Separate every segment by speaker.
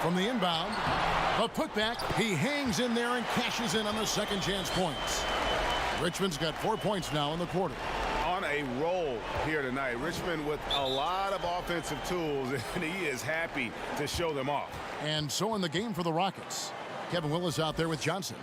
Speaker 1: from the inbound. A putback. He hangs in there and cashes in on the second chance points. Richmond's got 4 points now in the quarter.
Speaker 2: On a roll here tonight. Richmond with a lot of offensive tools, and he is happy to show them off.
Speaker 1: And so in the game for the Rockets, Kevin Willis out there with Johnson.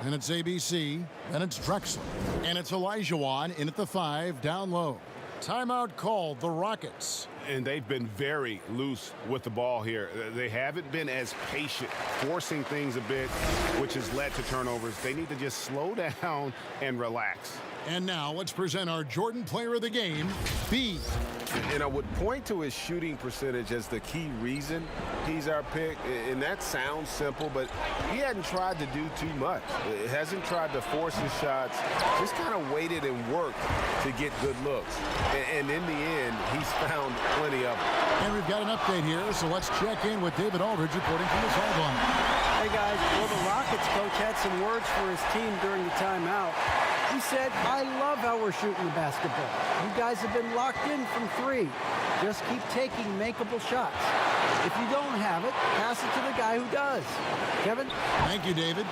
Speaker 1: Then it's ABC. Then it's Drexler. And it's Olajuwon in at the 5, down low. Timeout called, the Rockets.
Speaker 2: And they've been very loose with the ball here. They haven't been as patient, forcing things a bit, which has led to turnovers. They need to just slow down and relax.
Speaker 1: And now let's present our Jordan Player of the Game, B.
Speaker 3: And I would point to his shooting percentage as the key reason he's our pick. And that sounds simple, but he hadn't tried to do too much. He hasn't tried to force his shots, just kind of waited and worked to get good looks. And in the end, he's found plenty of them.
Speaker 1: And we've got an update here, so let's check in with David Aldridge reporting from the sideline.
Speaker 4: Hey guys, well, the Rockets coach had some words for his team during the timeout. He said, I love how we're shooting the basketball. You guys have been locked in from 3. Just keep taking makeable shots. If you don't have it, pass it to the guy who does. Kevin?
Speaker 1: Thank you, David.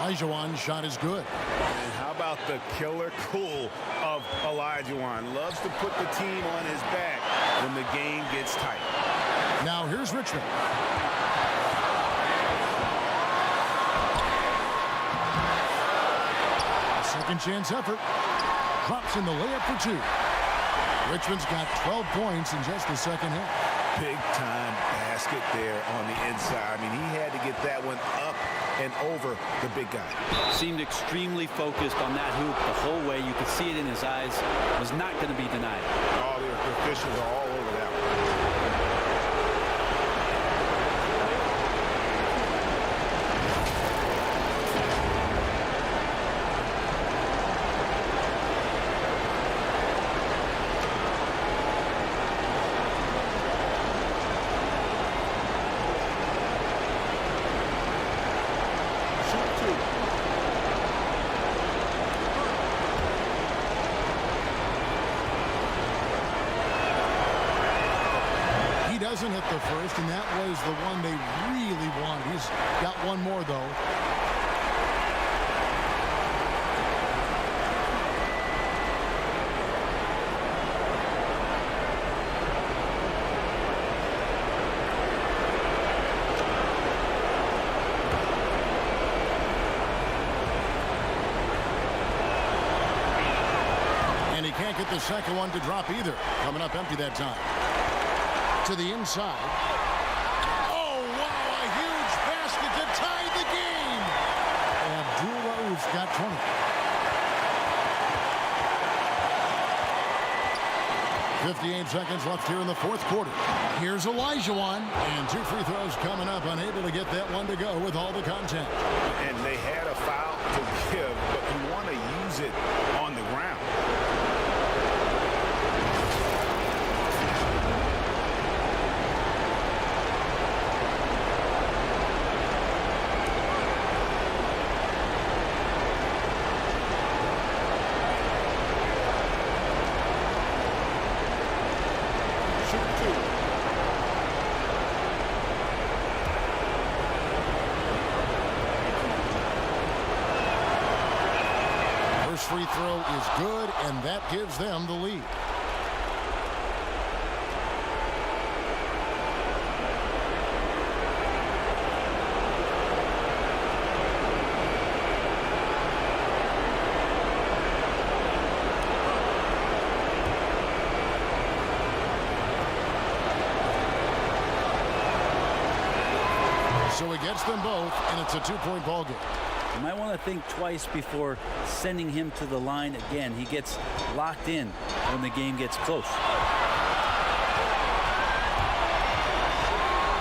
Speaker 1: Olajuwon's shot is good.
Speaker 2: And how about the killer cool of Olajuwon? Loves to put the team on his back when the game gets tight.
Speaker 1: Now here's Richmond. Second chance effort. Drops in the layup for 2. Richmond's got 12 points in just the second half.
Speaker 2: Big time basket there on the inside. I mean, he had to get that one up and over the big guy.
Speaker 5: Seemed extremely focused on that hoop the whole way. You could see it in his eyes. Was not going to be denied.
Speaker 2: All the officials are all over that one.
Speaker 1: Doesn't hit the first, and that was the one they really want. He's got one more, though. And he can't get the second one to drop either. Coming up empty that time. To the inside. Oh, wow, a huge basket to tie the game. Abdul-Rauf's got 20. .58 seconds left here in the fourth quarter. Here's Olajuwon, and 2 free throws coming up, unable to get that one to go with all the content.
Speaker 2: And they had a foul to give, but you want to use it on the ground.
Speaker 1: Free throw is good, and that gives them the lead. So he gets them both, and it's a 2-point ball game.
Speaker 5: You might want to think twice before sending him to the line again. He gets locked in when the game gets close.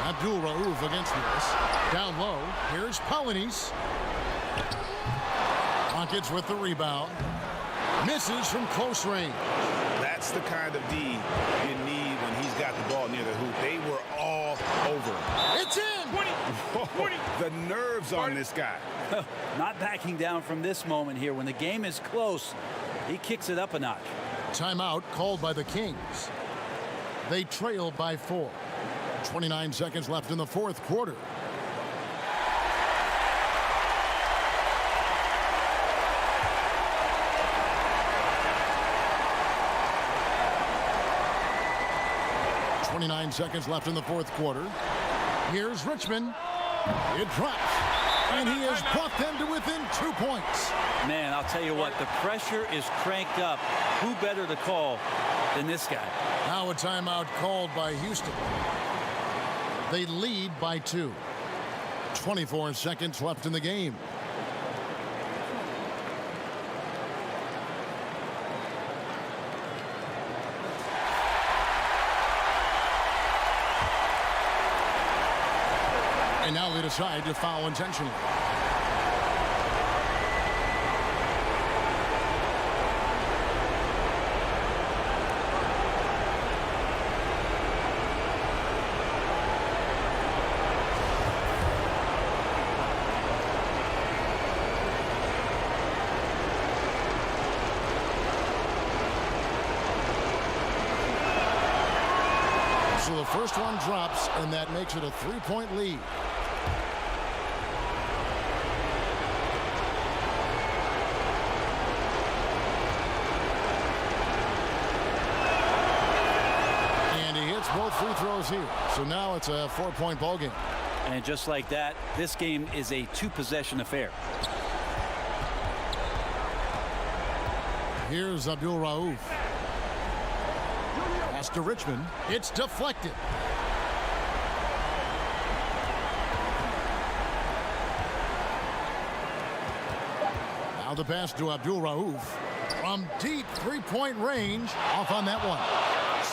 Speaker 1: Abdul-Rauf against this. Down low. Here's Polynice. Rockets with the rebound. Misses from close range.
Speaker 2: That's the kind of D you need when he's got the ball near the hoop. They were all over him.
Speaker 1: It's in!
Speaker 2: 20. The nerves on this guy.
Speaker 5: Not backing down from this moment here. When the game is close, he kicks it up a notch.
Speaker 1: Timeout called by the Kings. They trail by 4. 29 seconds left in the fourth quarter. 29 seconds left in the fourth quarter. Here's Richmond. It drops. And he has brought them to within 2 points.
Speaker 5: Man, I'll tell you what, the pressure is cranked up. Who better to call than this guy?
Speaker 1: Now a timeout called by Houston. They lead by 2. 24 seconds left in the game. And now they decide to foul intentionally. So the first one drops, and that makes it a 3-point lead. Both free throws here. So now it's a 4-point ball game.
Speaker 5: And just like that, this game is a 2-possession affair.
Speaker 1: Here's Abdul Rauf. Pass to Richmond. It's deflected. Now the pass to Abdul Rauf. From deep 3-point range. Off on that one.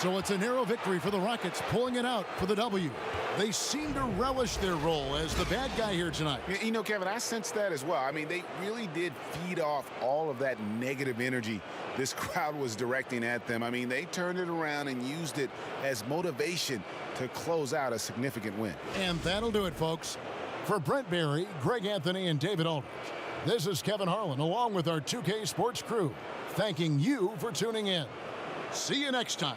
Speaker 1: So it's a narrow victory for the Rockets, pulling it out for the W. They seem to relish their role as the bad guy here tonight.
Speaker 2: You know, Kevin, I sense that as well. I mean, they really did feed off all of that negative energy this crowd was directing at them. I mean, they turned it around and used it as motivation to close out a significant win.
Speaker 1: And that'll do it, folks. For Brent Barry, Greg Anthony, and David Aldridge, this is Kevin Harlan, along with our 2K Sports crew, thanking you for tuning in. See you next time.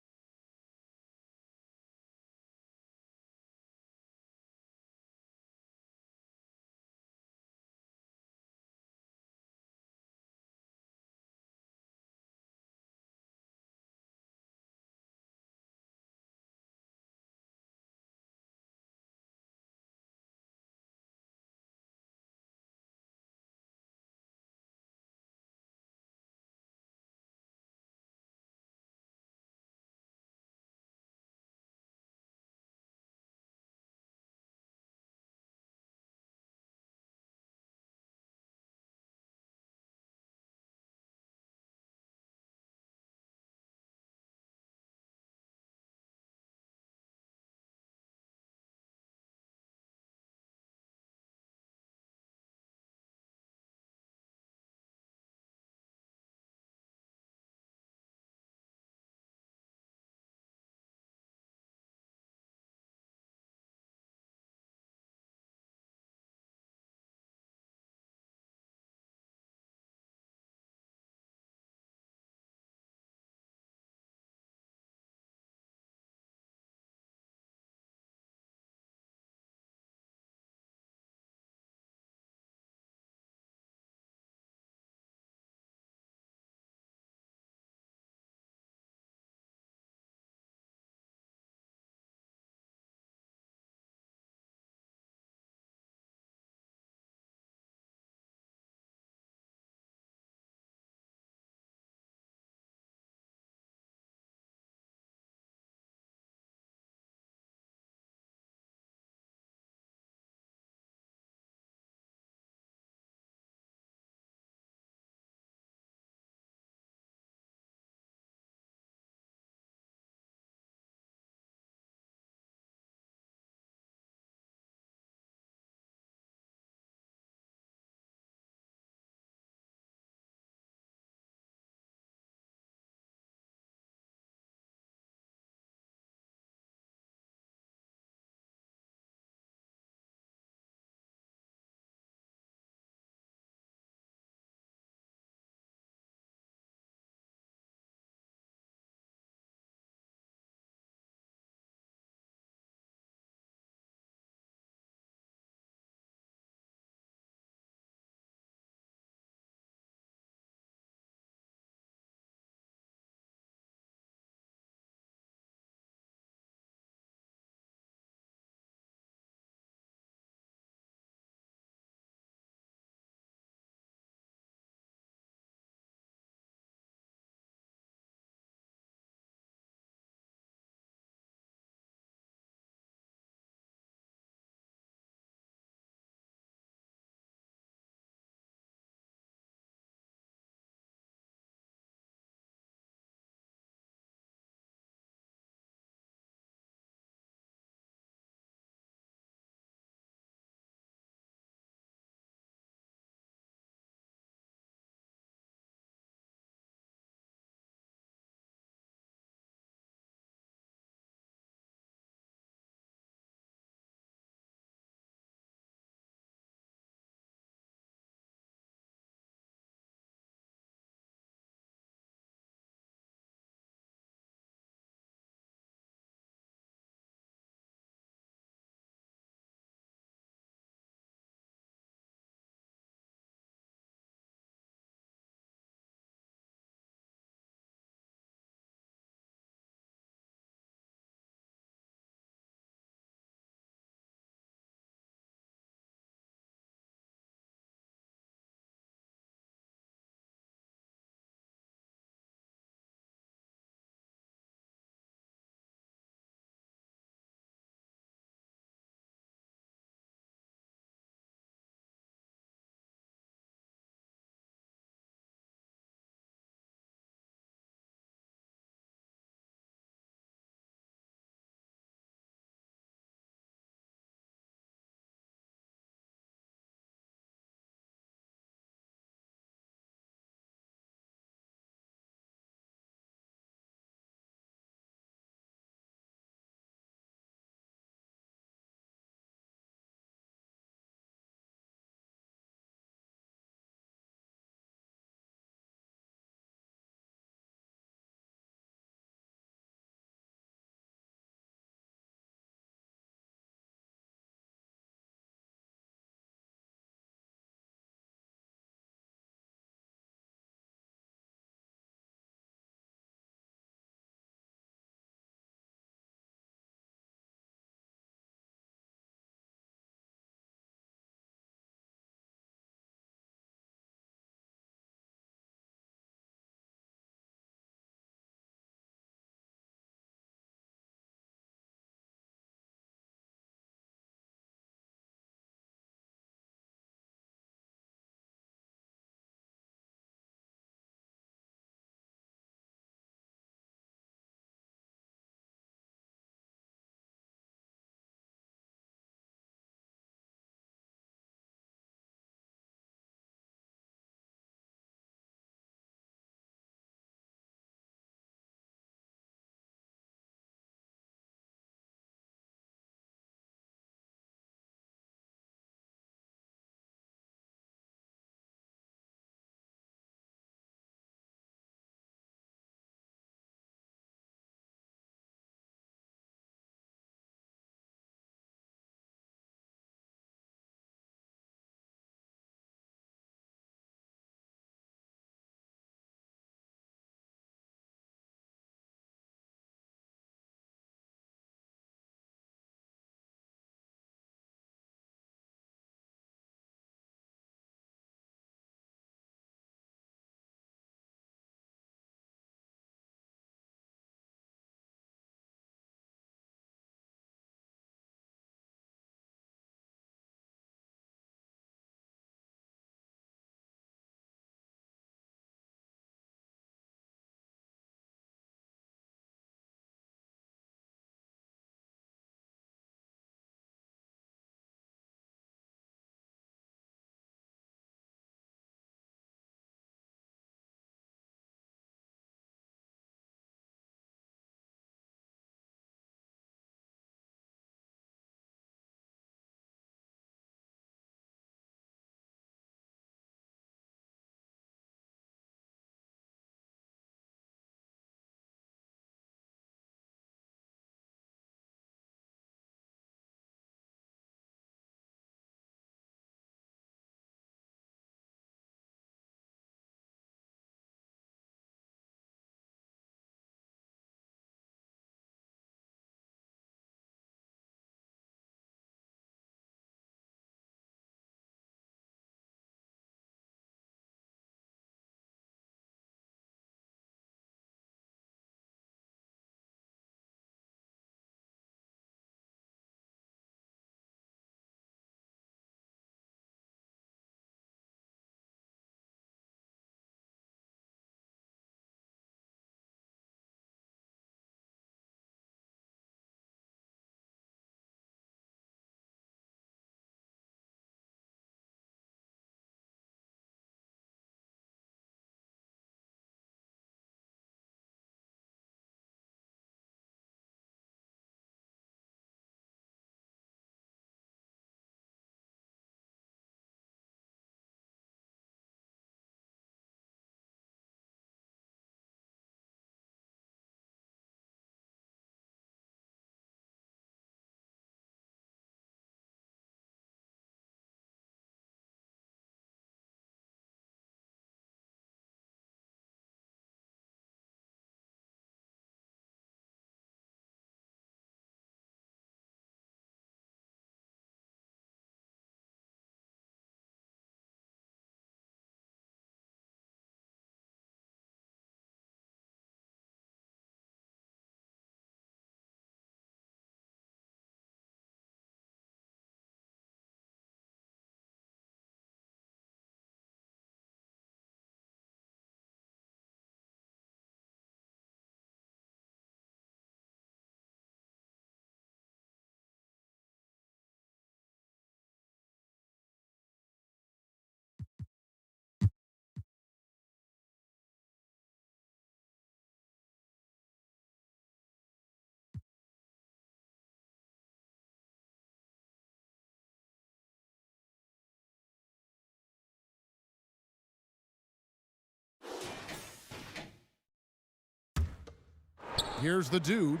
Speaker 1: Here's the dude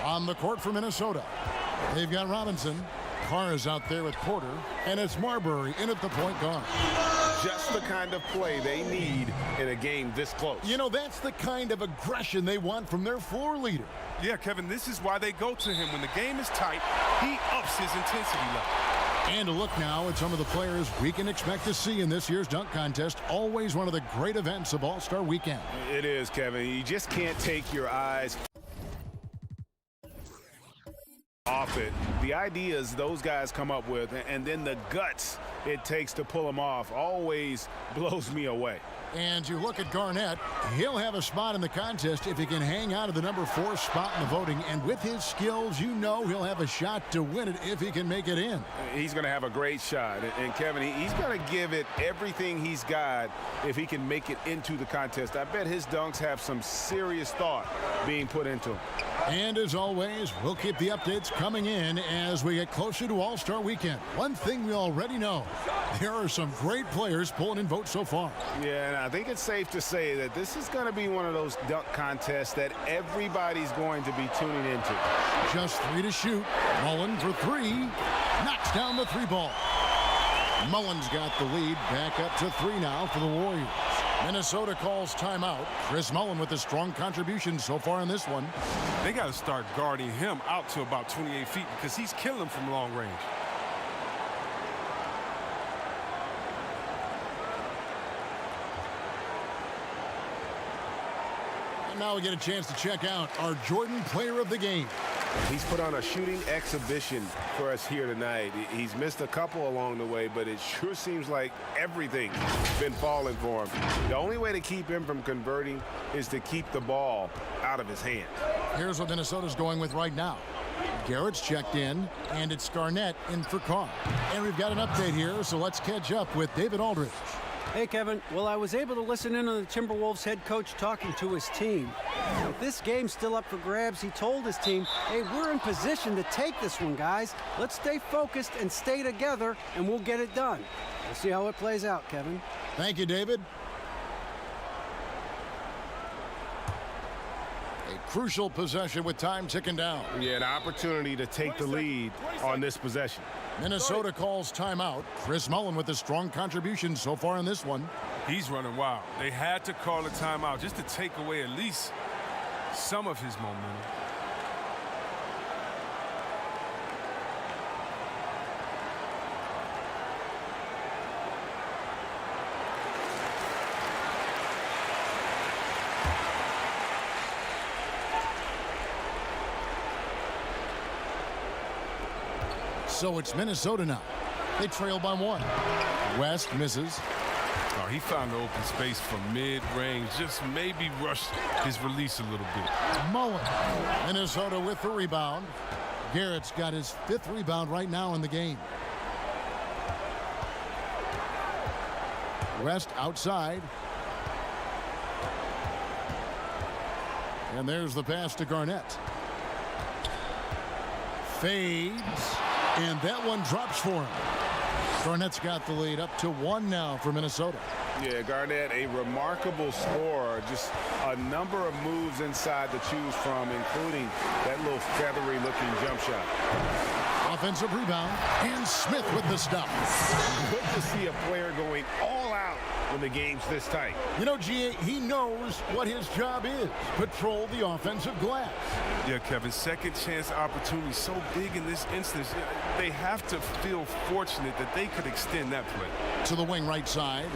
Speaker 1: on the court for Minnesota. They've got Robinson. Carr is out there with Porter, and it's Marbury in at the point guard.
Speaker 3: Just the kind of play they need in a game this close.
Speaker 1: You know, that's the kind of aggression they want from their floor leader.
Speaker 6: Yeah, Kevin, this is why they go to him. When the game is tight, he ups his intensity level.
Speaker 1: And a look now at some of the players we can expect to see in this year's dunk contest. Always one of the great events of All-Star Weekend.
Speaker 3: It is, Kevin. You just can't take your eyes off it. The ideas those guys come up with, and then the guts it takes to pull them off, always blows me away.
Speaker 1: And you look at Garnett, he'll have a spot in the contest if he can hang out of the number 4 spot in the voting. And with his skills, you know he'll have a shot to win it if he can make it in.
Speaker 3: He's going to have a great shot. And Kevin, he's going to give it everything he's got if he can make it into the contest. I bet his dunks have some serious thought being put into them.
Speaker 1: And as always, we'll keep the updates coming in as we get closer to All-Star Weekend. One thing we already know, there are some great players pulling in votes so far.
Speaker 3: Yeah, and I think it's safe to say that this is going to be one of those dunk contests that everybody's going to be tuning into.
Speaker 1: Just 3 to shoot. Mullen for 3. Knocks down the 3 ball. Mullen's got the lead. Back up to 3 now for the Warriors. Minnesota calls timeout. Chris Mullen with a strong contribution so far in this one.
Speaker 6: They got to start guarding him out to about 28 feet because he's killing them from long range.
Speaker 1: And now we get a chance to check out our Jordan Player of the Game.
Speaker 3: He's put on a shooting exhibition for us here tonight. He's missed a couple along the way, but it sure seems like everything's been falling for him. The only way to keep him from converting is to keep the ball out of his hands.
Speaker 1: Here's what Minnesota's going with right now. Garrett's checked in, and it's Garnett in for Carr. And we've got an update here, so let's catch up with David Aldridge.
Speaker 4: Hey, Kevin. Well, I was able to listen in on the Timberwolves head coach talking to his team. With this game still up for grabs, he told his team, hey, we're in position to take this one, guys. Let's stay focused and stay together, and we'll get it done. We'll see how it plays out, Kevin.
Speaker 1: Thank you, David. A crucial possession with time ticking down.
Speaker 3: Yeah, an opportunity to take the lead on this possession.
Speaker 1: Minnesota calls timeout. Chris Mullen with a strong contribution so far in this one.
Speaker 6: He's running wild. They had to call a timeout just to take away at least some of his momentum.
Speaker 1: So it's Minnesota now. They trail by 1. West misses.
Speaker 6: Oh, he found the open space from mid-range, just maybe rushed his release a little bit.
Speaker 1: Mullen. Minnesota with the rebound. Garrett's got his 5th rebound right now in the game. West outside. And there's the pass to Garnett. Fades. And that one drops for him. Garnett's got the lead up to 1 now for Minnesota.
Speaker 3: Yeah, Garnett, a remarkable scorer. Just a number of moves inside to choose from, including that little feathery-looking jump shot.
Speaker 1: Offensive rebound, and Smith with the stop.
Speaker 3: Good to see a player going all out when the game's this tight.
Speaker 1: You know, G.A., he knows what his job is. Patrol the offensive glass.
Speaker 6: Yeah, Kevin, second chance opportunity so big in this instance. They have to feel fortunate that they could extend that play.
Speaker 1: To the wing right side.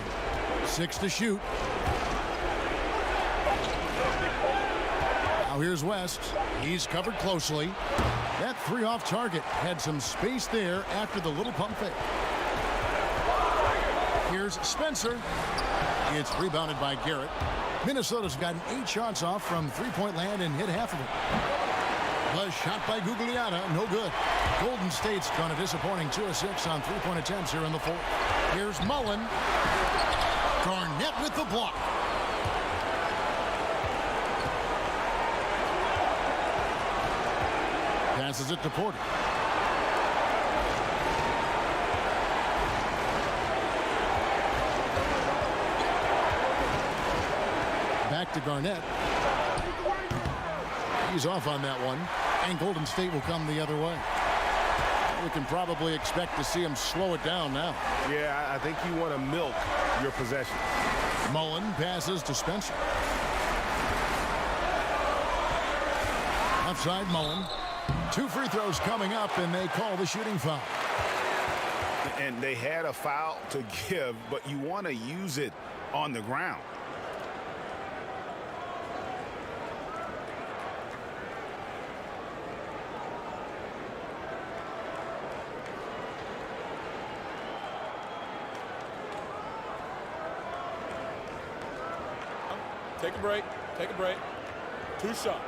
Speaker 1: 6 to shoot. Now here's West. He's covered closely. That 3 off target had some space there after the little pump fake. Here's Spencer. It's rebounded by Garrett. Minnesota's gotten 8 shots off from three-point land and hit half of it. The shot by Gugliotta, no good. Golden State's gone a disappointing 2 of 6 on three-point attempts here in the 4th. Here's Mullen. Garnett with the block. Passes it to Porter. Back to Garnett. He's off on that one, and Golden State will come the other way. We can probably expect to see him slow it down now.
Speaker 3: Yeah, I think you want to milk your possession.
Speaker 1: Mullen passes to Spencer. Outside Mullen. 2 free throws coming up, and they call the shooting foul.
Speaker 2: And they had a foul to give, but you want to use it on the ground.
Speaker 7: Take a break. Take a break. 2 shots.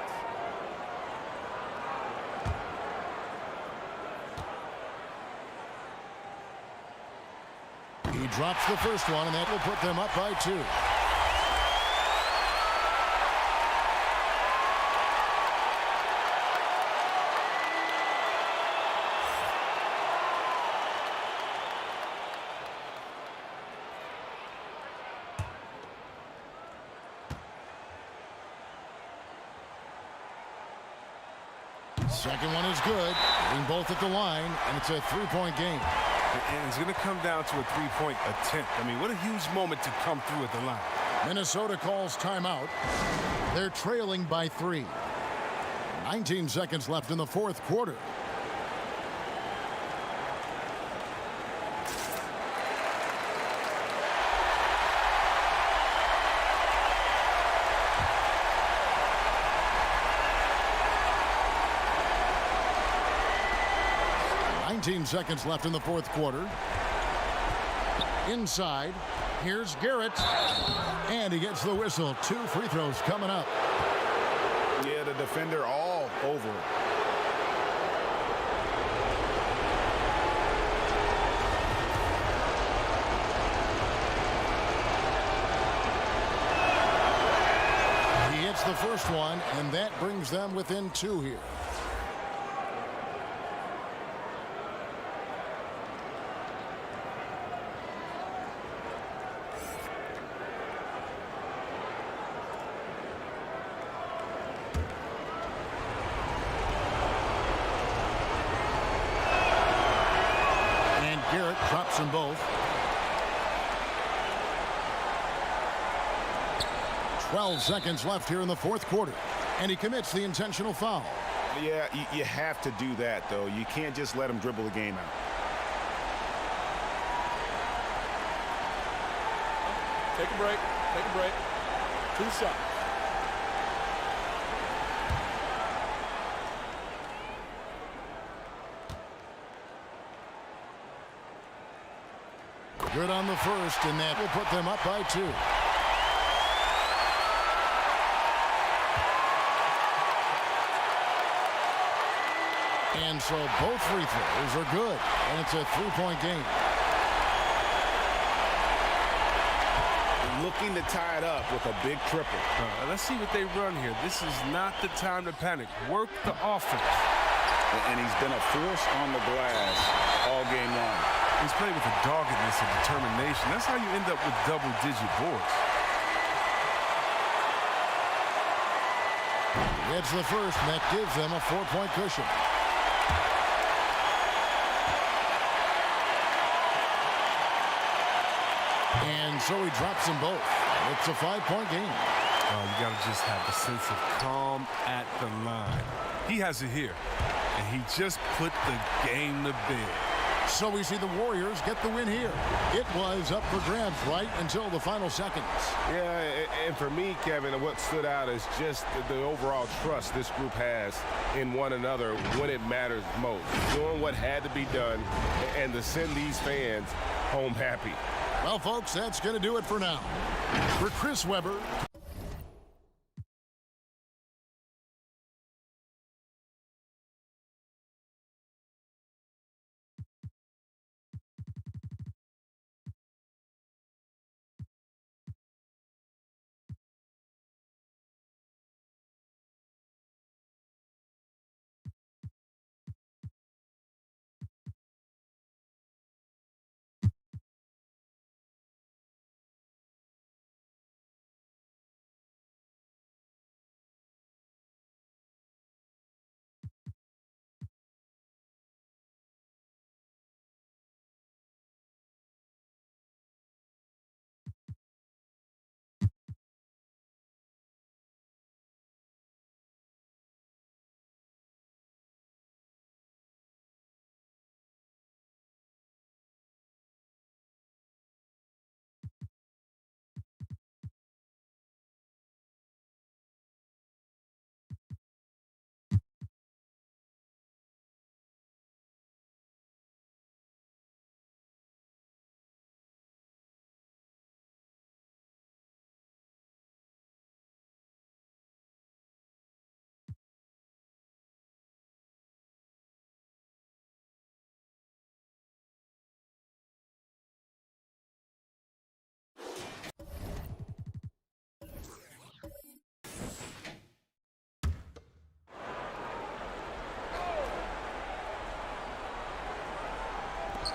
Speaker 1: He drops the first one, and that will put them up by 2. Second one is good. Hitting both at the line, and it's a 3-point game.
Speaker 6: And it's going to come down to a 3-point attempt. I mean, what a huge moment to come through at the line.
Speaker 1: Minnesota calls timeout. They're trailing by 3. 19 seconds left in the 4th quarter. Seconds left in the 4th quarter. Inside, here's Garrett, and he gets the whistle. 2 free throws coming up.
Speaker 2: Yeah, the defender all over it.
Speaker 1: He hits the first one, and that brings them within 2 here. Garrett drops them both. 12 seconds left here in the 4th quarter, and he commits the intentional foul.
Speaker 2: Yeah, you have to do that, though. You can't just let him dribble the game out.
Speaker 7: Take a break. Take a break. 2 shots.
Speaker 1: Good on the first, and that will put them up by 2. And so both free throws are good, and it's a 3-point game.
Speaker 2: Looking to tie it up with a big triple.
Speaker 6: Let's see what they run here. This is not the time to panic. Work the offense.
Speaker 2: And he's been a force on the glass all game long.
Speaker 6: He's played with a doggedness and determination. That's how you end up with double-digit boards.
Speaker 1: It's the first, and that gives them a 4-point cushion. And so he drops them both. It's a 5-point game.
Speaker 6: Oh, you got to just have a sense of calm at the line. He has it here, and he just put the game to bed.
Speaker 1: So we see the Warriors get the win here. It was up for grabs right until the final seconds.
Speaker 3: Yeah, and for me, Kevin, what stood out is just the overall trust this group has in one another when it matters most. Doing what had to be done and to send these fans home happy.
Speaker 1: Well, folks, that's going to do it for now. For Chris Webber,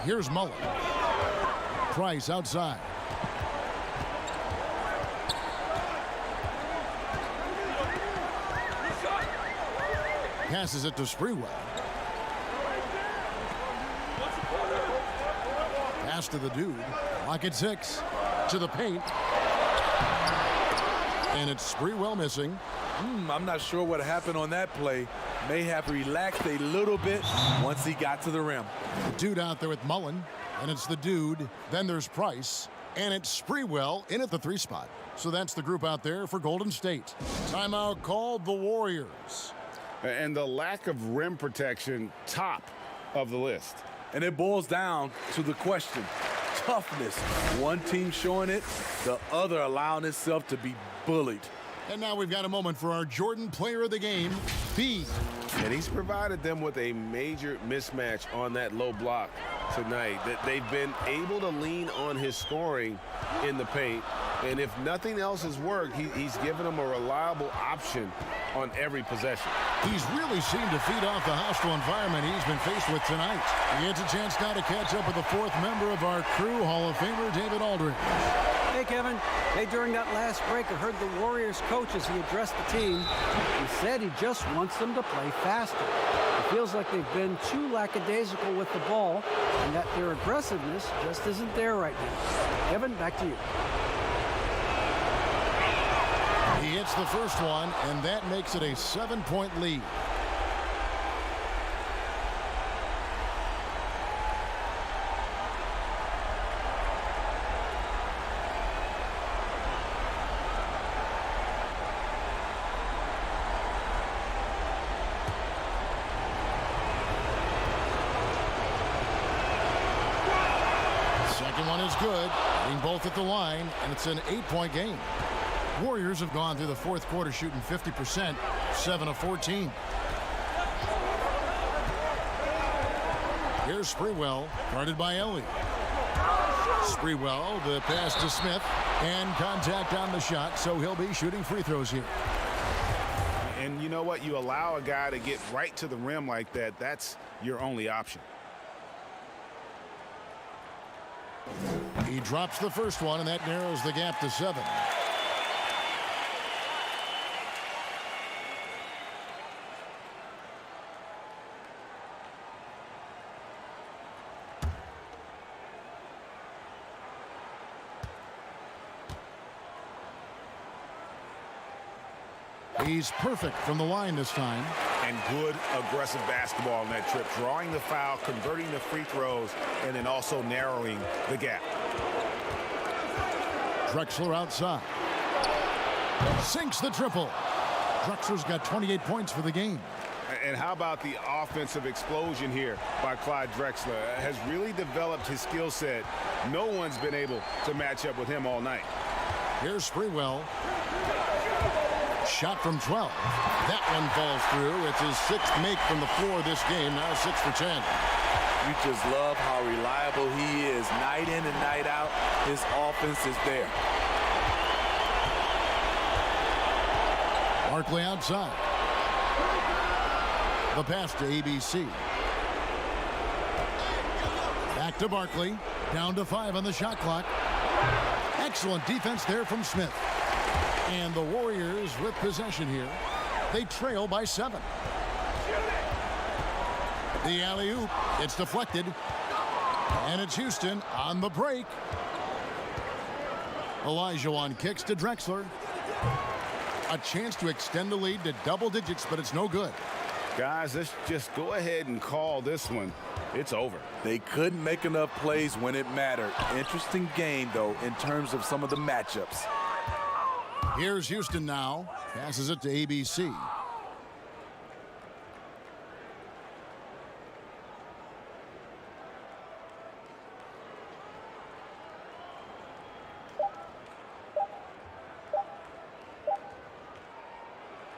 Speaker 1: Here's Mullen. Price outside. Passes it to Sprewell. Pass to the dude. Lock at 6. To the paint. And it's Sprewell missing.
Speaker 8: I'm not sure what happened on that play. May have relaxed a little bit once he got to the rim.
Speaker 1: The dude out there with Mullen. And it's the dude. Then there's Price. And it's Sprewell in at the 3 spot. So that's the group out there for Golden State. Timeout called the Warriors.
Speaker 3: And the lack of rim protection, top of the list.
Speaker 8: And it boils down to the question, toughness. One team showing it, the other allowing itself to be bullied.
Speaker 1: And now we've got a moment for our Jordan Player of the Game, B.
Speaker 3: And he's provided them with a major mismatch on that low block tonight. That they've been able to lean on his scoring in the paint. And if nothing else has worked, he's given them a reliable option on every possession.
Speaker 1: He's really seemed to feed off the hostile environment he's been faced with tonight. He gets a chance now to catch up with the 4th member of our crew, Hall of Famer David Aldridge.
Speaker 4: Hey, Kevin. Hey, during that last break, I heard the Warriors coach as he addressed the team. He said he just wants them to play faster. It feels like they've been too lackadaisical with the ball and that their aggressiveness just isn't there right now. Kevin, back to you.
Speaker 1: He hits the first one, and that makes it a 7-point lead. Second one is good, hitting both at the line, and it's an 8-point game. Warriors have gone through the 4th quarter shooting 50%, 7 of 14. Here's Sprewell, guarded by Ellie. Sprewell, the pass to Smith, and contact on the shot, so he'll be shooting free throws here.
Speaker 2: And you know what? You allow a guy to get right to the rim like that, that's your only option.
Speaker 1: He drops the first one, and that narrows the gap to 7. He's perfect from the line this time.
Speaker 2: And good aggressive basketball on that trip. Drawing the foul, converting the free throws, and then also narrowing the gap.
Speaker 1: Drexler outside. Sinks the triple. Drexler's got 28 points for the game.
Speaker 2: And how about the offensive explosion here by Clyde Drexler? Has really developed his skill set. No one's been able to match up with him all night.
Speaker 1: Here's Sprewell. Shot from 12. That one falls through. It's his 6th make from the floor this game. Now 6 for 10.
Speaker 8: You just love how reliable he is. Night in and night out, his offense is there.
Speaker 1: Barkley outside. The pass to ABC. Back to Barkley. Down to 5 on the shot clock. Excellent defense there from Smith. And the Warriors with possession here. They trail by 7. The alley-oop. It's deflected. And it's Houston on the break. Olajuwon kicks to Drexler. A chance to extend the lead to double digits, but it's no good.
Speaker 2: Guys, let's just go ahead and call this one. It's over.
Speaker 8: They couldn't make enough plays when it mattered. Interesting game, though, in terms of some of the matchups.
Speaker 1: Here's Houston now. Passes it to ABC.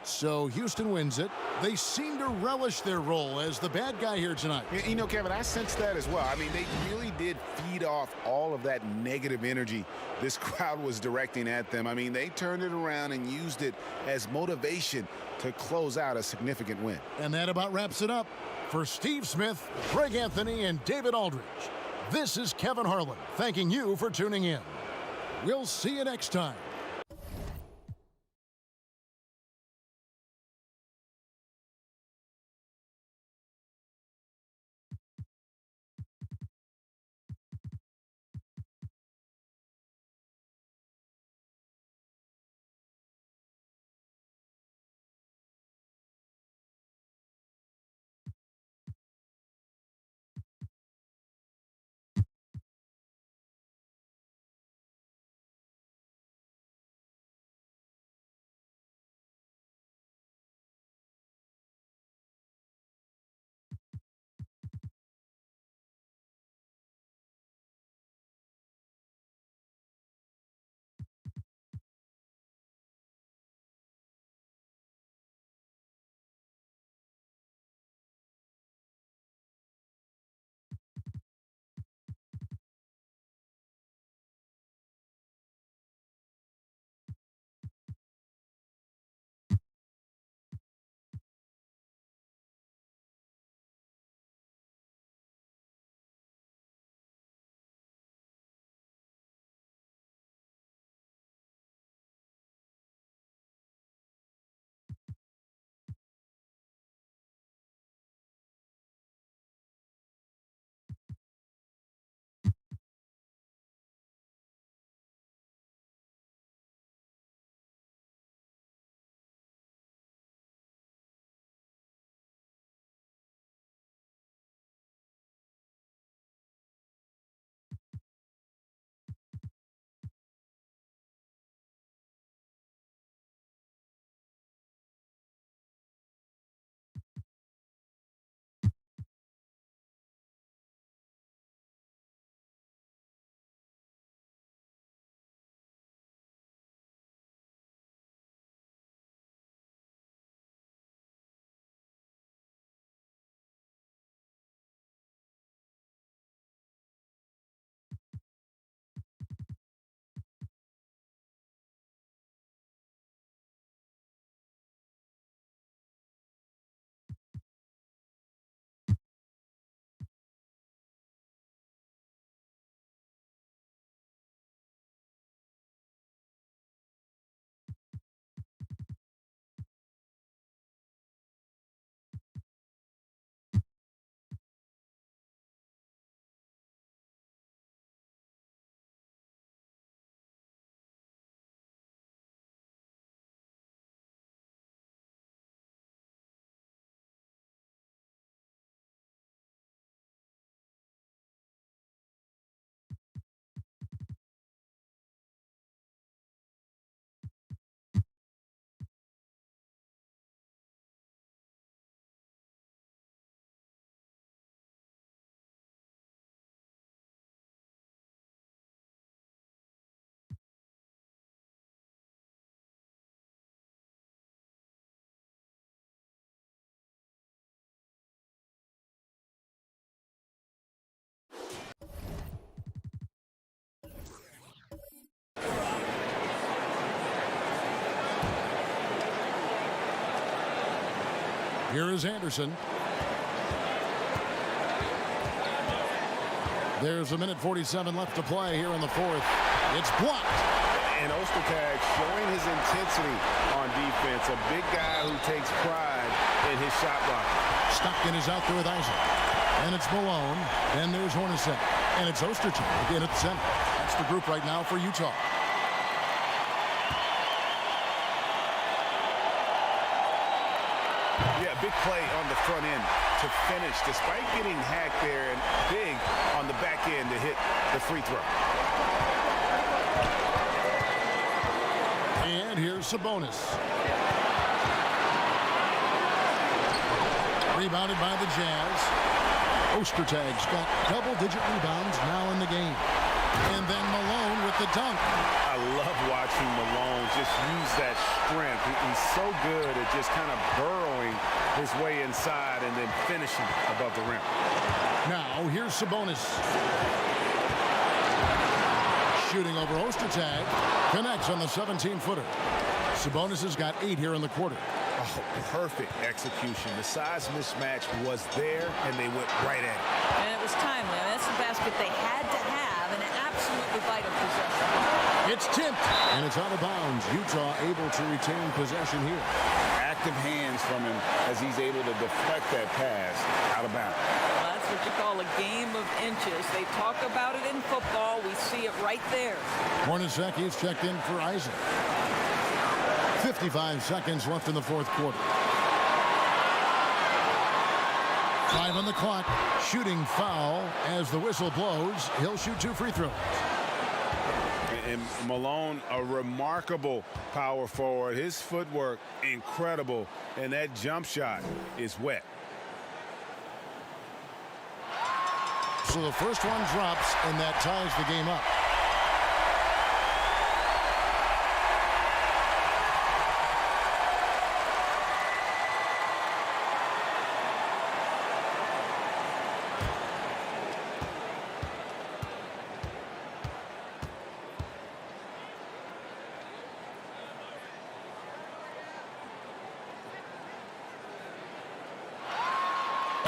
Speaker 1: So Houston wins it. They seem to relish their role as the bad guy here tonight.
Speaker 2: You know, Kevin, I sense that as well. I mean, they really did feed off all of that negative energy this crowd was directing at them. I mean, they turned it around and used it as motivation to close out a significant win.
Speaker 1: And that about wraps it up. For Steve Smith, Greg Anthony, and David Aldridge, This is Kevin Harlan thanking you for tuning in. We'll see you next time. Here is Anderson. There's a minute 47 left to play here in the fourth. It's blocked.
Speaker 3: And Ostertag showing his intensity on defense. A big guy who takes pride in his shot block.
Speaker 1: Stockton is out there with Isaac. And it's Malone. And there's Hornacek. And it's Ostertag again at the center. That's the group right now for Utah.
Speaker 2: Yeah, big play on the front end to finish, despite getting hacked there, and big on the back end to hit the free throw.
Speaker 1: And here's Sabonis. Rebounded by the Jazz. Ostertag's got double-digit rebounds now in the game. And then Malone with the dunk.
Speaker 3: I love watching Malone just use that strength. He's so good at just kind of burrowing his way inside and then finishing above the rim.
Speaker 1: Now, here's Sabonis. Shooting over Ostertag. Connects on the 17-footer. Sabonis has got 8 here in the quarter.
Speaker 2: Oh, perfect execution. The size mismatch was there, and they went right at it.
Speaker 9: And it was timely. I mean, that's the basket they had to have, and an absolutely vital possession.
Speaker 1: It's tipped, and it's out of bounds. Utah able to retain possession here.
Speaker 2: Active hands from him as he's able to deflect that pass out of bounds.
Speaker 9: Well, that's what you call a game of inches. They talk about it in football. We see it right there.
Speaker 1: Hornacek is checked in for Isaac. 55 seconds left in the fourth quarter. 5 on the clock. Shooting foul as the whistle blows. He'll shoot 2 free throws.
Speaker 3: And Malone, a remarkable power forward. His footwork, incredible. And that jump shot is wet.
Speaker 1: So the first one drops, and that ties the game up.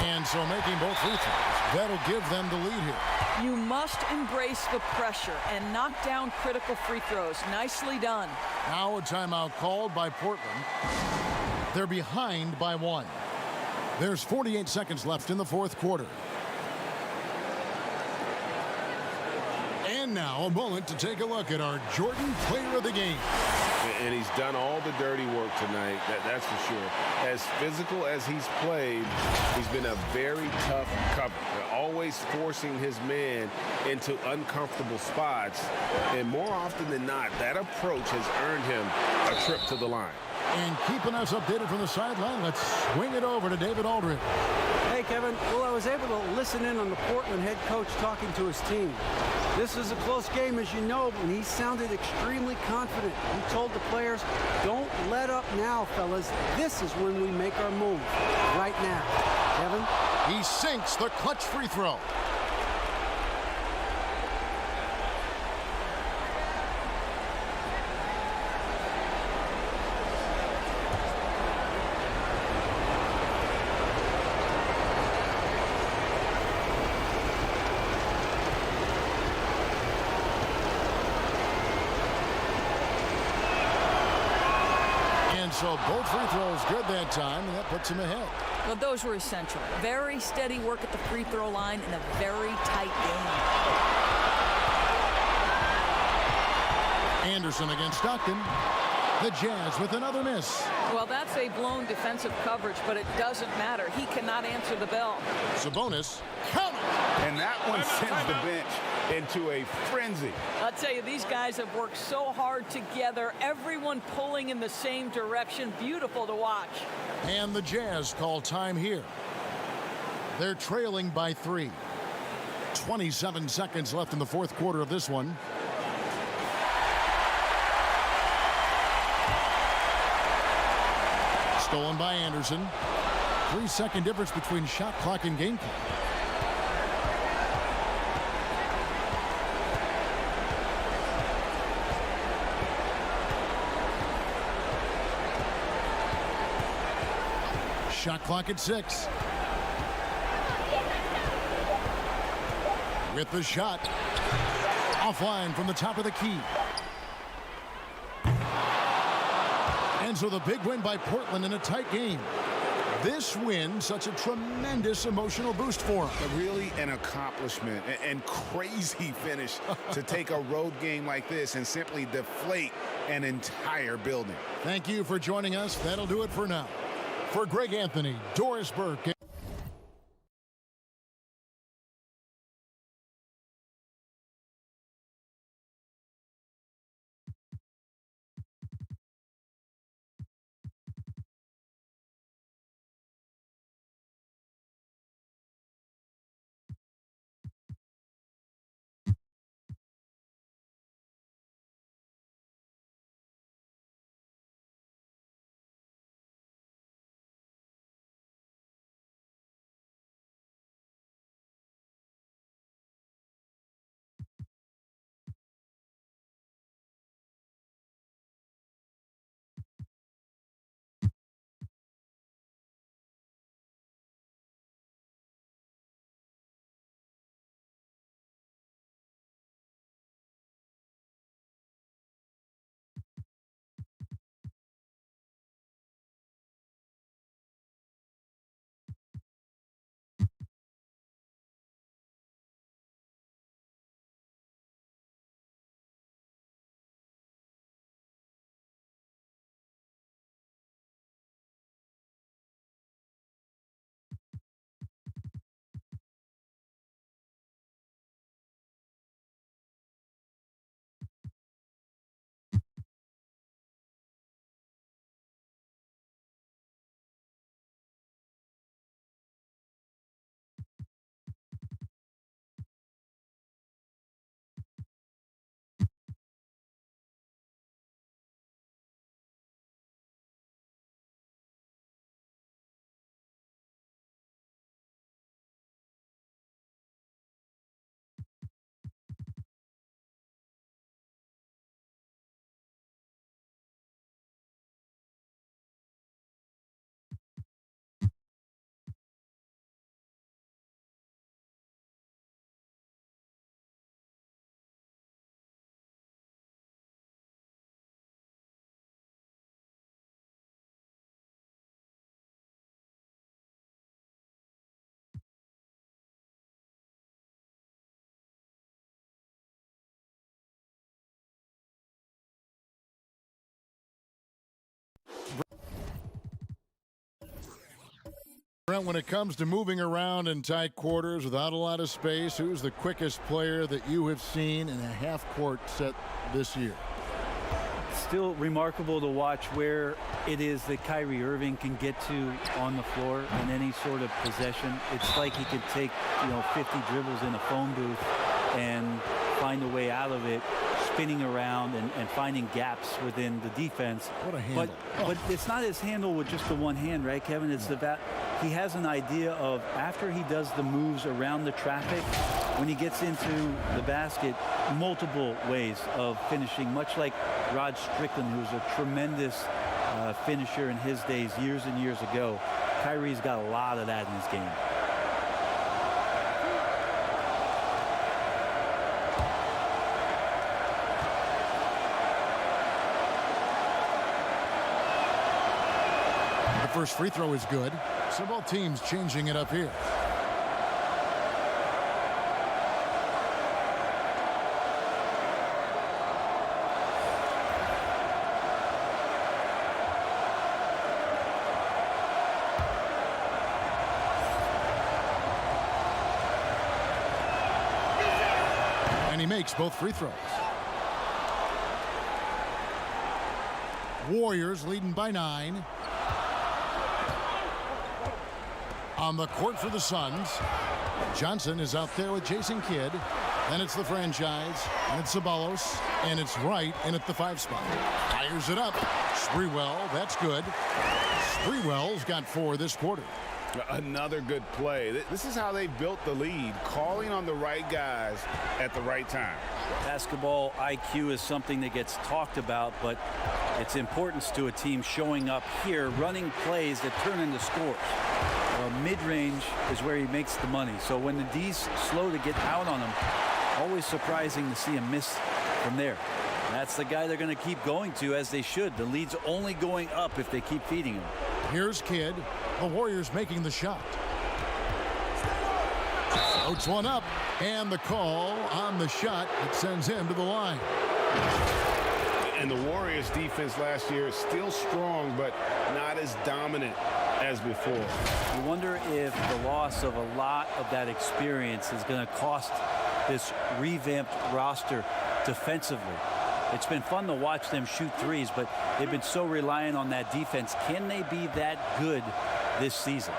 Speaker 1: And so making both free throws, that'll give them the lead here.
Speaker 9: You must embrace the pressure and knock down critical free throws. Nicely done.
Speaker 1: Now a timeout called by Portland. They're behind by 1. There's 48 seconds left in the fourth quarter. And now a moment to take a look at our Jordan Player of the Game.
Speaker 3: And he's done all the dirty work tonight, that's for sure. As physical as he's played, he's been a very tough cover, always forcing his man into uncomfortable spots. And more often than not, that approach has earned him a trip to the line.
Speaker 1: And keeping us updated from the sideline, let's swing it over to David Aldridge.
Speaker 4: Hey, Kevin. Well, I was able to listen in on the Portland head coach talking to his team. This is a close game, as you know, and he sounded extremely confident. He told the players, don't let up now, fellas. This is when we make our move. Right now. Kevin?
Speaker 1: He sinks the clutch free throw. So both free throws good that time, and that puts him ahead.
Speaker 9: Well, those were essential. Very steady work at the free throw line in a very tight game.
Speaker 1: Anderson against Stockton. The Jazz with another miss.
Speaker 9: Well, that's a blown defensive coverage, but it doesn't matter. He cannot answer the bell.
Speaker 1: Sabonis, count it!
Speaker 2: And that one sends the bench into a frenzy.
Speaker 9: I'll tell you, these guys have worked so hard together. Everyone pulling in the same direction. Beautiful to watch.
Speaker 1: And the Jazz call time here. They're trailing by 3. 27 seconds left in the fourth quarter of this one. Stolen by Anderson. 3-second difference between shot clock and game clock. Shot clock at 6. With the shot. Offline from the top of the key. And so the big win by Portland in a tight game. This win, such a tremendous emotional boost for them.
Speaker 2: Really an accomplishment and crazy finish to take a road game like this and simply deflate an entire building.
Speaker 1: Thank you for joining us. That'll do it for now. For Greg Anthony, Doris Burke, Brent, when it comes to moving around in tight quarters without a lot of space, who's the quickest player that you have seen in a half-court set this year?
Speaker 5: Still remarkable to watch where it is that Kyrie Irving can get to on the floor in any sort of possession. It's like he could take, 50 dribbles in a phone booth and find a way out of it, spinning around and finding gaps within the defense.
Speaker 1: What a handle.
Speaker 5: But it's not his handle with just the one hand, right, Kevin? It's he has an idea of, after he does the moves around the traffic, when he gets into the basket, multiple ways of finishing, much like Rod Strickland, who's a tremendous finisher in his days years and years ago. Kyrie's got a lot of that in his game.
Speaker 1: The first free throw is good. So both teams changing it up here. And he makes both free throws. Warriors leading by 9. On the court for the Suns, Johnson is out there with Jason Kidd. Then it's the franchise, and it's Ceballos, and it's Wright in at the 5 spot. Fires it up. Sprewell, that's good. Sprewell's got 4 this quarter.
Speaker 2: Another good play. This is how they built the lead, calling on the right guys at the right time.
Speaker 5: Basketball IQ is something that gets talked about, but its importance to a team showing up here, running plays that turn into scores. Mid-range is where he makes the money. So when the D's slow to get out on him, always surprising to see him miss from there. That's the guy they're going to keep going to, as they should. The lead's only going up if they keep feeding him.
Speaker 1: Here's Kidd. The Warriors making the shot. Floats one up, and the call on the shot that sends him to the line.
Speaker 2: And the Warriors defense last year is still strong, but not as dominant as before.
Speaker 5: You wonder if the loss of a lot of that experience is going to cost this revamped roster defensively. It's been fun to watch them shoot threes, but they've been so reliant on that defense. Can they be that good this season?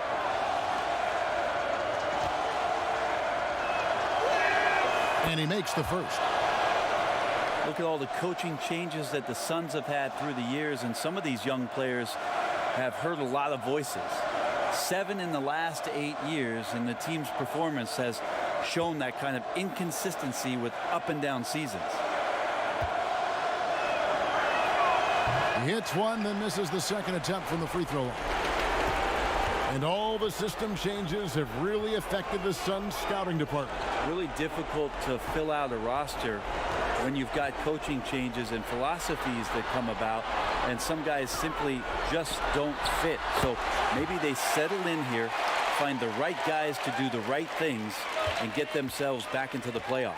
Speaker 1: And he makes the first.
Speaker 5: Look at all the coaching changes that the Suns have had through the years, and some of these young players have heard a lot of voices. 7 in the last 8 years, and the team's performance has shown that kind of inconsistency with up and down seasons.
Speaker 1: He hits one, then misses the second attempt from the free throw line. And all the system changes have really affected the Suns scouting department.
Speaker 5: Really difficult to fill out a roster when you've got coaching changes and philosophies that come about, and some guys simply just don't fit. So maybe they settle in here, find the right guys to do the right things, and get themselves back into the playoffs.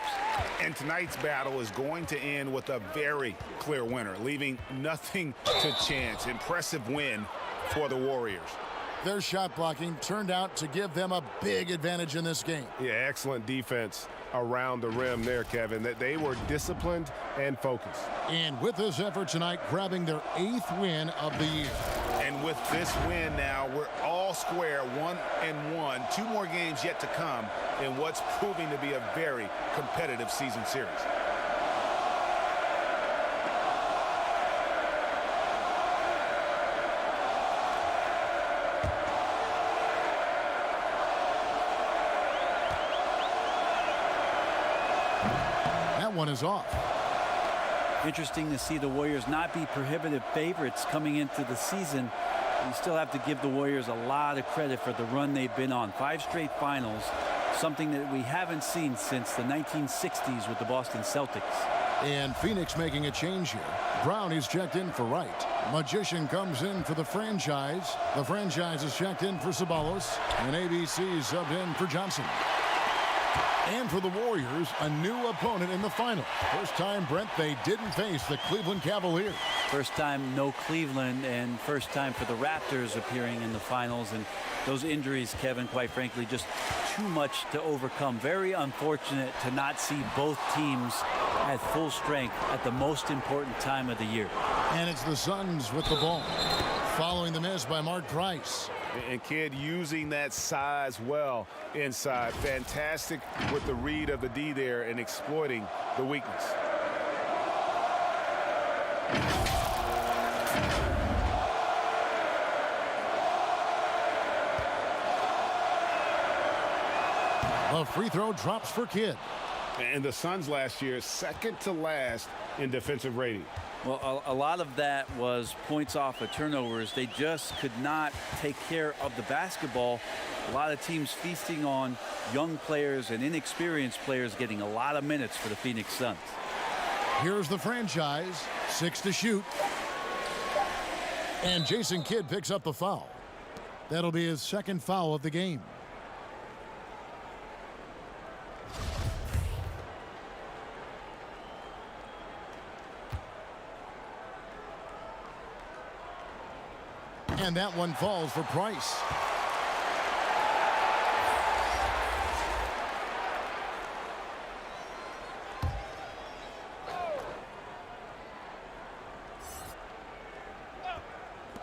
Speaker 2: And tonight's battle is going to end with a very clear winner, leaving nothing to chance. Impressive win for the Warriors.
Speaker 1: Their shot blocking turned out to give them a big advantage in this game.
Speaker 3: Yeah, excellent defense around the rim there, Kevin. That they were disciplined and focused.
Speaker 1: And with this effort tonight, grabbing their 8th win of the year.
Speaker 2: And with this win now, we're all square, 1-1. 2 more games yet to come in what's proving to be a very competitive season series.
Speaker 1: One is off.
Speaker 5: Interesting to see the Warriors not be prohibitive favorites coming into the season. You still have to give the Warriors a lot of credit for the run they've been on. 5 straight finals, something that we haven't seen since the 1960s with the Boston Celtics.
Speaker 1: And Phoenix making a change here. Brown is checked in for Wright. Magician comes in for the franchise. The franchise is checked in for Ceballos. And ABC subbed in for Johnson. And for the Warriors, a new opponent in the final. First time, Brent, they didn't face the Cleveland Cavaliers.
Speaker 5: First time no Cleveland, and first time for the Raptors appearing in the finals. And those injuries, Kevin, quite frankly, just too much to overcome. Very unfortunate to not see both teams at full strength at the most important time of the year.
Speaker 1: And it's the Suns with the ball, following the miss by Mark Price.
Speaker 3: And Kidd using that size well inside. Fantastic with the read of the D there and exploiting the weakness.
Speaker 1: A free throw drops for Kidd.
Speaker 3: And the Suns last year, second to last in defensive rating.
Speaker 5: Well, a lot of that was points off of turnovers. They just could not take care of the basketball. A lot of teams feasting on young players and inexperienced players getting a lot of minutes for the Phoenix Suns.
Speaker 1: Here's the franchise, 6 to shoot. And Jason Kidd picks up the foul. That'll be his second foul of the game. And that one falls for Price.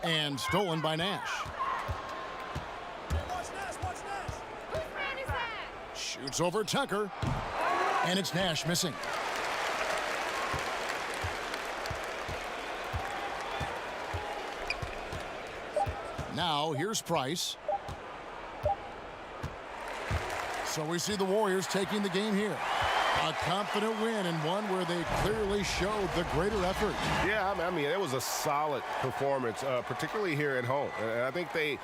Speaker 1: And stolen by Nash. Shoots over Tucker. And it's Nash missing. Now, here's Price. So we see the Warriors taking the game here. A confident win and one where they clearly showed the greater effort.
Speaker 3: Yeah, I mean, it was a solid performance, particularly here at home. And I think they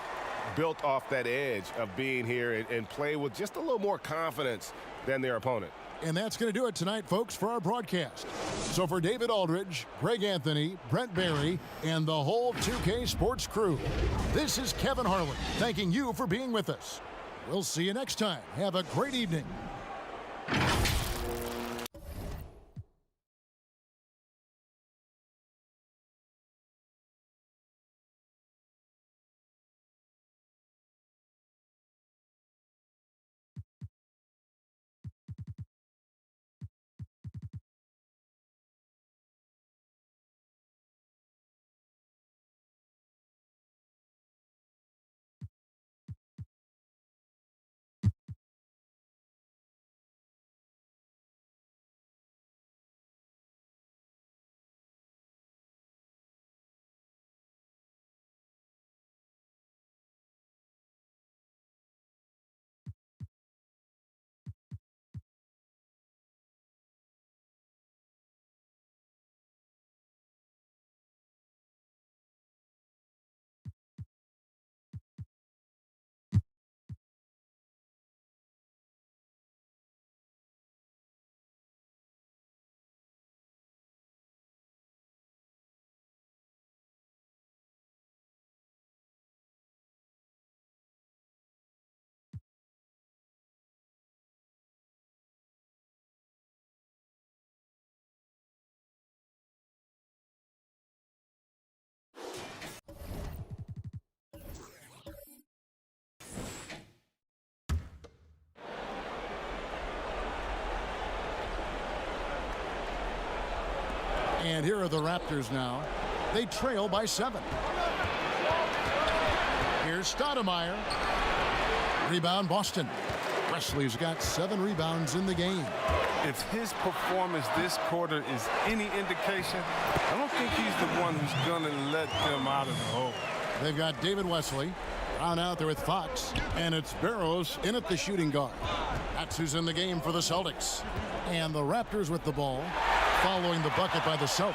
Speaker 3: built off that edge of being here and play with just a little more confidence than their opponent.
Speaker 1: And that's going to do it tonight, folks, for our broadcast. So for David Aldridge, Greg Anthony, Brent Barry, and the whole 2K Sports crew, this is Kevin Harlan thanking you for being with us. We'll see you next time. Have a great evening. And here are the Raptors now. They trail by 7. Here's Stoudemire. Rebound, Boston. Wesley's got 7 rebounds in the game.
Speaker 6: If his performance this quarter is any indication, I don't think he's the one who's going to let them out of the hole.
Speaker 1: They've got David Wesley. Brown out there with Fox. And it's Barrows in at the shooting guard. That's who's in the game for the Celtics. And the Raptors with the ball, following the bucket by the Celtics.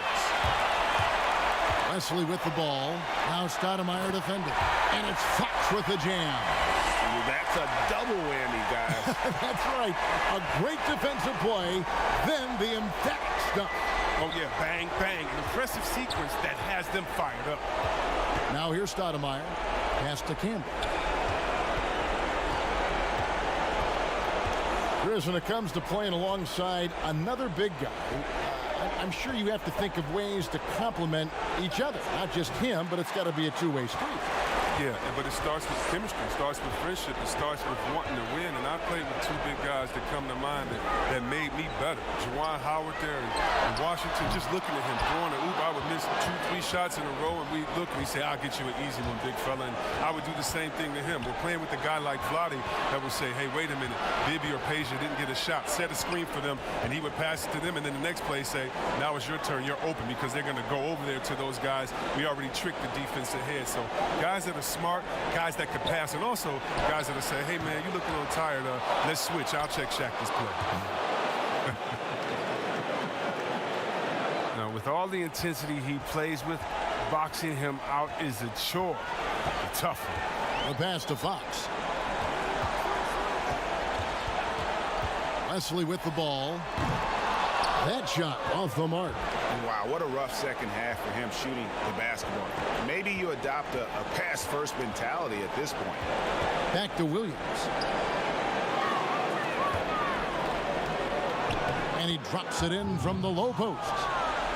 Speaker 1: Wesley with the ball. Now Stoudemire defending. And it's Fox with the jam.
Speaker 3: That's a double whammy, guys.
Speaker 1: That's right. A great defensive play, then the emphatic stuff.
Speaker 6: Oh, yeah, bang, bang. An impressive sequence that has them fired up.
Speaker 1: Now here's Stoudemire. Pass to Campbell. Chris, when it comes to playing alongside another big guy, I'm sure you have to think of ways to complement each other. Not just him, but it's got to be a two-way street.
Speaker 6: Yeah, but it starts with chemistry. It starts with friendship. It starts with wanting to win. And I played with two big guys that come to mind that made me better. Juwan Howard there in Washington, just looking at him throwing an oop. I would miss 2-3 shots in a row, and we'd look and he'd say, I'll get you an easy one, big fella. And I would do the same thing to him. We're playing with a guy like Vlade that would say, hey, wait a minute, Bibby or Peja didn't get a shot. Set a screen for them, and he would pass it to them. And then the next play say, now it's your turn. You're open, because they're going to go over there to those guys. We already tricked the defense ahead. So guys that are smart, guys that can pass, and also guys that will say, hey, man, you look a little tired. Let's switch. I'll check Shaq this play. Now, with all the intensity he plays with, boxing him out is a chore. A tough one.
Speaker 1: The pass to Fox. Wesley with the ball. That shot off the mark.
Speaker 2: Wow, what a rough second half for him shooting the basketball. Maybe you adopt a pass-first mentality at this point.
Speaker 1: Back to Williams. And he drops it in from the low post.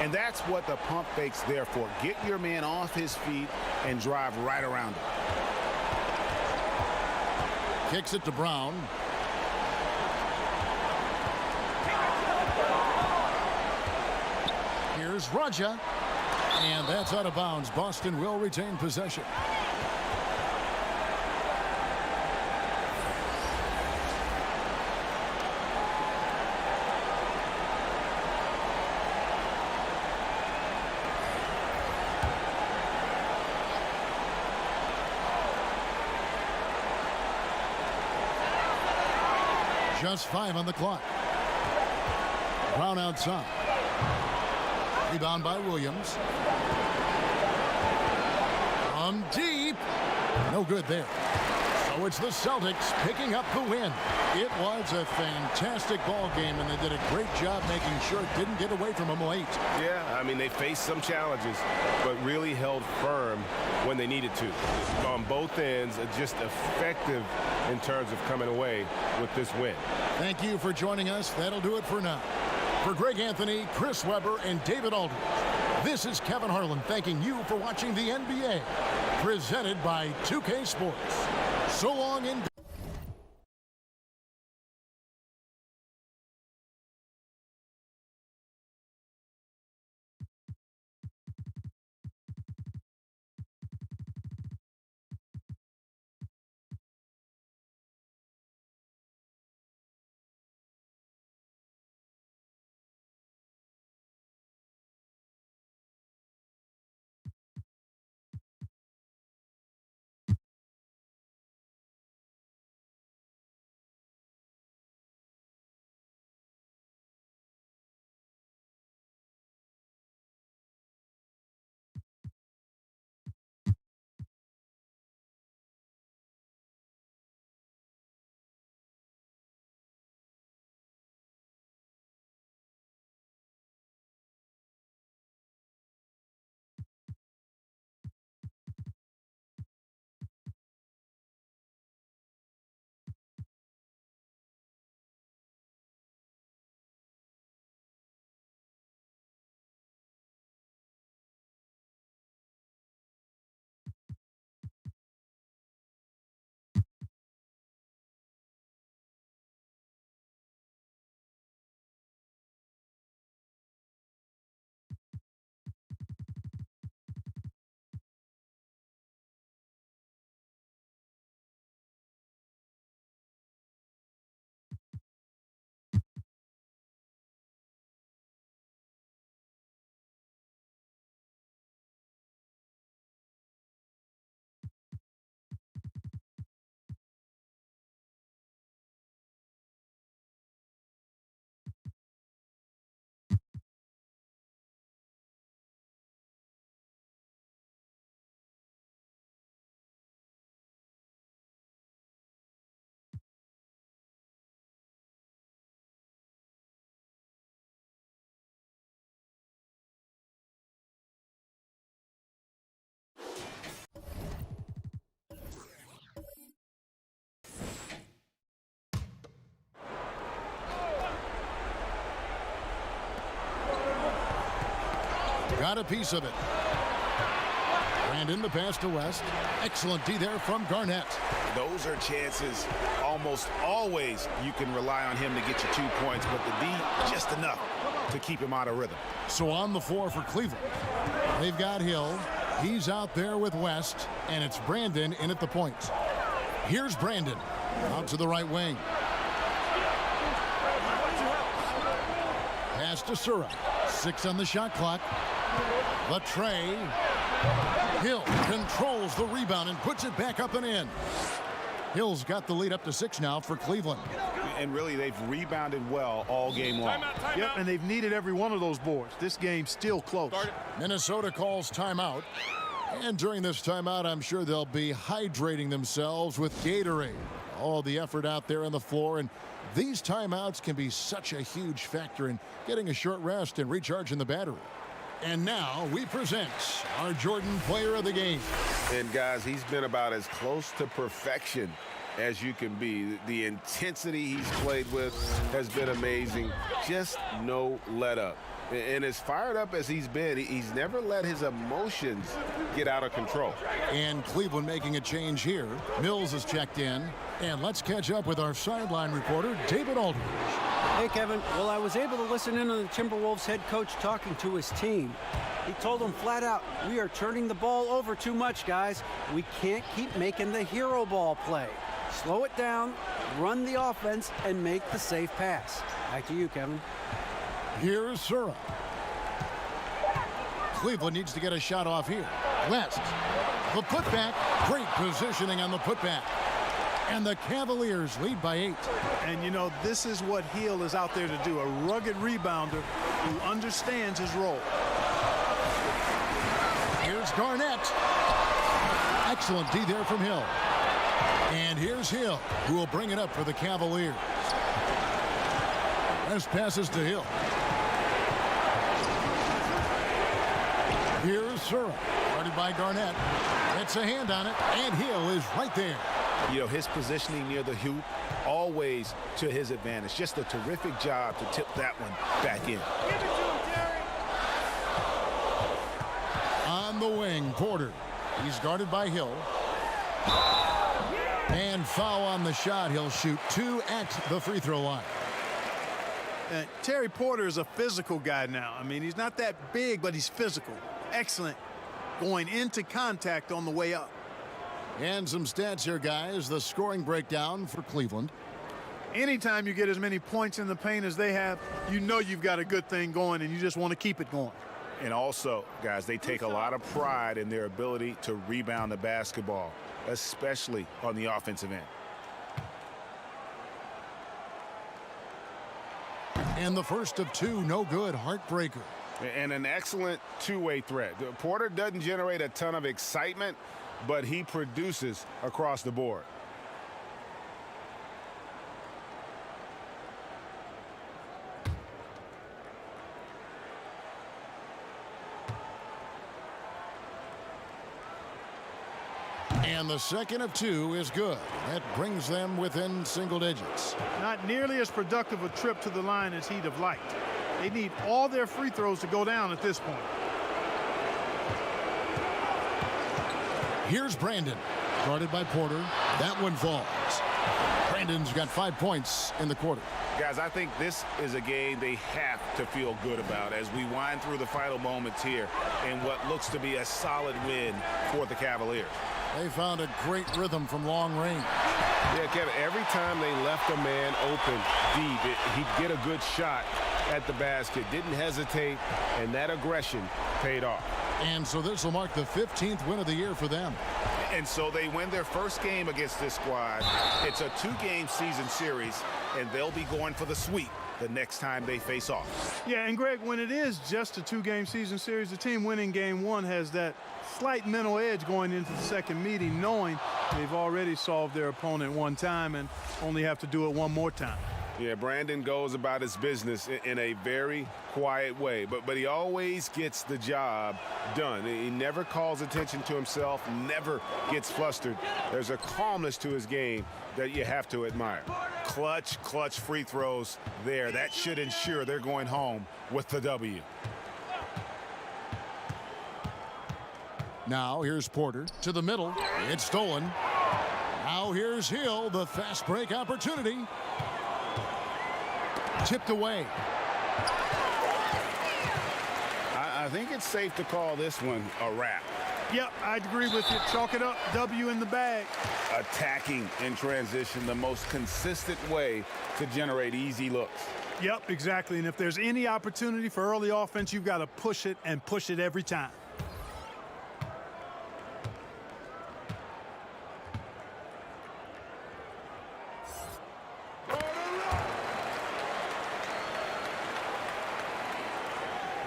Speaker 2: And that's what the pump fake's there for. Get your man off his feet and drive right around him.
Speaker 1: Kicks it to Brown. Here's Raja. And that's out of bounds. Boston will retain possession. Just 5 on the clock. Brown outside. Rebound by Williams. From deep. No good there. So it's the Celtics picking up the win. It was a fantastic ball game, and they did a great job making sure it didn't get away from them late.
Speaker 3: Yeah, I mean, they faced some challenges, but really held firm when they needed to. On both ends, just effective in terms of coming away with this win.
Speaker 1: Thank you for joining us. That'll do it for now. For Greg Anthony, Chris Webber, and David Aldridge, this is Kevin Harlan thanking you for watching the NBA, presented by 2K Sports. So long and Got a piece of it. Brandon, the pass to West. Excellent D there from Garnett.
Speaker 2: Those are chances almost always you can rely on him to get you 2 points, but the D just enough to keep him out of rhythm.
Speaker 1: So on the floor for Cleveland, they've got Hill. He's out there with West, and it's Brandon in at the point. Here's Brandon out to the right wing. Pass to Sura. 6 on the shot clock. The tray. Hill controls the rebound and puts it back up and in. Hill's got the lead up to 6 now for Cleveland.
Speaker 2: And really, they've rebounded well all game long.
Speaker 10: Yep, and they've needed every one of those boards. This game's still close.
Speaker 1: Minnesota calls timeout. And during this timeout, I'm sure they'll be hydrating themselves with Gatorade. All the effort out there on the floor. And these timeouts can be such a huge factor in getting a short rest and recharging the battery. And now we present our Jordan Player of the Game.
Speaker 3: And guys, he's been about as close to perfection as you can be. The intensity he's played with has been amazing. Just no let up. And as fired up as he's been, he's never let his emotions get out of control.
Speaker 1: And Cleveland making a change here. Mills is checked in. And let's catch up with our sideline reporter, David Aldridge.
Speaker 4: Hey, Kevin. Well, I was able to listen in on the Timberwolves head coach talking to his team. He told them flat out, we are turning the ball over too much, guys. We can't keep making the hero ball play. Slow it down, run the offense, and make the safe pass. Back to you, Kevin.
Speaker 1: Here's Sura. Cleveland needs to get a shot off here. West. The putback. Great positioning on the putback. And the Cavaliers lead by 8.
Speaker 10: And, you know, this is what Hill is out there to do, a rugged rebounder who understands his role.
Speaker 1: Here's Garnett. Excellent D there from Hill. And here's Hill, who will bring it up for the Cavaliers. West passes to Hill. Here's Sura, guarded by Garnett. Gets a hand on it, and Hill is right there.
Speaker 2: You know, his positioning near the hoop, always to his advantage. Just a terrific job to tip that one back in.
Speaker 1: On the wing, Porter. He's guarded by Hill. And foul on the shot. He'll shoot 2 at the free throw line.
Speaker 10: Terry Porter is a physical guy now. I mean, he's not that big, but he's physical. Excellent going into contact on the way up.
Speaker 1: And some stats here, guys. The scoring breakdown for Cleveland.
Speaker 10: Anytime you get as many points in the paint as they have, you know you've got a good thing going, and you just want to keep it going.
Speaker 2: And also, guys, they take a lot of pride in their ability to rebound the basketball, especially on the offensive end.
Speaker 1: And the first of 2, no good, heartbreaker.
Speaker 3: And an excellent two-way threat. Porter doesn't generate a ton of excitement, but he produces across the board.
Speaker 1: And the second of 2 is good. That brings them within single digits.
Speaker 10: Not nearly as productive a trip to the line as he'd have liked. They need all their free throws to go down at this point.
Speaker 1: Here's Brandon, guarded by Porter. That one falls. Brandon's got 5 points in the quarter.
Speaker 2: Guys, I think this is a game they have to feel good about as we wind through the final moments here in what looks to be a solid win for the Cavaliers.
Speaker 1: They found a great rhythm from long range.
Speaker 3: Yeah, Kevin, every time they left a man open deep, he'd get a good shot at the basket. Didn't hesitate, and that aggression paid off.
Speaker 1: And so this will mark the 15th win of the year for them.
Speaker 2: And so they win their first game against this squad. It's a 2-game season series, and they'll be going for the sweep the next time they face off.
Speaker 10: Yeah, and Greg, when it is just a 2-game season series, the team winning game 1 has that slight mental edge going into the second meeting, knowing they've already solved their opponent one time and only have to do it one more time.
Speaker 3: Yeah, Brandon goes about his business in a very quiet way, but he always gets the job done. He never calls attention to himself, never gets flustered. There's a calmness to his game that you have to admire.
Speaker 2: Clutch free throws there. That should ensure they're going home with the W.
Speaker 1: Now here's Porter to the middle. It's stolen. Now here's Hill, the fast break opportunity. Tipped away.
Speaker 2: I think it's safe to call this one a wrap.
Speaker 10: Yep, I'd agree with you. Chalk it up. W in the bag.
Speaker 2: Attacking in transition, the most consistent way to generate easy looks.
Speaker 10: Yep, exactly. And if there's any opportunity for early offense, you've got to push it and push it every time.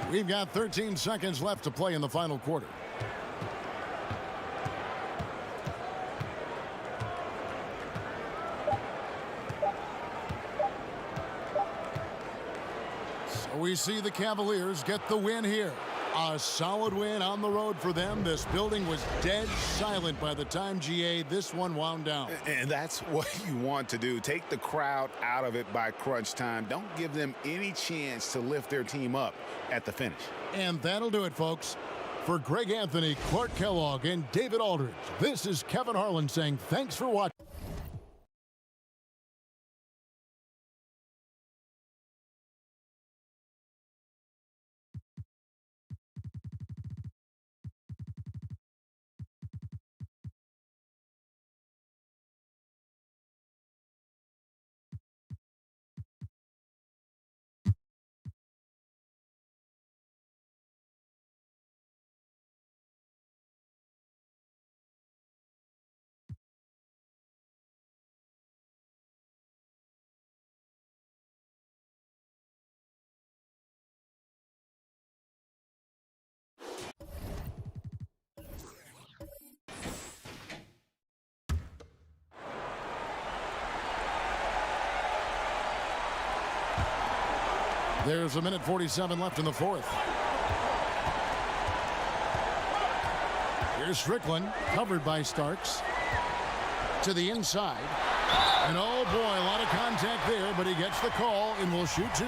Speaker 1: We've got 13 seconds left to play in the final quarter. So we see the Cavaliers get the win here. A solid win on the road for them. This building was dead silent by the time, GA, this one wound down.
Speaker 2: And that's what you want to do. Take the crowd out of it by crunch time. Don't give them any chance to lift their team up at the finish.
Speaker 1: And that'll do it, folks. For Greg Anthony, Clark Kellogg, and David Aldridge, this is Kevin Harlan saying thanks for watching. There's a minute 47 left in the fourth. Here's Strickland, covered by Starks. To the inside. And oh boy, a lot of contact there, but he gets the call and will shoot two.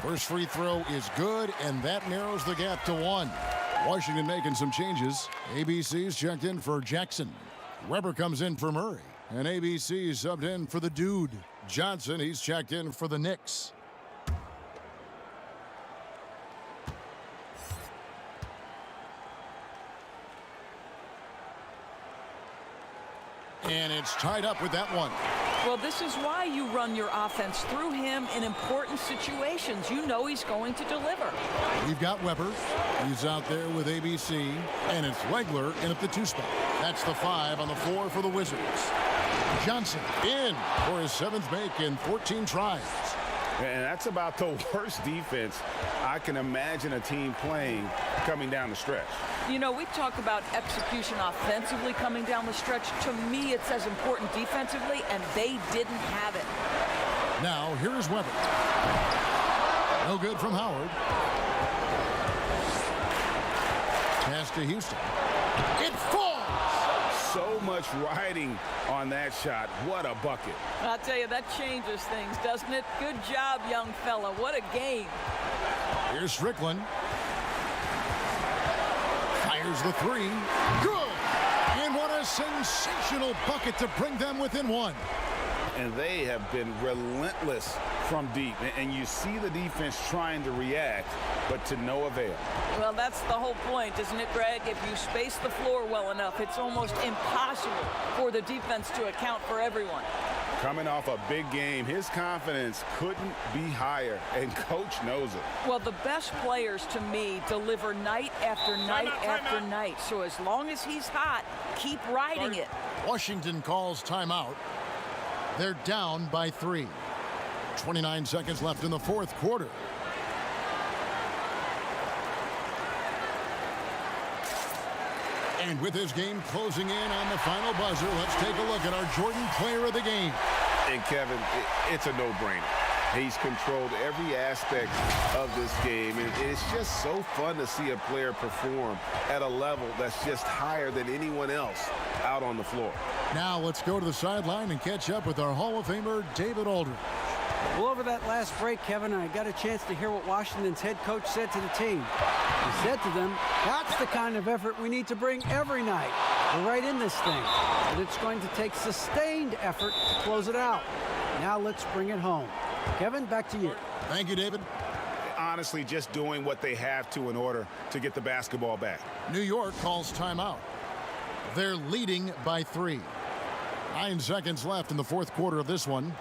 Speaker 1: First free throw is good, and that narrows the gap to one. Washington making some changes. ABC's checked in for Jackson. Weber comes in for Murray. And ABC subbed in for the dude. Johnson, he's checked in for the Knicks. And it's tied up with that one.
Speaker 9: Well, this is why you run your offense through him in important situations. You know he's going to deliver.
Speaker 1: We've got Weber. He's out there with ABC. And it's Legler in at the two spot. That's the 5 on the floor for the Wizards. Johnson in for his 7th make in 14 tries.
Speaker 2: And that's about the worst defense I can imagine a team playing coming down the stretch.
Speaker 9: You know, we talk about execution offensively coming down the stretch. To me, it's as important defensively, and they didn't have it.
Speaker 1: Now, here's Weber. No good from Howard. Pass to Houston. It falls!
Speaker 2: So much riding on that shot. What a bucket.
Speaker 9: I'll tell you, that changes things, doesn't it? Good job, young fella. What a game.
Speaker 1: Here's Strickland. Fires the 3. Good! And what a sensational bucket to bring them within one.
Speaker 2: And they have been relentless from deep. And you see the defense trying to react, but to no avail.
Speaker 9: Well, that's the whole point, isn't it, Greg? If you space the floor well enough, it's almost impossible for the defense to account for everyone.
Speaker 2: Coming off a big game, his confidence couldn't be higher, and coach knows it.
Speaker 9: Well, the best players, to me, deliver night after night after night. So as long as he's hot, keep riding it.
Speaker 1: Washington calls timeout. They're down by 3. 29 seconds left in the fourth quarter. And with this game closing in on the final buzzer, let's take a look at our Jordan Player of the Game.
Speaker 2: And Kevin, it's a no-brainer. He's controlled every aspect of this game, and it's just so fun to see a player perform at a level that's just higher than anyone else
Speaker 3: out on the floor.
Speaker 1: Now let's go to the sideline and catch up with our Hall of Famer, David Aldridge.
Speaker 4: Well, over that last break, Kevin, I got a chance to hear what Washington's head coach said to the team. He said to them, that's the kind of effort we need to bring every night. We're right in this thing, but it's going to take sustained effort to close it out. Now let's bring it home. Kevin, back to you.
Speaker 1: Thank you, David.
Speaker 2: Honestly, just doing what they have to in order to get the basketball back.
Speaker 1: New York calls timeout. They're leading by 3. 9 seconds left in the fourth quarter of this one.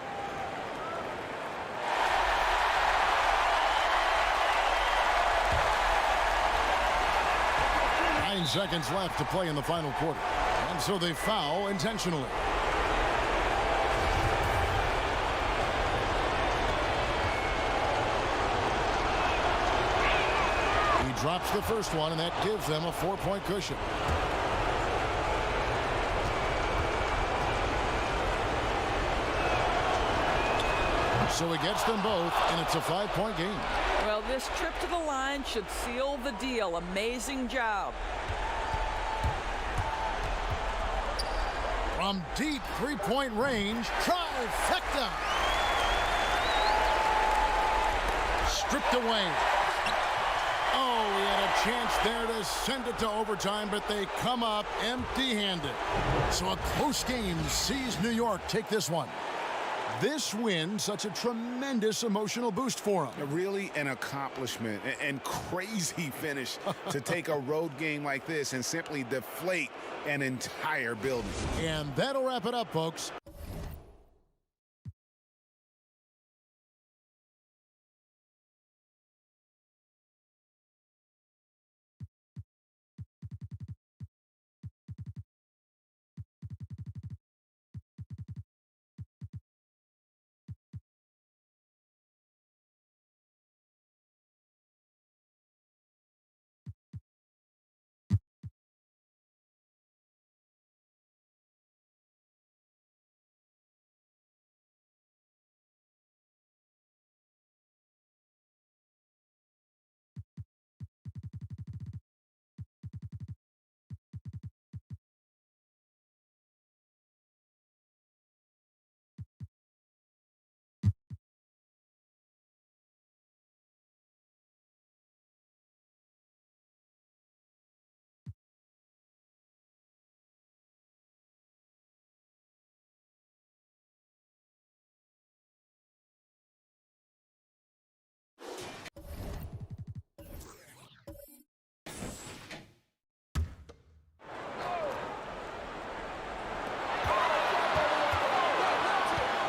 Speaker 1: Seconds left to play in the final quarter. And so they foul intentionally. He drops the first one, and that gives them a 4-point cushion. So he gets them both, and it's a 5-point game.
Speaker 9: Well, this trip to the line should seal the deal. Amazing job.
Speaker 1: From deep 3-point range, trifecta. Stripped away. Oh, he had a chance there to send it to overtime, but they come up empty-handed. So a close game sees New York take this one. This win, such a tremendous emotional boost for them.
Speaker 2: Really an accomplishment and crazy finish to take a road game like this and simply deflate an entire building.
Speaker 1: And that'll wrap it up, folks.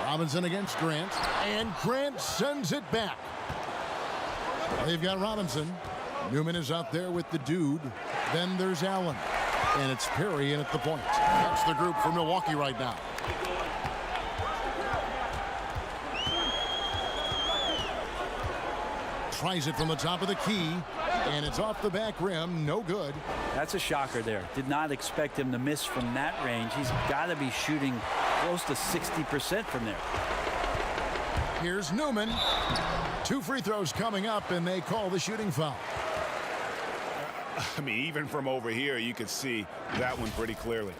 Speaker 1: Robinson against Grant, and Grant sends it back. They've got Robinson. Newman is out there with the dude. Then there's Allen. And it's Perry in at the point. That's the group for Milwaukee right now. Tries it from the top of the key, and it's off the back rim. No good.
Speaker 5: That's a shocker there. Did not expect him to miss from that range. He's got to be shooting close to 60% from there.
Speaker 1: Here's Newman. 2 free throws coming up, and they call the shooting foul.
Speaker 2: I mean, even from over here, you could see that one pretty clearly.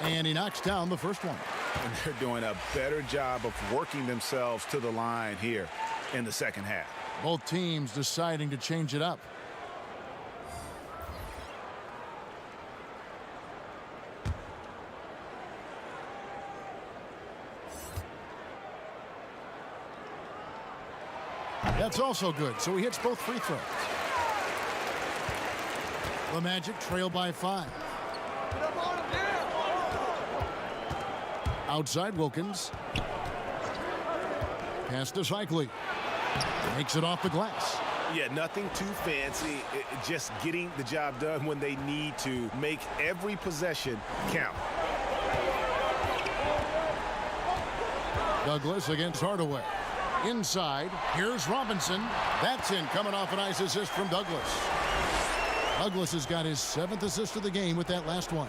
Speaker 1: And he knocks down the first one.
Speaker 2: And they're doing a better job of working themselves to the line here in the second half.
Speaker 1: Both teams deciding to change it up. That's also good, so he hits both free throws. The Magic trail by 5. Outside Wilkins. Pass to Cycli. Makes it off the glass.
Speaker 2: Yeah, nothing too fancy. Just getting the job done when they need to. Make every possession count.
Speaker 1: Douglas against Hardaway. Inside, here's Robinson. That's in, coming off a nice assist from Douglas. Douglas has got his 7th assist of the game with that last one.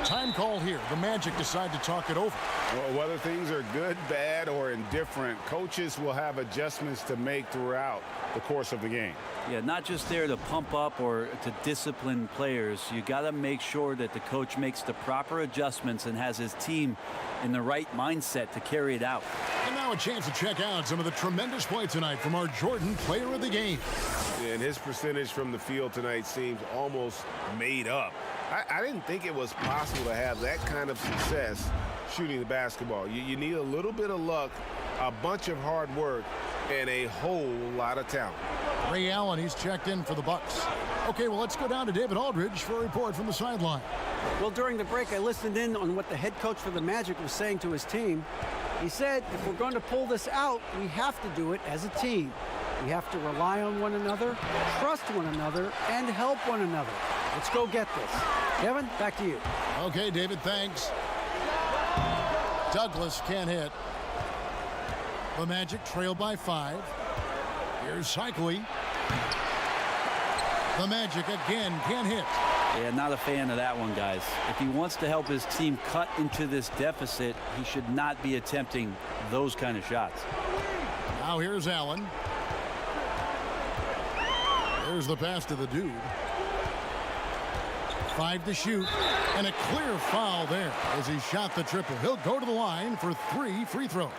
Speaker 1: Time call here. The Magic decide to talk it over.
Speaker 2: Well, whether things are good, bad, or indifferent, coaches will have adjustments to make throughout the course of the game.
Speaker 5: Yeah, not just there to pump up or to discipline players. You got to make sure that the coach makes the proper adjustments and has his team in the right mindset to carry it out.
Speaker 1: And now a chance to check out some of the tremendous play tonight from our Jordan Player of the Game.
Speaker 3: And his percentage from the field tonight seems almost made up. I didn't think it was possible to have that kind of success shooting the basketball. You need a little bit of luck, a bunch of hard work, and a whole lot of talent.
Speaker 1: Ray Allen, he's checked in for the Bucks. Okay, well, let's go down to David Aldridge for a report from the sideline.
Speaker 4: Well, during the break, I listened in on what the head coach for the Magic was saying to his team. He said, if we're going to pull this out, we have to do it as a team. We have to rely on one another, trust one another, and help one another. Let's go get this. Kevin, back to you.
Speaker 1: Okay, David, thanks. Douglas can't hit. The Magic trail by 5. Here's Cycli. The Magic again can't hit.
Speaker 5: Yeah, not a fan of that one, guys. If he wants to help his team cut into this deficit, he should not be attempting those kind of shots.
Speaker 1: Now here's Allen. There's the pass to the dude. 5 to shoot, and a clear foul there as he shot the triple. He'll go to the line for 3 free throws.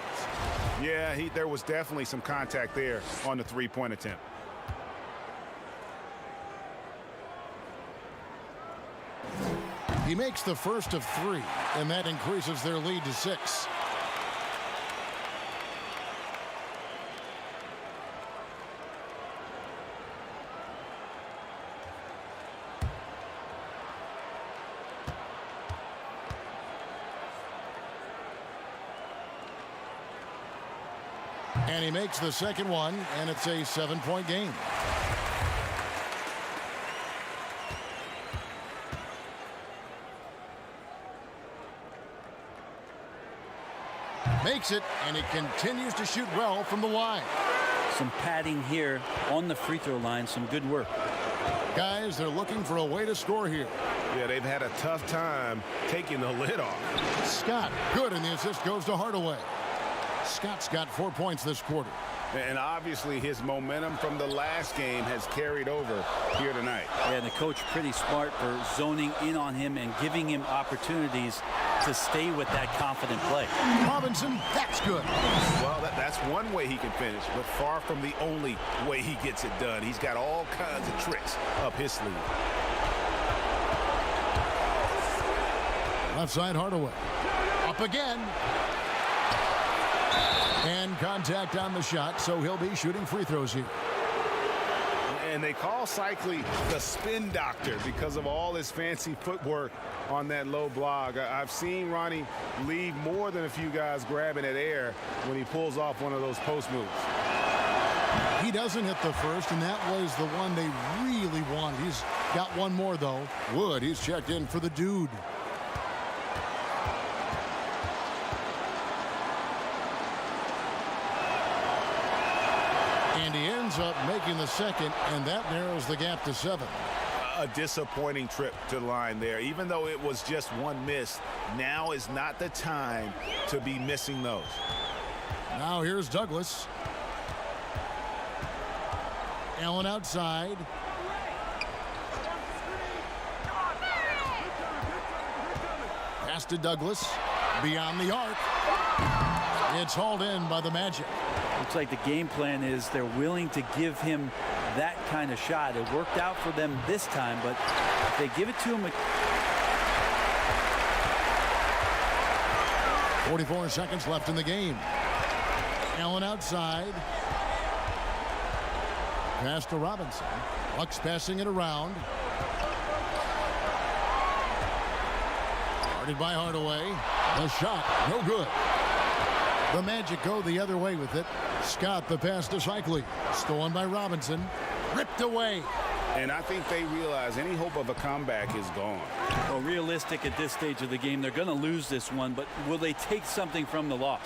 Speaker 2: Yeah, there was definitely some contact there on the three-point attempt.
Speaker 1: He makes the first of 3, and that increases their lead to 6. And he makes the second one, and it's a 7-point game. Makes it, and he continues to shoot well from the line.
Speaker 5: Some padding here on the free throw line. Some good work.
Speaker 1: Guys, they're looking for a way to score here.
Speaker 3: Yeah, they've had a tough time taking the lid off.
Speaker 1: Scott, good, and the assist goes to Hardaway. Scott's got 4 points this quarter.
Speaker 2: And obviously his momentum from the last game has carried over here tonight.
Speaker 5: Yeah, and the coach pretty smart for zoning in on him and giving him opportunities to stay with that confident play.
Speaker 1: Robinson, that's good.
Speaker 2: Well, that's one way he can finish, but far from the only way he gets it done. He's got all kinds of tricks up his sleeve.
Speaker 1: Left side, Hardaway. Up again. And contact on the shot, so he'll be shooting free throws here.
Speaker 2: And they call Cycli the spin doctor because of all his fancy footwork on that low block. I've seen Ronnie leave more than a few guys grabbing at air when he pulls off one of those post moves.
Speaker 1: He doesn't hit the first, and that was the one they really wanted. He's got one more, though. Wood, he's checked in for the dude. And he ends up making the second, and that narrows the gap to 7.
Speaker 2: A disappointing trip to the line there. Even though it was just one miss, now is not the time to be missing those.
Speaker 1: Now here's Douglas. Allen outside. Pass to Douglas. Beyond the arc. It's hauled in by the Magic.
Speaker 5: Looks like the game plan is they're willing to give him that kind of shot. It worked out for them this time, but if they give it to him...
Speaker 1: 44 seconds left in the game. Allen outside. Pass to Robinson. Bucks passing it around. Guarded by Hardaway. The shot, no good. The Magic go the other way with it. Scott, the pass to Cycli. Stolen by Robinson. Ripped away.
Speaker 2: And I think they realize any hope of a comeback is gone.
Speaker 5: Well, realistic at this stage of the game, they're going to lose this one, but will they take something from the loss?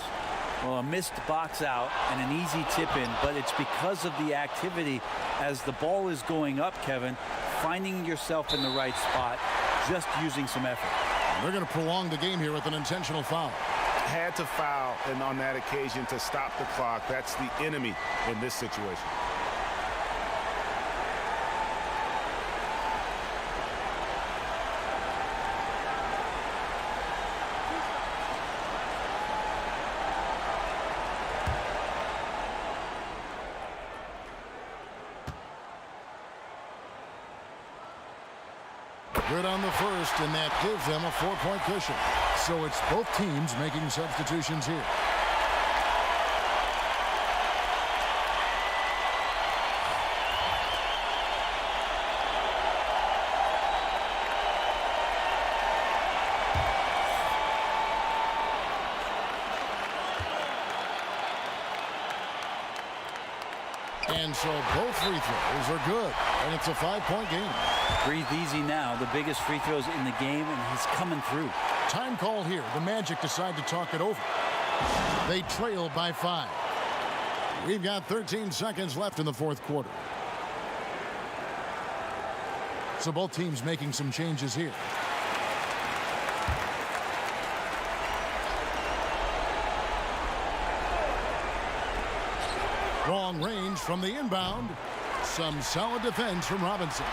Speaker 5: Well, a missed box out and an easy tip in, but it's because of the activity as the ball is going up, Kevin, finding yourself in the right spot, just using some effort.
Speaker 1: They're going to prolong the game here with an intentional foul.
Speaker 2: Had to foul, and on that occasion to stop the clock. That's the enemy in this situation.
Speaker 1: Good on the first, and that gives them a 4-point cushion. So it's both teams making substitutions here. And so both free throws are good, and it's a 5-point game.
Speaker 5: Breathe easy now. The biggest free throws in the game, and he's coming through.
Speaker 1: Time called here. The Magic decide to talk it over. They trail by 5. We've got 13 seconds left in the fourth quarter. So both teams making some changes here. Long range from the inbound. Some solid defense from Robinson.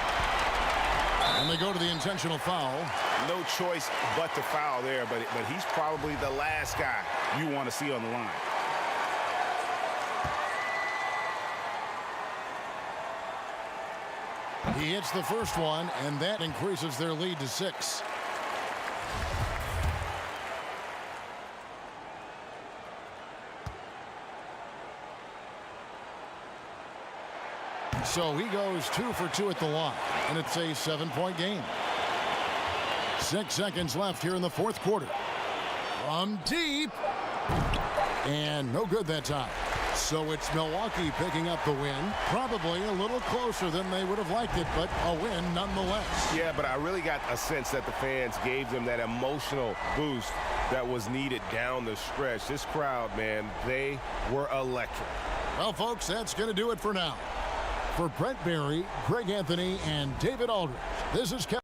Speaker 1: And they go to the intentional foul.
Speaker 2: No choice but to foul there, but he's probably the last guy you want to see on the line.
Speaker 1: He hits the first one, and that increases their lead to 6. So he goes 2 for 2 at the line, and it's a 7-point game. 6 seconds left here in the fourth quarter. From deep. And no good that time. So it's Milwaukee picking up the win. Probably a little closer than they would have liked it, but a win nonetheless.
Speaker 3: Yeah, but I really got a sense that the fans gave them that emotional boost that was needed down the stretch. This crowd, man, they were electric.
Speaker 1: Well, folks, that's going to do it for now. For Brent Barry, Greg Anthony, and David Aldridge, this is Kevin.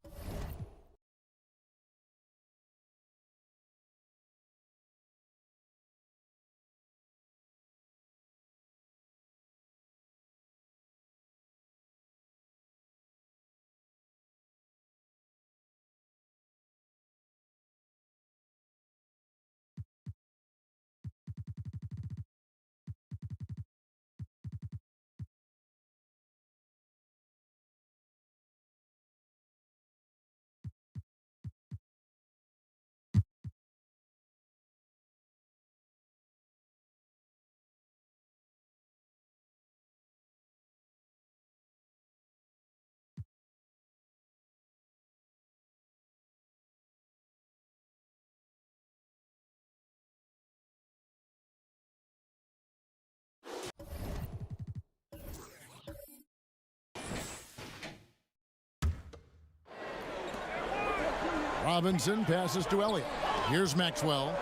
Speaker 1: Robinson passes to Elliott. Here's Maxwell.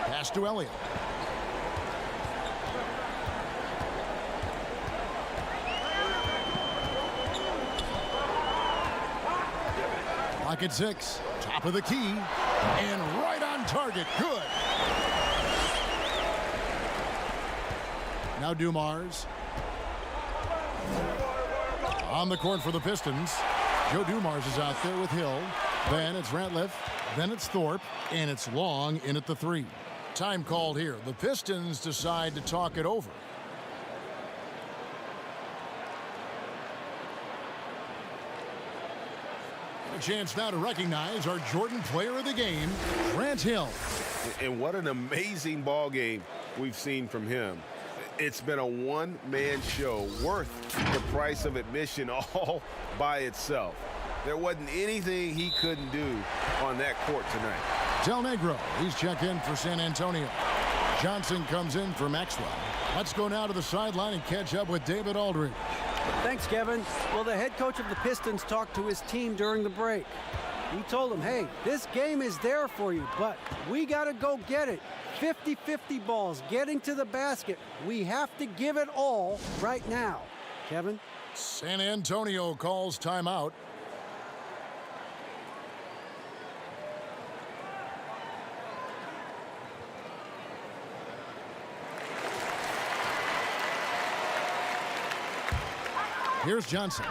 Speaker 1: Pass to Elliott. Clock at 6. Top of the key. And right on target. Good. Now Dumars. On the court for the Pistons. Joe Dumars is out there with Hill. Then it's Ratliff. Then it's Thorpe. And it's Long in at the 3. Time called here. The Pistons decide to talk it over. A chance now to recognize our Jordan Player of the Game, Grant Hill.
Speaker 3: And what an amazing ball game we've seen from him. It's been a one-man show worth the price of admission all by itself. There wasn't anything he couldn't do on that court tonight.
Speaker 1: Del Negro, he's checked in for San Antonio. Johnson comes in for Maxwell. Let's go now to the sideline and catch up with David Aldridge.
Speaker 4: Thanks, Kevin. Well, the head coach of the Pistons talked to his team during the break. He told him, hey, this game is there for you, but we got to go get it. 50-50 balls, getting to the basket. We have to give it all right now. Kevin?
Speaker 1: San Antonio calls timeout. Here's Johnson.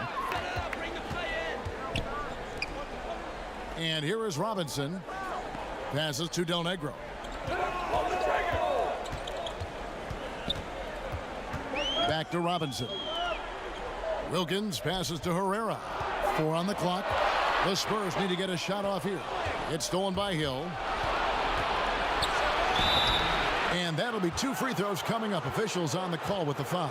Speaker 1: And here is Robinson. Passes to Del Negro. Back to Robinson. Wilkins passes to Herrera. 4 on the clock. The Spurs need to get a shot off here. It's stolen by Hill. And that'll be 2 free throws coming up. Officials on the call with the foul.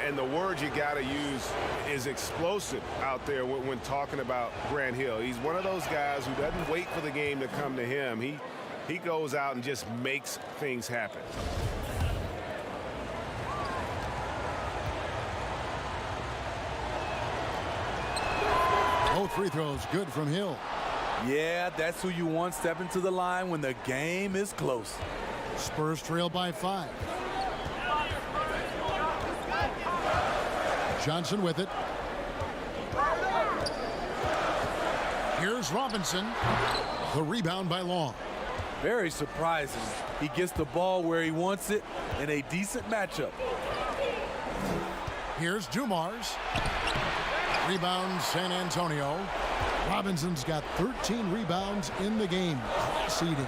Speaker 3: And the word you got to use is explosive out there when talking about Grant Hill. He's one of those guys who doesn't wait for the game to come to him. He goes out and just makes things happen.
Speaker 1: Both free throws good from Hill.
Speaker 8: Yeah, that's who you want stepping to the line when the game is close.
Speaker 1: Spurs trail by 5. Johnson with it. Here's Robinson. The rebound by Long.
Speaker 8: Very surprising. He gets the ball where he wants it in a decent matchup.
Speaker 1: Here's Dumars. Rebound San Antonio. Robinson's got 13 rebounds in the game. Seeding.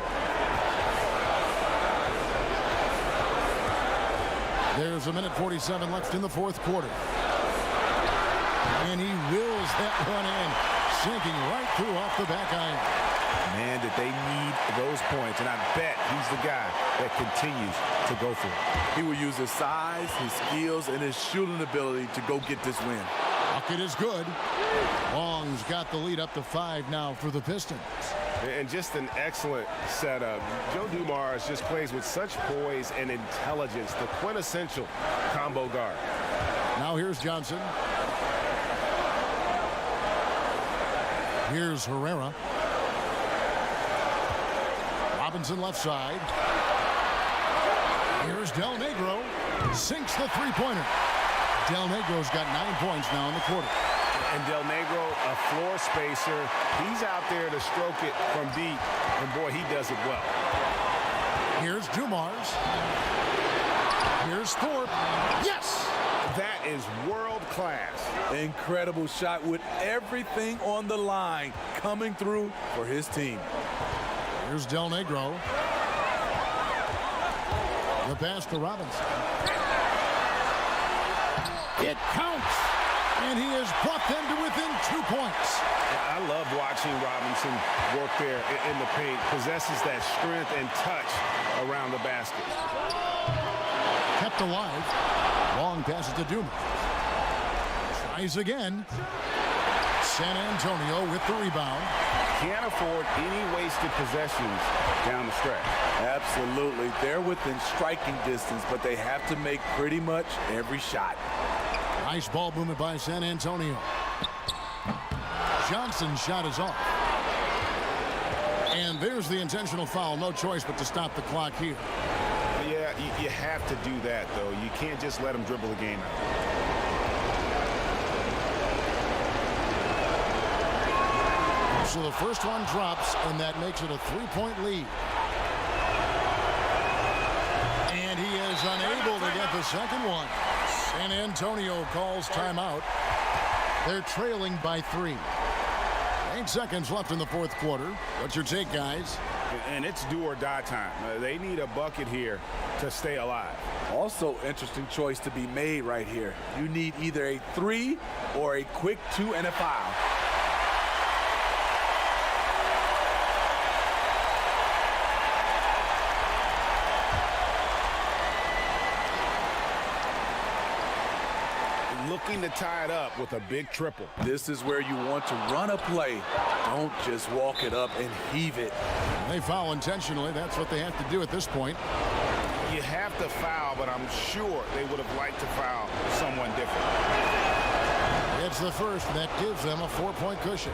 Speaker 1: There's 1:47 left in the 4th quarter. And he wills that one in, sinking right through off the back iron.
Speaker 3: Man, did they need those points, and I bet he's the guy that continues to go for it.
Speaker 8: He will use his size, his skills, and his shooting ability to go get this win.
Speaker 1: Bucket is good. Long's got the lead up to 5 now for the Pistons.
Speaker 3: And just an excellent setup. Joe Dumars just plays with such poise and intelligence, the quintessential combo guard.
Speaker 1: Now here's Johnson. Here's Herrera. Robinson left side. Here's Del Negro. Sinks the three-pointer. Del Negro's got 9 points now in the quarter.
Speaker 3: And Del Negro, a floor spacer. He's out there to stroke it from deep. And boy, he does it well.
Speaker 1: Here's Dumars. Here's Thorpe. Yes!
Speaker 3: That is world class.
Speaker 8: Incredible shot with everything on the line coming through for his team.
Speaker 1: Here's Del Negro. The pass to Robinson. It counts. And he has brought them to within 2 points.
Speaker 3: I love watching Robinson work there in the paint. Possesses that strength and touch around the basket.
Speaker 1: Kept alive. Long passes to Dumas. Tries again. San Antonio with the rebound.
Speaker 3: Can't afford any wasted possessions down the stretch.
Speaker 8: Absolutely. They're within striking distance, but they have to make pretty much every shot.
Speaker 1: Nice ball movement by San Antonio. Johnson's shot is off. And there's the intentional foul. No choice but to stop the clock here.
Speaker 3: Yeah, you have to do that, though. You can't just let him dribble the game out.
Speaker 1: So the first one drops, and that makes it a 3-point lead. And he is unable to get the second one. San Antonio calls timeout. They're trailing by 3. 8 seconds left in the 4th quarter. What's your take, guys?
Speaker 3: And it's do or die time. They need a bucket here to stay alive.
Speaker 8: Also, interesting choice to be made right here. You need either a 3 or a quick 2 and a foul.
Speaker 3: Looking to tie it up with a big triple.
Speaker 8: This is where you want to run a play. Don't just walk it up and heave it.
Speaker 1: They foul intentionally. That's what they have to do at this point.
Speaker 3: You have to foul, but I'm sure they would have liked to foul someone different.
Speaker 1: It's the first that gives them a 4-point cushion.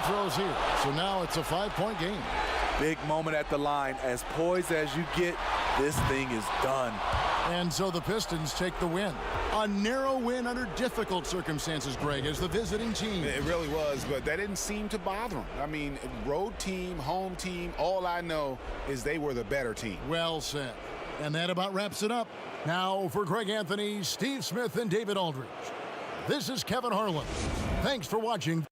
Speaker 1: free throws here. So now it's a 5-point game.
Speaker 8: Big moment at the line. As poised as you get, this thing is done.
Speaker 1: And so the Pistons take the win. A narrow win under difficult circumstances, Greg, as the visiting team.
Speaker 2: It really was, but that didn't seem to bother them. I mean, road team, home team, all I know is they were the better team.
Speaker 1: Well said. And that about wraps it up. Now for Greg Anthony, Steve Smith, and David Aldridge. This is Kevin Harlan. Thanks for watching.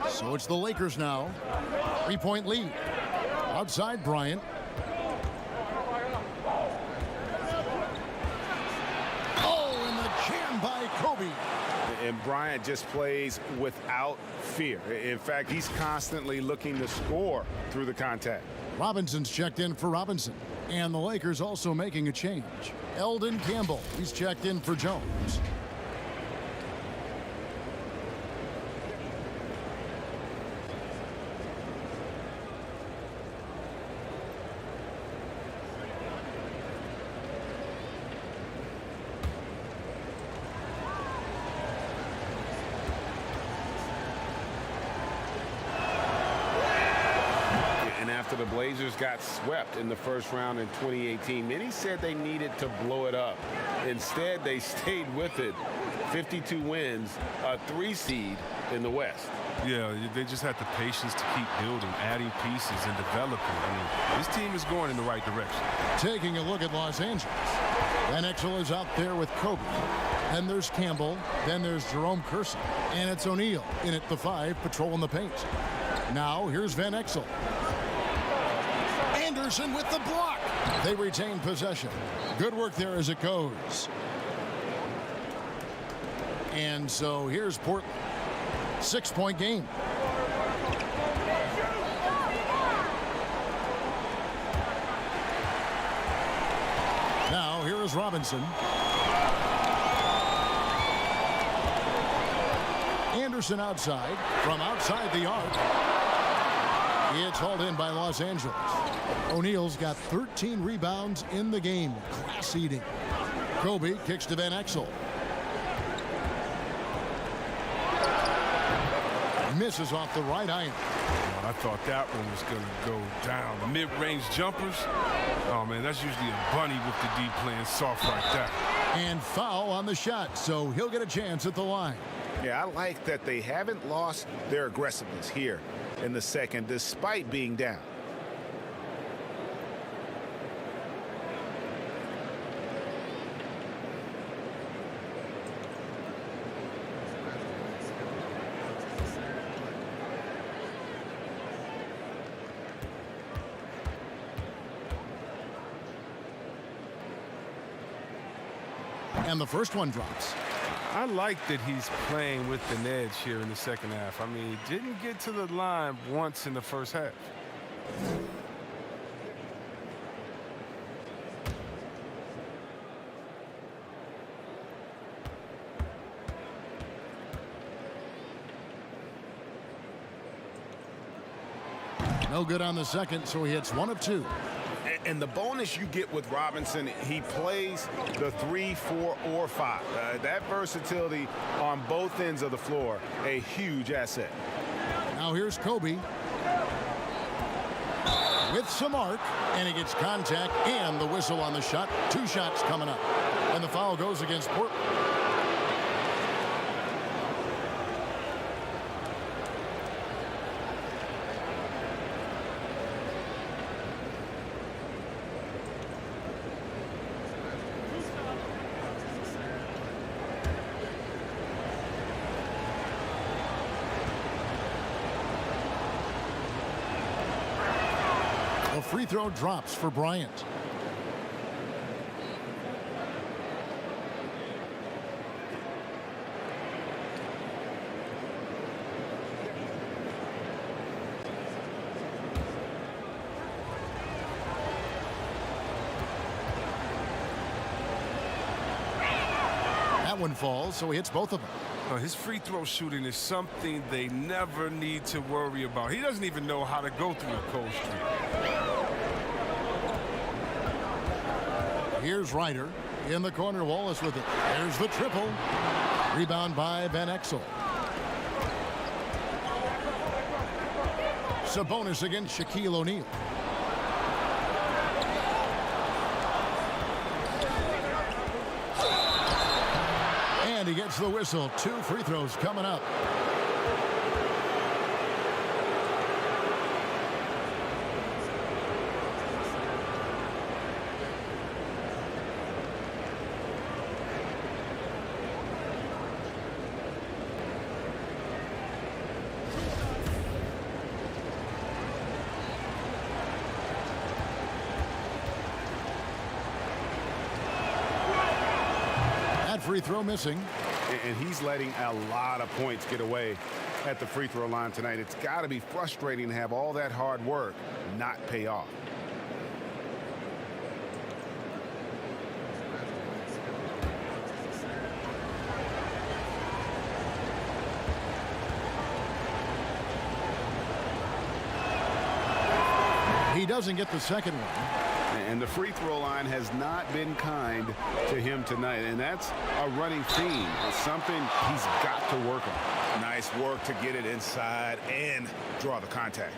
Speaker 1: So it's the Lakers now. 3-point lead. Outside Bryant. Oh, and the jam by Kobe.
Speaker 2: And Bryant just plays without fear. In fact, he's constantly looking to score through the contact.
Speaker 1: Robinson's checked in for Robinson. And the Lakers also making a change. Eldon Campbell, he's checked in for Jones.
Speaker 3: The Blazers got swept in the first round in 2018. Many said they needed to blow it up. Instead, they stayed with it. 52 wins, a 3 seed in the West.
Speaker 6: Yeah, they just had the patience to keep building, adding pieces, and developing. I mean, this team is going in the right direction.
Speaker 1: Taking a look at Los Angeles. Van Exel is out there with Kobe. Then there's Campbell. Then there's Jerome Kersey. And it's O'Neal in at the 5, patrolling the paint. Now here's Van Exel. Anderson with the block. They retain possession. Good work there as it goes. And so here's Portland. 6-point game. Now here is Robinson. Anderson outside. From outside the arc. It's hauled in by Los Angeles. O'Neal's got 13 rebounds in the game. Class eating. Kobe kicks to Van Exel. Misses off the right iron.
Speaker 6: I thought that one was going to go down. The mid-range jumpers, oh, man, that's usually a bunny with the D playing soft like that.
Speaker 1: And foul on the shot, so he'll get a chance at the line.
Speaker 2: Yeah, I like that they haven't lost their aggressiveness here in the second, despite being down.
Speaker 1: And the first one drops.
Speaker 6: I like that he's playing with an edge here in the second half. I mean, he didn't get to the line once in the first half.
Speaker 1: No good on the second, so he hits 1 of 2.
Speaker 2: And the bonus you get with Robinson, he plays the 3, 4, or 5. That versatility on both ends of the floor, a huge asset.
Speaker 1: Now here's Kobe with some arc, and he gets contact and the whistle on the shot. 2 shots coming up, and the foul goes against Portland. The free throw drops for Bryant. That one falls, so he hits both of them.
Speaker 6: His free throw shooting is something they never need to worry about. He doesn't even know how to go through a cold streak.
Speaker 1: Here's Ryder in the corner. Wallace with it. There's the triple. Rebound by Van Exel. Sabonis against Shaquille O'Neal. And he gets the whistle. 2 free throws coming up. Free throw missing.
Speaker 2: And he's letting a lot of points get away at the free throw line tonight. It's got to be frustrating to have all that hard work not pay off.
Speaker 1: He doesn't get the second one.
Speaker 2: And the free throw line has not been kind to him tonight. And that's a running theme. It's something he's got to work on. Nice work to get it inside and draw the contact.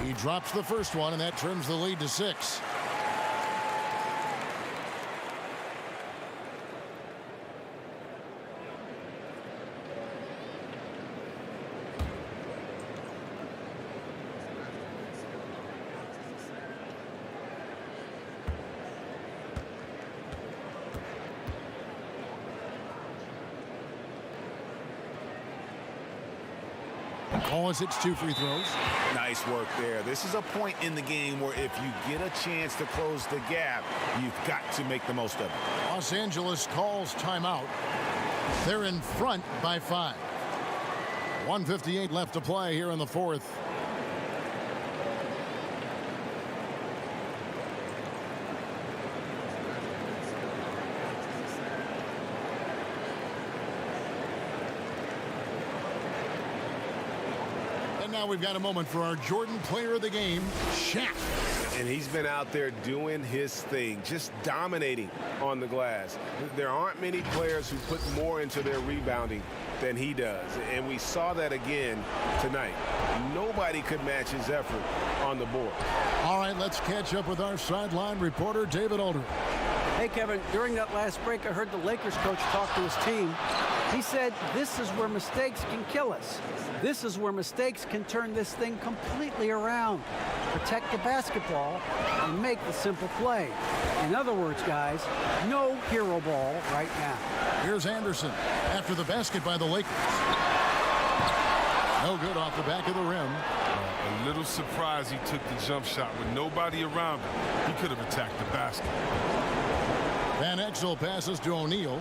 Speaker 1: He drops the first one, and that turns the lead to 6. Wallace hits 2 free throws.
Speaker 2: Nice work there. This is a point in the game where if you get a chance to close the gap, you've got to make the most of it.
Speaker 1: Los Angeles calls timeout. They're in front by 5. 1:58 left to play here in the fourth. Now we've got a moment for our Jordan player of the game, Shaq.
Speaker 3: And he's been out there doing his thing, just dominating on the glass. There aren't many players who put more into their rebounding than he does. And we saw that again tonight. Nobody could match his effort on the board.
Speaker 1: All right, let's catch up with our sideline reporter, David Aldridge.
Speaker 4: Hey, Kevin, during that last break, I heard the Lakers coach talk to his team. He said, this is where mistakes can kill us. This is where mistakes can turn this thing completely around. Protect the basketball and make the simple play. In other words, guys, no hero ball right now.
Speaker 1: Here's Anderson after the basket by the Lakers. No good off the back of the rim.
Speaker 6: A little surprised he took the jump shot with nobody around him. He could have attacked the basket.
Speaker 1: Van Exel passes to O'Neal.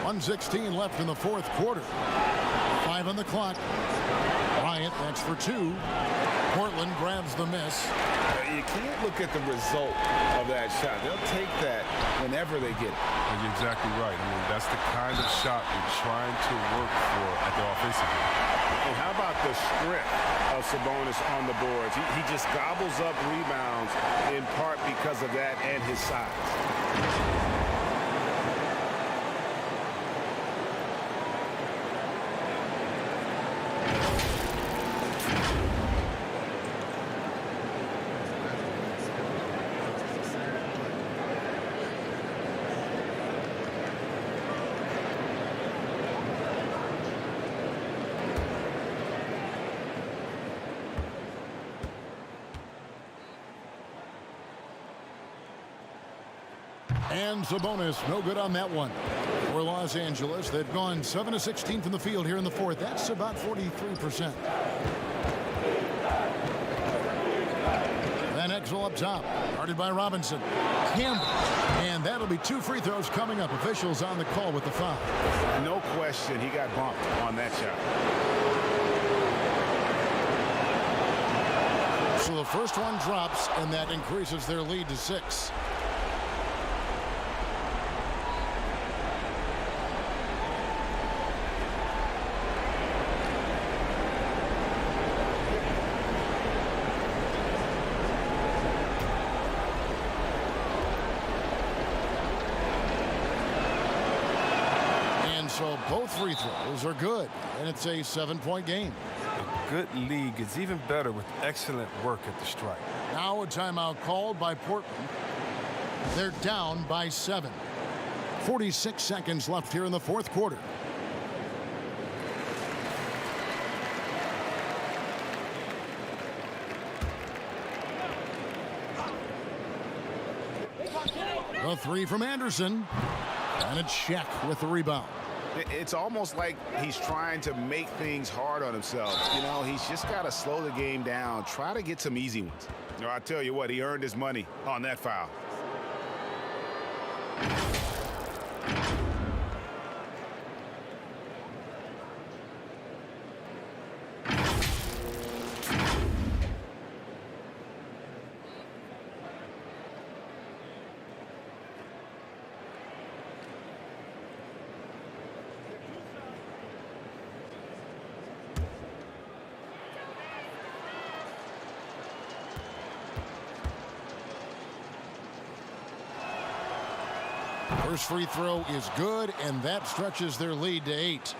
Speaker 1: 1:16 left in the fourth quarter. 5 on the clock. Bryant, that's for 2. Portland grabs the miss.
Speaker 3: You can't look at the result of that shot. They'll take that whenever they get it.
Speaker 6: And you're exactly right. I mean, that's the kind of shot you're trying to work for at the offensive end.
Speaker 3: And how about the strength of Sabonis on the boards? He just gobbles up rebounds in part because of that and his size.
Speaker 1: And Sabonis, no good on that one. For Los Angeles, they've gone 7 of 16 from the field here in the fourth. That's about 43%. Van Exel up top, guarded by Robinson. Campbell, and that'll be 2 free throws coming up. Officials on the call with the foul.
Speaker 3: No question he got bumped on that shot.
Speaker 1: So the first one drops, and that increases their lead to 6. So both free throws are good, and it's a 7-point game.
Speaker 6: A good league is even better with excellent work at the stripe.
Speaker 1: Now a timeout called by Portland. They're down by 7. 46 seconds left here in the fourth quarter. A 3 from Anderson, and it's Shaq with the rebound.
Speaker 2: It's almost like he's trying to make things hard on himself. You know, he's just got to slow the game down, try to get some easy ones. You know, I tell you what, he earned his money on that foul.
Speaker 1: First free throw is good, and that stretches their lead to 8.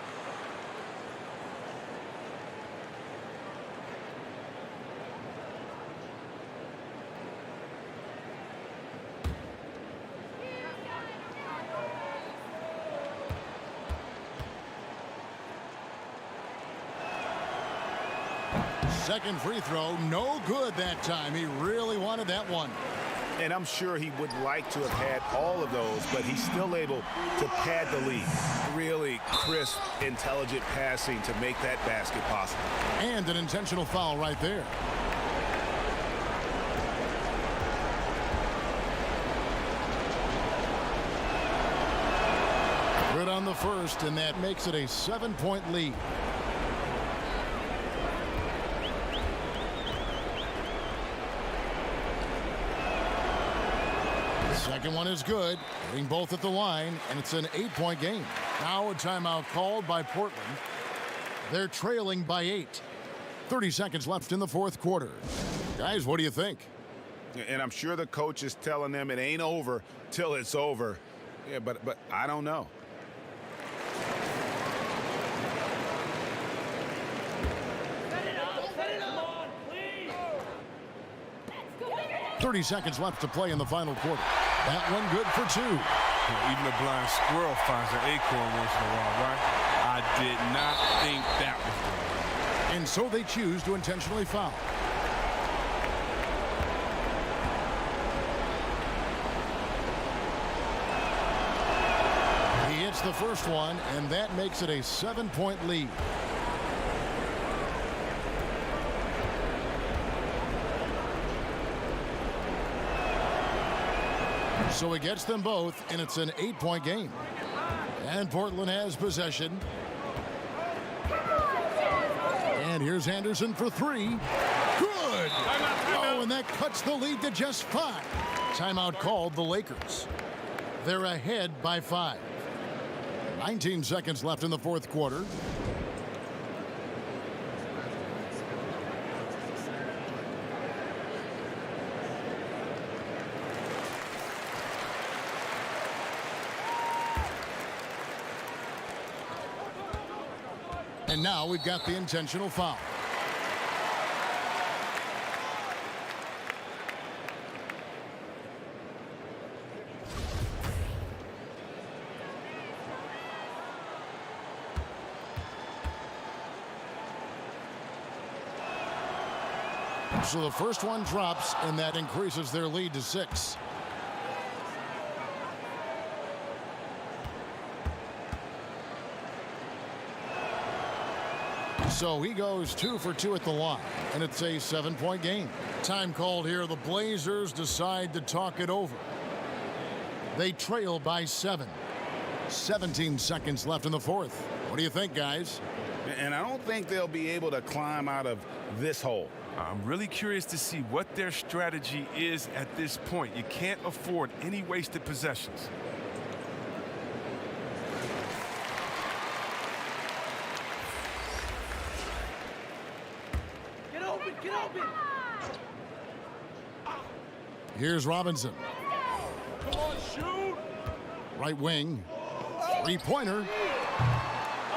Speaker 1: Second free throw, no good that time. He really wanted that one.
Speaker 2: And I'm sure he would like to have had all of those, but he's still able to pad the lead. Really crisp, intelligent passing to make that basket possible.
Speaker 1: And an intentional foul right there. Good on the first, and that makes it a 7-point lead. Second one is good, hitting both at the line, and it's an 8-point game. Now a timeout called by Portland. They're trailing by 8. 30 seconds left in the fourth quarter. Guys, what do you think?
Speaker 2: And I'm sure the coach is telling them it ain't over till it's over. Yeah, but I don't know.
Speaker 11: Set it up, please.
Speaker 1: 30 seconds left to play in the final quarter. That one good for 2.
Speaker 6: Even a blind squirrel finds an acorn once in a while, right? I did not think that was good.
Speaker 1: And so they choose to intentionally foul. He hits hits the first one, and that makes it a 7-point lead. So he gets them both, and it's an 8-point game. And Portland has possession. And here's Anderson for 3. Good! Oh, and that cuts the lead to just 5. Timeout called the Lakers. They're ahead by 5. 19 seconds left in the fourth quarter. And now we've got the intentional foul. So the first one drops, and that increases their lead to 6. So he goes 2 for 2 at the line, and it's a 7-point game. Time called here. The Blazers decide to talk it over. They trail by 7. 17 seconds left in the fourth. What do you think, guys?
Speaker 2: And I don't think they'll be able to climb out of this hole.
Speaker 6: I'm really curious to see what their strategy is at this point. You can't afford any wasted possessions.
Speaker 11: Get open, get open!
Speaker 1: Here's Robinson.
Speaker 11: Come on, shoot!
Speaker 1: Right wing. 3-pointer.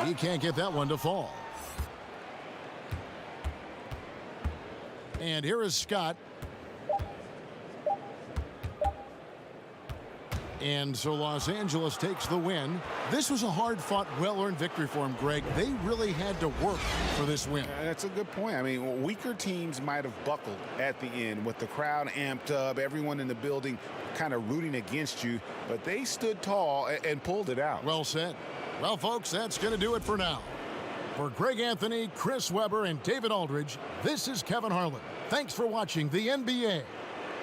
Speaker 1: He can't get that one to fall. And here is Scott. And so Los Angeles takes the win. This was a hard-fought, well-earned victory for him, Greg. They really had to work for this win.
Speaker 2: That's a good point. I mean, weaker teams might have buckled at the end with the crowd amped up, everyone in the building kind of rooting against you, but they stood tall and pulled it out.
Speaker 1: Well said. Well, folks, that's going to do it for now. For Greg Anthony, Chris Webber, and David Aldridge, this is Kevin Harlan. Thanks for watching the NBA,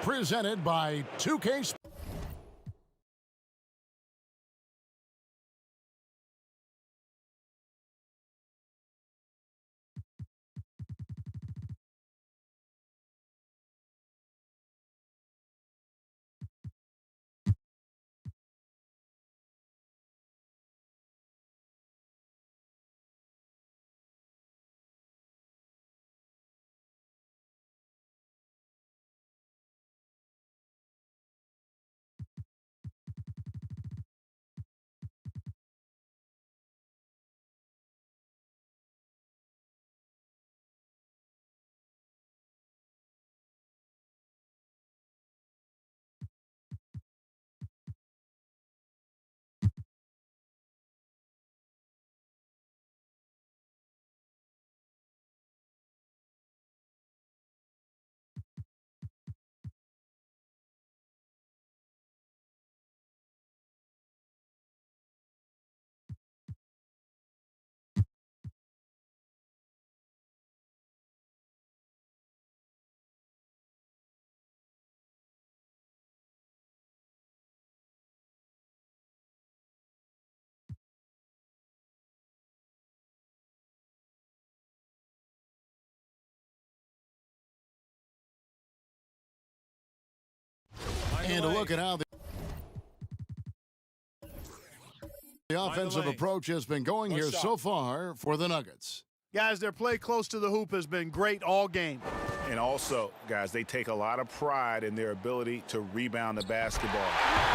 Speaker 1: presented by 2K Sports. And a look at how the offensive approach has been going here so far for the Nuggets.
Speaker 10: Guys, their play close to the hoop has been great all game.
Speaker 2: And also, guys, they take a lot of pride in their ability to rebound the basketball,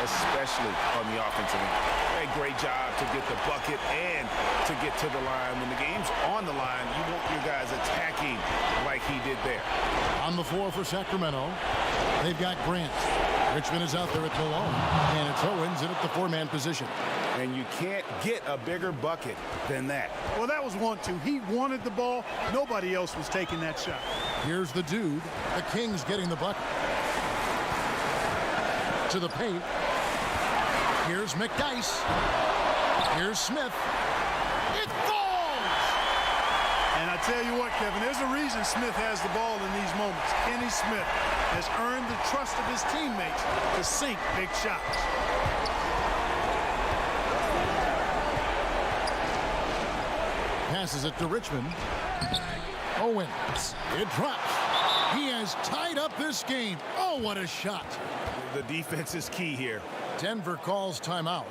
Speaker 2: especially on the offensive end. A great job to get the bucket and to get to the line. When the game's on the line, you want your guys attacking like he did there.
Speaker 1: On the floor for Sacramento, they've got Grant. Richmond is out there at Malone, and it's Owens in at the 4-man position.
Speaker 2: And you can't get a bigger bucket than that.
Speaker 10: Well, that was 1-2. He wanted the ball. Nobody else was taking that shot.
Speaker 1: Here's the dude. The Kings getting the bucket. To the paint. Here's McDice. Here's Smith. It falls!
Speaker 10: And I tell you what, Kevin, there's a reason Smith has the ball in these moments. Kenny Smith has earned the trust of his teammates to sink big shots.
Speaker 1: Passes it to Richmond. Owens. It drops. He has tied up this game. Oh, what a shot.
Speaker 2: The defense is key here.
Speaker 1: Denver calls timeout.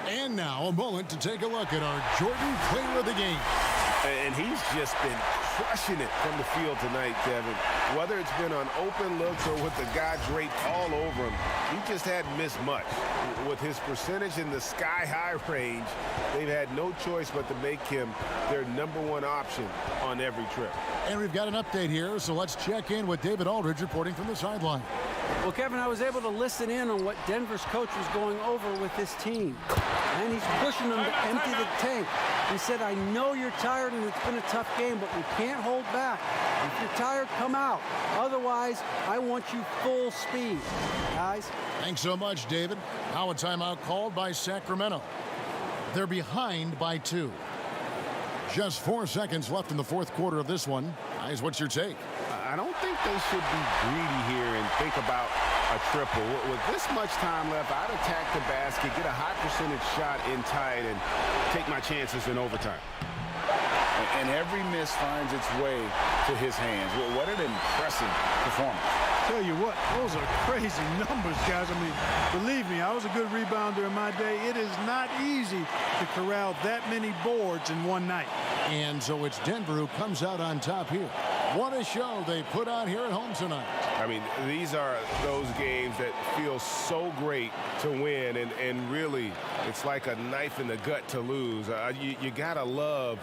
Speaker 1: And now a moment to take a look at our Jordan Player of the Game.
Speaker 3: And he's just been crushing it from the field tonight, Kevin. Whether it's been on open looks or with the guy draped all over him, he just hadn't missed much. With his percentage in the sky-high range, they've had no choice but to make him their #1 option on every trip.
Speaker 1: And we've got an update here, so let's check in with David Aldridge reporting from the sideline.
Speaker 4: Well, Kevin, I was able to listen in on what Denver's coach was going over with his team. And he's pushing them to empty the tank. He said, I know you're tired and it's been a tough game, but we can't hold back. If you're tired, come out. Otherwise, I want you full speed. Guys?
Speaker 1: Thanks so much, David. Now a timeout called by Sacramento. They're behind by 2. Just 4 seconds left in the fourth quarter of this one. Guys, what's your take?
Speaker 3: I don't think they should be greedy here and think about a triple. With this much time left, I'd attack the basket, get a high percentage shot in tight, and take my chances in overtime.
Speaker 12: And every miss finds its way to his hands. What an impressive performance.
Speaker 10: Tell you what, those are crazy numbers, guys. I mean, believe me, I was a good rebounder in my day. It is not easy to corral that many boards in one night.
Speaker 1: And so it's Denver who comes out on top here. What a show they put on here at home tonight.
Speaker 3: I mean, these are those games that feel so great to win, and really, it's like a knife in the gut to lose. You gotta love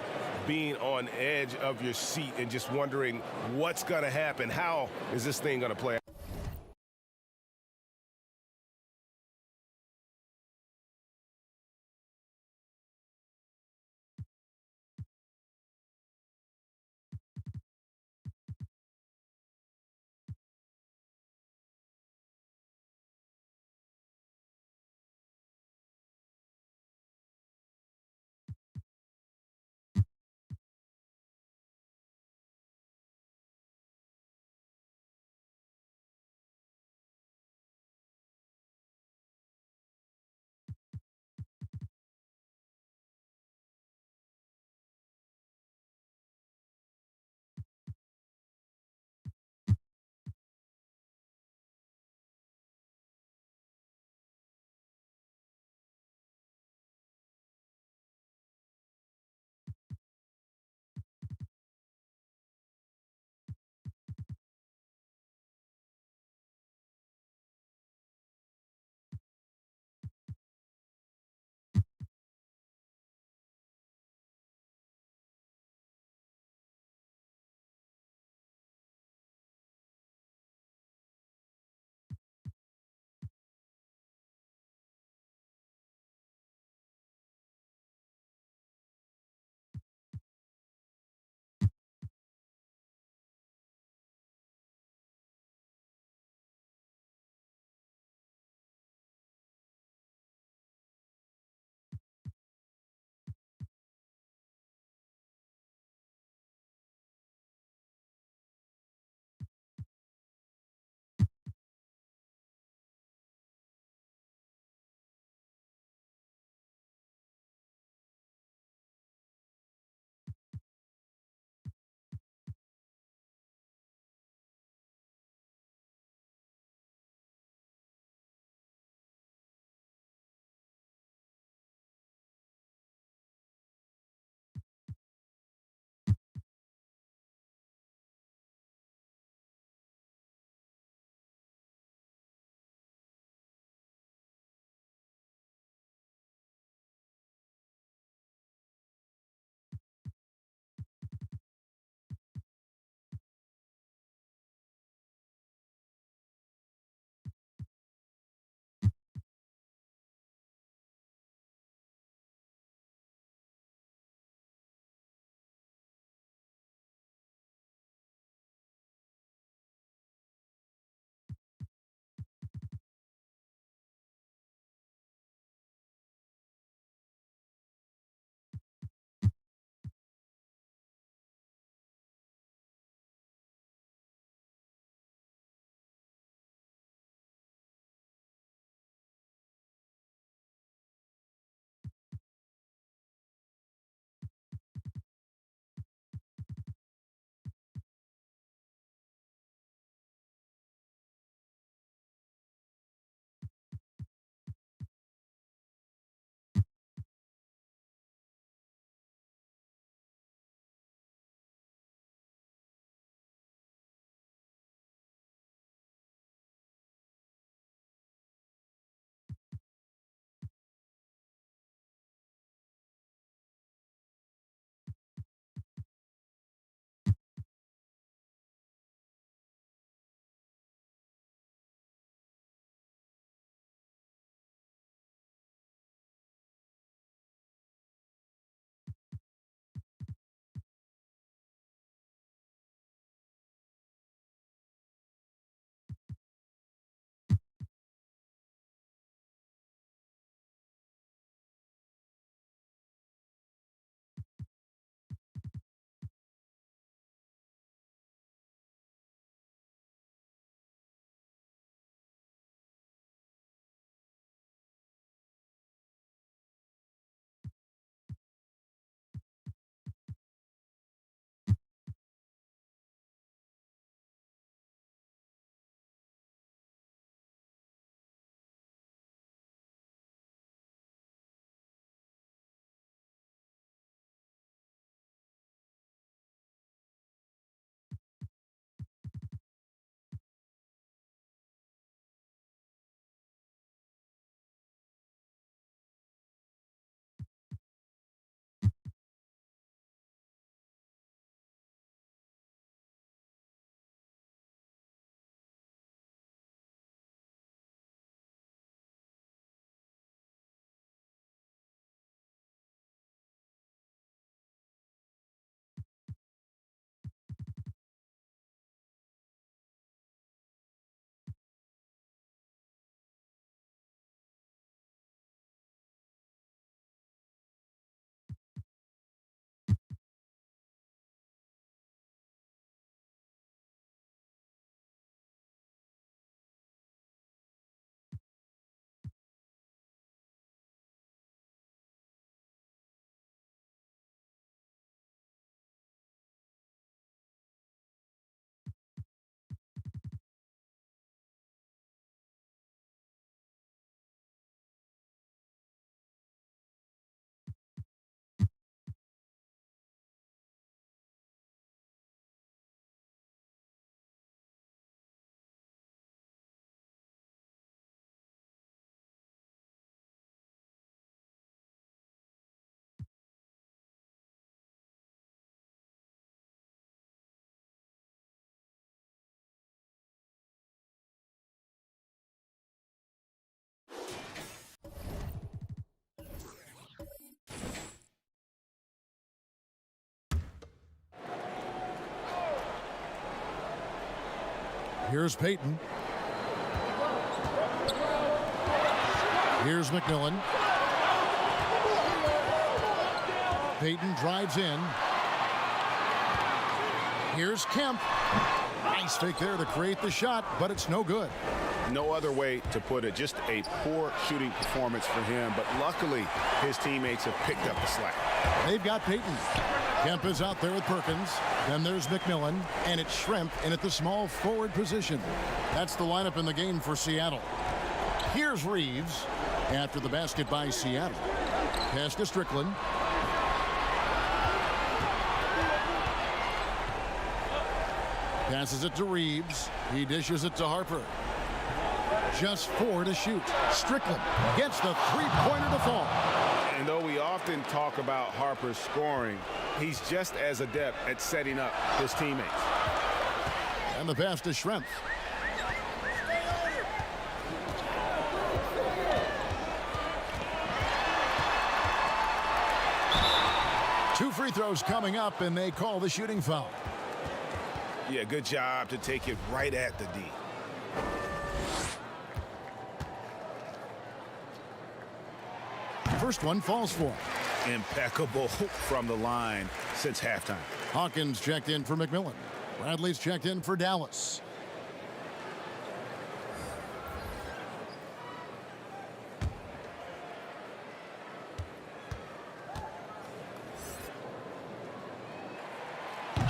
Speaker 3: being on edge of your seat and just wondering what's gonna happen. How is this thing gonna play out?
Speaker 1: Here's Payton. Here's McMillan. Payton drives in. Here's Kemp. Nice fake there to create the shot, but it's no good.
Speaker 2: No other way to put it. Just a poor shooting performance for him, but luckily his teammates have picked up the slack.
Speaker 1: They've got Payton. Kemp is out there with Perkins. Then there's McMillan, and it's Shrimp in at the small forward position. That's the lineup in the game for Seattle. Here's Reeves after the basket by Seattle. Pass to Strickland. Passes it to Reeves. He dishes it to Harper. Just 4 to shoot. Strickland gets the three-pointer to fall.
Speaker 2: And though we often talk about Harper's scoring, he's just as adept at setting up his teammates.
Speaker 1: And the pass to Shrimp. Two free throws coming up, and they call the shooting foul.
Speaker 2: Yeah, good job to take it right at the D.
Speaker 1: First one falls for him.
Speaker 2: Impeccable from the line since halftime.
Speaker 1: Hawkins checked in for McMillan. Bradley's checked in for Dallas.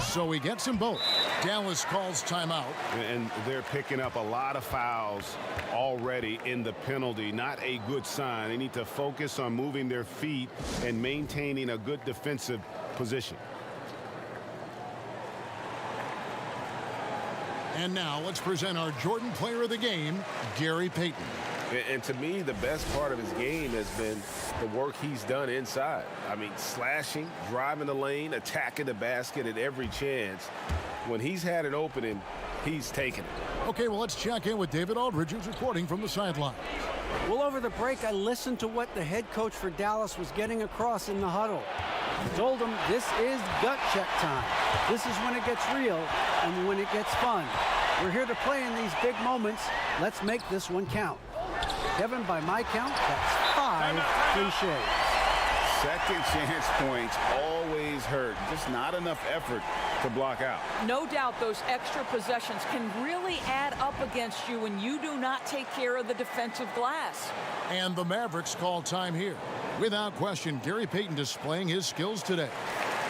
Speaker 1: So he gets them both. Dallas calls timeout.
Speaker 2: And they're picking up a lot of fouls already in the penalty. Not a good sign. They need to focus on moving their feet and maintaining a good defensive position.
Speaker 1: And now let's present our Jordan Player of the Game, Gary Payton.
Speaker 3: And to me, the best part of his game has been the work he's done inside. I mean, slashing, driving the lane, attacking the basket at every chance. When he's had an opening, he's taken it.
Speaker 1: Okay, well, let's check in with David Aldridge, who's reporting from the sideline.
Speaker 4: Well, over the break, I listened to what the head coach for Dallas was getting across in the huddle. He told him this is gut check time. This is when it gets real and when it gets fun. We're here to play in these big moments. Let's make this one count. Kevin, by my count, that's 5 cliches.
Speaker 2: Second chance points always hurt. Just not enough effort to block out.
Speaker 9: No doubt those extra possessions can really add up against you when you do not take care of the defensive glass.
Speaker 1: And the Mavericks call time here. Without question, Gary Payton displaying his skills today.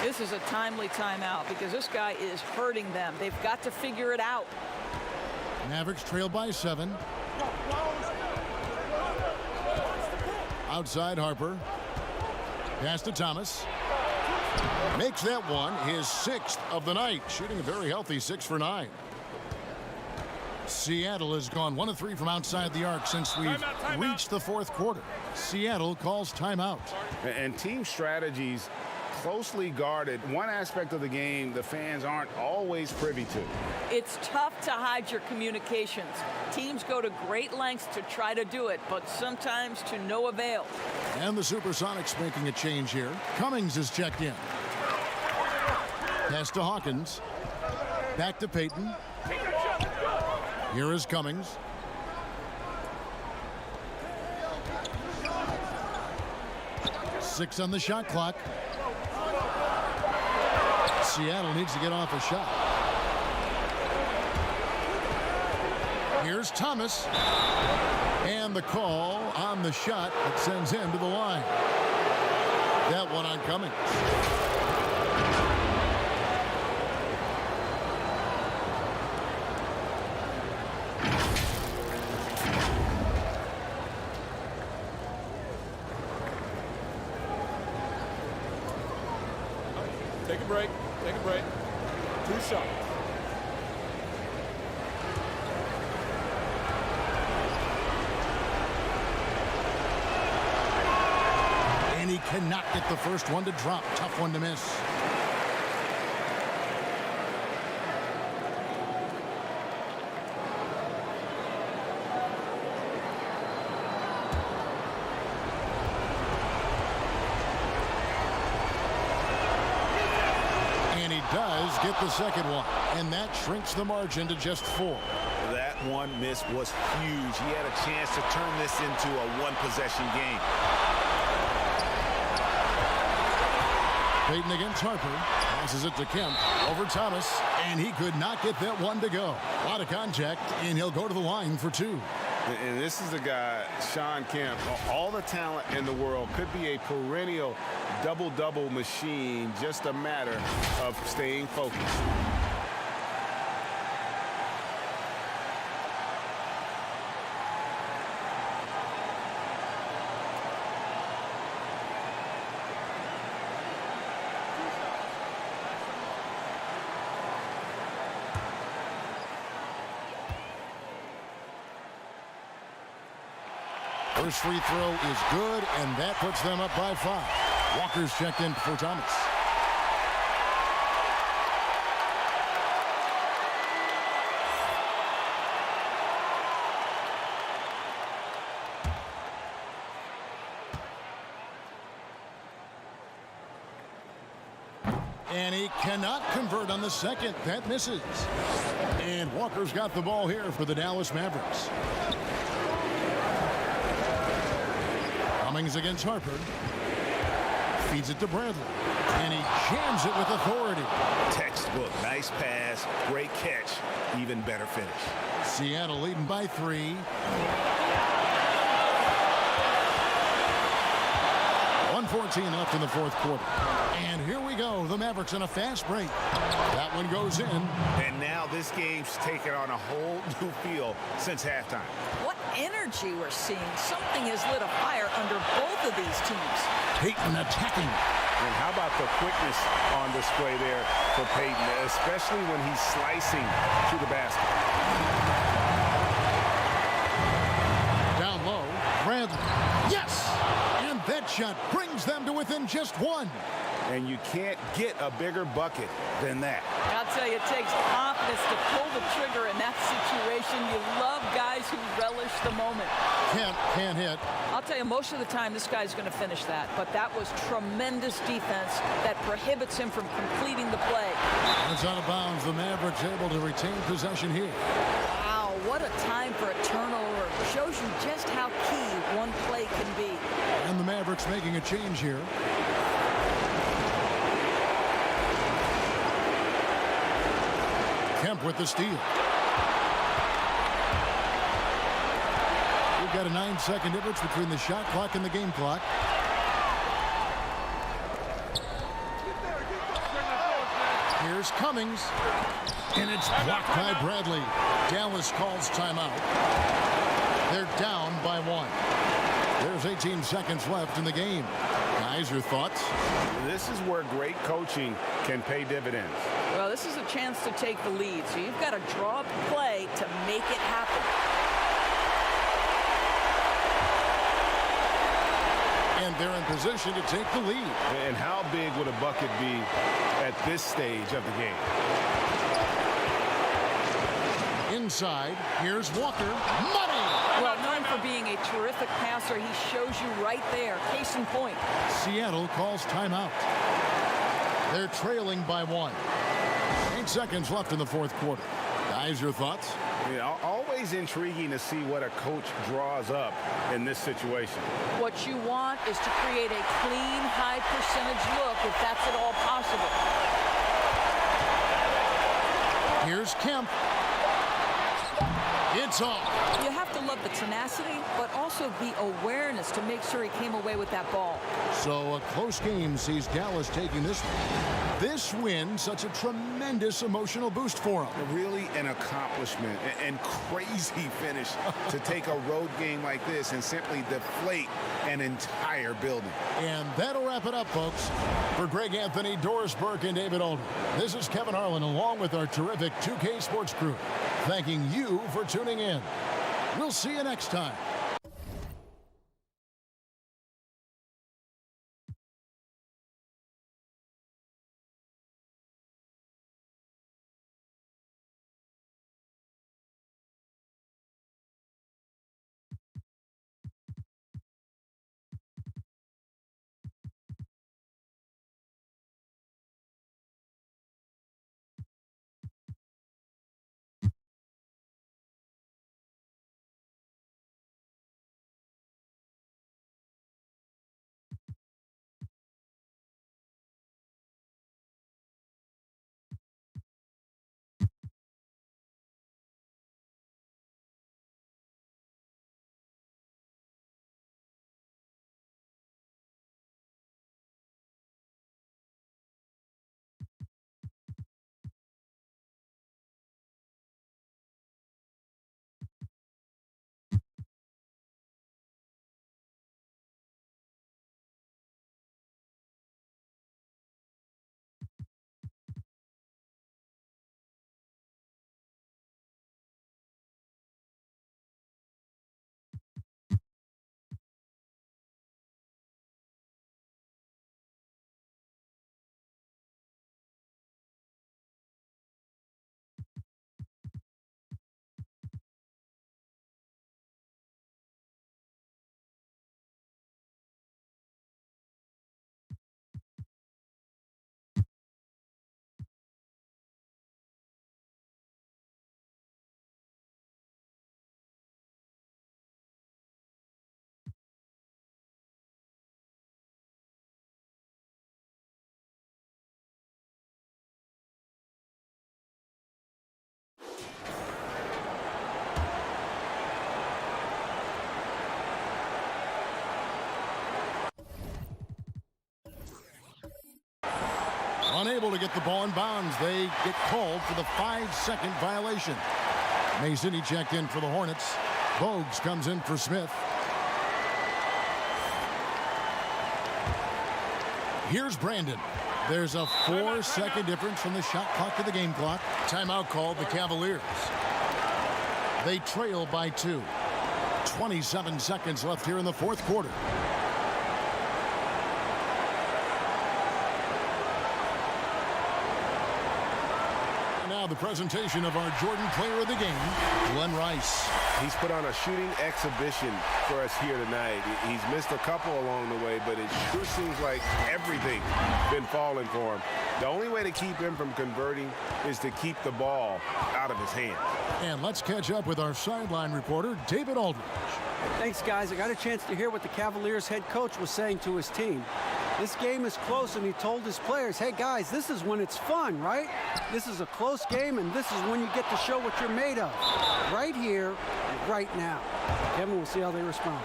Speaker 9: This is a timely timeout because this guy is hurting them. They've got to figure it out.
Speaker 1: Mavericks trail by 7. Outside Harper. Pass to Thomas. Makes that one his 6th of the night. Shooting a very healthy 6 for 9. Seattle has gone 1 of 3 from outside the arc since we've reached the 4th quarter. Seattle calls timeout.
Speaker 2: And team strategies closely guarded. One aspect of the game the fans aren't always privy to.
Speaker 9: It's tough to hide your communications. Teams go to great lengths to try to do it, but sometimes to no avail.
Speaker 1: And the Supersonics making a change here. Cummings is checked in. Pass to Hawkins. Back to Payton. Here is Cummings. Six on the shot clock. Seattle needs to get off a shot. Here's Thomas. And the call on the shot that sends him to the line. That one on Cummings.
Speaker 7: Take a break. Take a break. 2 shots.
Speaker 1: And he cannot get the first one to drop. Tough one to miss. Does get the second one, and that shrinks the margin to just 4.
Speaker 2: That one miss was huge. He had a chance to turn this into a one-possession game.
Speaker 1: Peyton against Harper. Passes it to Kemp. Over Thomas. And he could not get that one to go. A lot of contact, and he'll go to the line for two.
Speaker 3: And this is the guy, Sean Kemp, all the talent in the world, could be a perennial double-double machine, just a matter of staying focused.
Speaker 1: First free throw is good, and that puts them up by 5. Walker's checked in for Thomas. And he cannot convert on the second. That misses. And Walker's got the ball here for the Dallas Mavericks. Cummings against Harper. Feeds it to Bradley. And he jams it with authority.
Speaker 2: Textbook. Nice pass. Great catch. Even better finish.
Speaker 1: Seattle leading by 3. 1:14 left in the fourth quarter. And here we go. The Mavericks in a fast break. That one goes in.
Speaker 2: And now this game's taken on a whole new feel since halftime.
Speaker 9: What energy we're seeing. Something has lit a fire under both of these teams.
Speaker 1: Peyton attacking.
Speaker 3: And how about the quickness on display there for Peyton, especially when he's slicing to the basket.
Speaker 1: Down low. Bradley. Yes! And that shot brings them to within just 1.
Speaker 2: And you can't get a bigger bucket than that.
Speaker 9: I'll tell you, it takes confidence to pull the trigger in that situation. You love guys who relish the moment.
Speaker 1: Can't hit.
Speaker 9: I'll tell you, most of the time, this guy's going to finish that. But that was tremendous defense that prohibits him from completing the play.
Speaker 1: It's out of bounds. The Mavericks able to retain possession here.
Speaker 9: Wow, what a time for a turnover. Shows you just how key one play can be.
Speaker 1: And the Mavericks making a change here. Kemp with the steal. We've got a 9-second difference between the shot clock and the game clock. Here's Cummings. And it's blocked by Bradley. Dallas calls timeout. They're down by 1. There's 18 seconds left in the game. Guys, your thoughts?
Speaker 3: This is where great coaching can pay dividends.
Speaker 9: Well, this is a chance to take the lead, so you've got to draw up a play to make it happen.
Speaker 1: And they're in position to take the lead.
Speaker 3: And how big would a bucket be at this stage of the game?
Speaker 1: Inside, here's Walker. Money!
Speaker 9: Well, known for being a terrific passer, he shows you right there. Case in point.
Speaker 1: Seattle calls timeout. They're trailing by 1. 8 seconds left in the fourth quarter. Guys, your thoughts?
Speaker 3: Yeah, always intriguing to see what a coach draws up in this situation.
Speaker 9: What you want is to create a clean, high percentage look, if that's at all possible.
Speaker 1: Here's Kemp. It's off.
Speaker 9: You have to love the tenacity, but also the awareness to make sure he came away with that ball.
Speaker 1: So a close game sees Dallas taking this one. This win, such a tremendous emotional boost for him.
Speaker 2: Really an accomplishment and crazy finish to take a road game like this and simply deflate an entire building.
Speaker 1: And that'll wrap it up, folks. For Greg Anthony, Doris Burke, and David Older, this is Kevin Harlan along with our terrific 2K Sports crew, thanking you for tuning in. We'll see you next time. Unable to get the ball in bounds. They get called for the 5-second violation. Mason, he checked in for the Hornets. Bogues comes in for Smith. Here's Brandon. There's a 4-second difference from the shot clock to the game clock. Timeout called the Cavaliers. They trail by 2. 27 seconds left here in the fourth quarter. Now the presentation of our Jordan Player of the Game, Glenn Rice.
Speaker 3: He's put on a shooting exhibition for us here tonight. He's missed a couple along the way, but it sure seems like everything's been falling for him. The only way to keep him from converting is to keep the ball out of his hands.
Speaker 1: And let's catch up with our sideline reporter, David Aldridge.
Speaker 4: Thanks, guys. I got a chance to hear what the Cavaliers head coach was saying to his team. This game is close, and he told his players, hey, guys, this is when it's fun, right? This is a close game, and this is when you get to show what you're made of. Right here, right now. Kevin, we'll see how they respond.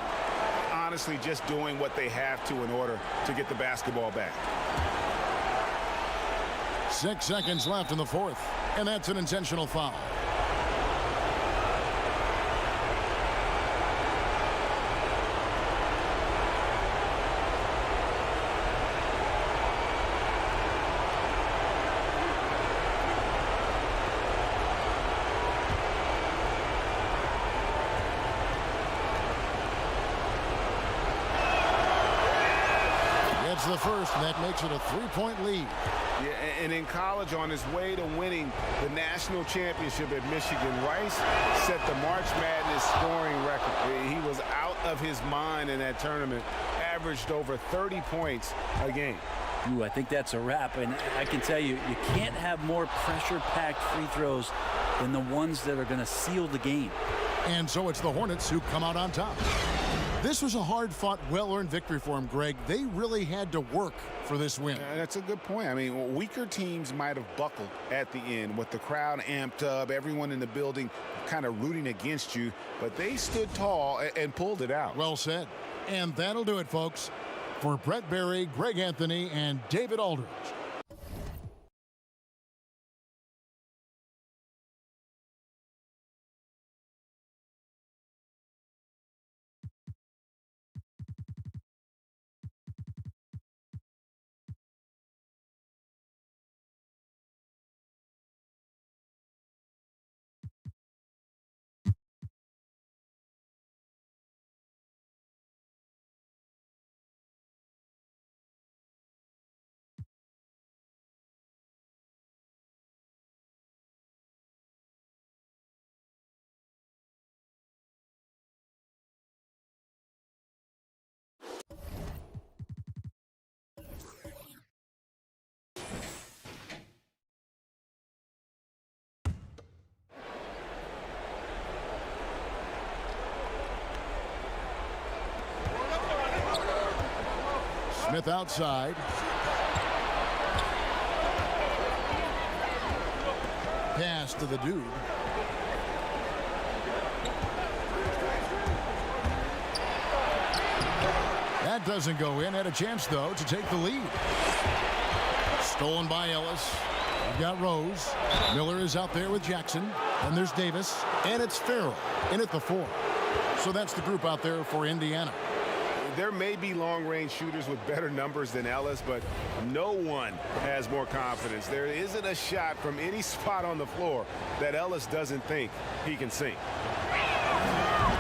Speaker 2: Honestly, just doing what they have to in order to get the basketball back.
Speaker 1: 6 seconds left in the fourth, and that's an intentional foul. It's the first, and that makes it a 3-point lead.
Speaker 3: Yeah, and in college, on his way to winning the national championship at Michigan, Rice set the March Madness scoring record. He was out of his mind in that tournament, averaged over 30 points a game.
Speaker 5: Ooh, I think that's a wrap, and I can tell you, you can't have more pressure-packed free throws than the ones that are going to seal the game.
Speaker 1: And so it's the Hornets who come out on top. This was a hard-fought, well-earned victory for him, Greg. They really had to work for this win.
Speaker 2: That's a good point. I mean, weaker teams might have buckled at the end with the crowd amped up, everyone in the building kind of rooting against you, but they stood tall and pulled it out.
Speaker 1: Well said. And that'll do it, folks. For Brett Berry, Greg Anthony, and David Aldridge. Smith outside. Pass to the dude. That doesn't go in. Had a chance, though, to take the lead. Stolen by Ellis. We've got Rose. Miller is out there with Jackson. And there's Davis. And it's Farrell in at the 4. So that's the group out there for Indiana.
Speaker 3: There may be long-range shooters with better numbers than Ellis, but no one has more confidence. There isn't a shot from any spot on the floor that Ellis doesn't think he can sink.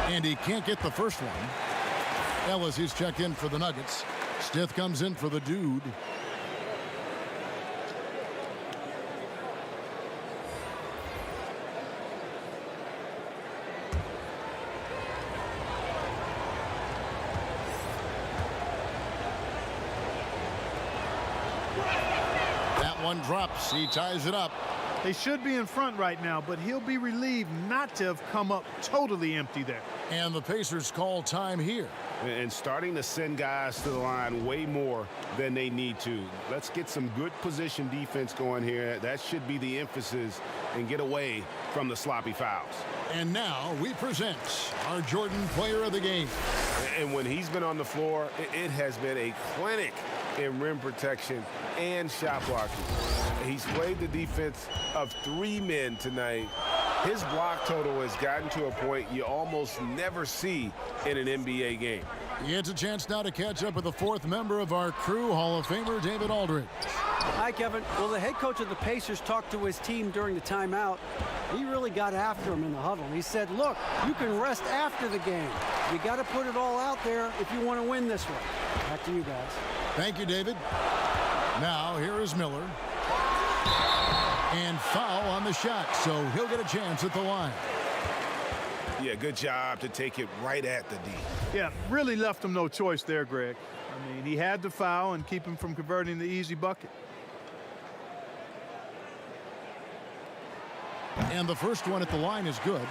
Speaker 1: And he can't get the first one. Ellis is checked in for the Nuggets. Stith comes in for the dude. One drops. He ties it up.
Speaker 10: They should be in front right now, but he'll be relieved not to have come up totally empty there.
Speaker 1: And the Pacers call time here.
Speaker 3: And starting to send guys to the line way more than they need to. Let's get some good position defense going here. That should be the emphasis, and get away from the sloppy fouls.
Speaker 1: And now we present our Jordan Player of the Game.
Speaker 3: And when he's been on the floor, it has been a clinic in rim protection and shot blocking. He's played the defense of 3 men tonight. His block total has gotten to a point you almost never see in an NBA game.
Speaker 1: He gets a chance now to catch up with the 4th member of our crew, Hall of Famer David Aldridge.
Speaker 4: Hi, Kevin. Well, the head coach of the Pacers talked to his team during the timeout. He really got after him in the huddle. He said, look, you can rest after the game. You got to put it all out there if you want to win this one. Back to you guys.
Speaker 1: Thank you, David. Now, here is Miller. And foul on the shot, so he'll get a chance at the line.
Speaker 2: Yeah, good job to take it right at the D.
Speaker 10: Yeah, really left him no choice there, Greg. I mean, he had to foul and keep him from converting the easy bucket.
Speaker 1: And the first one at the line is good.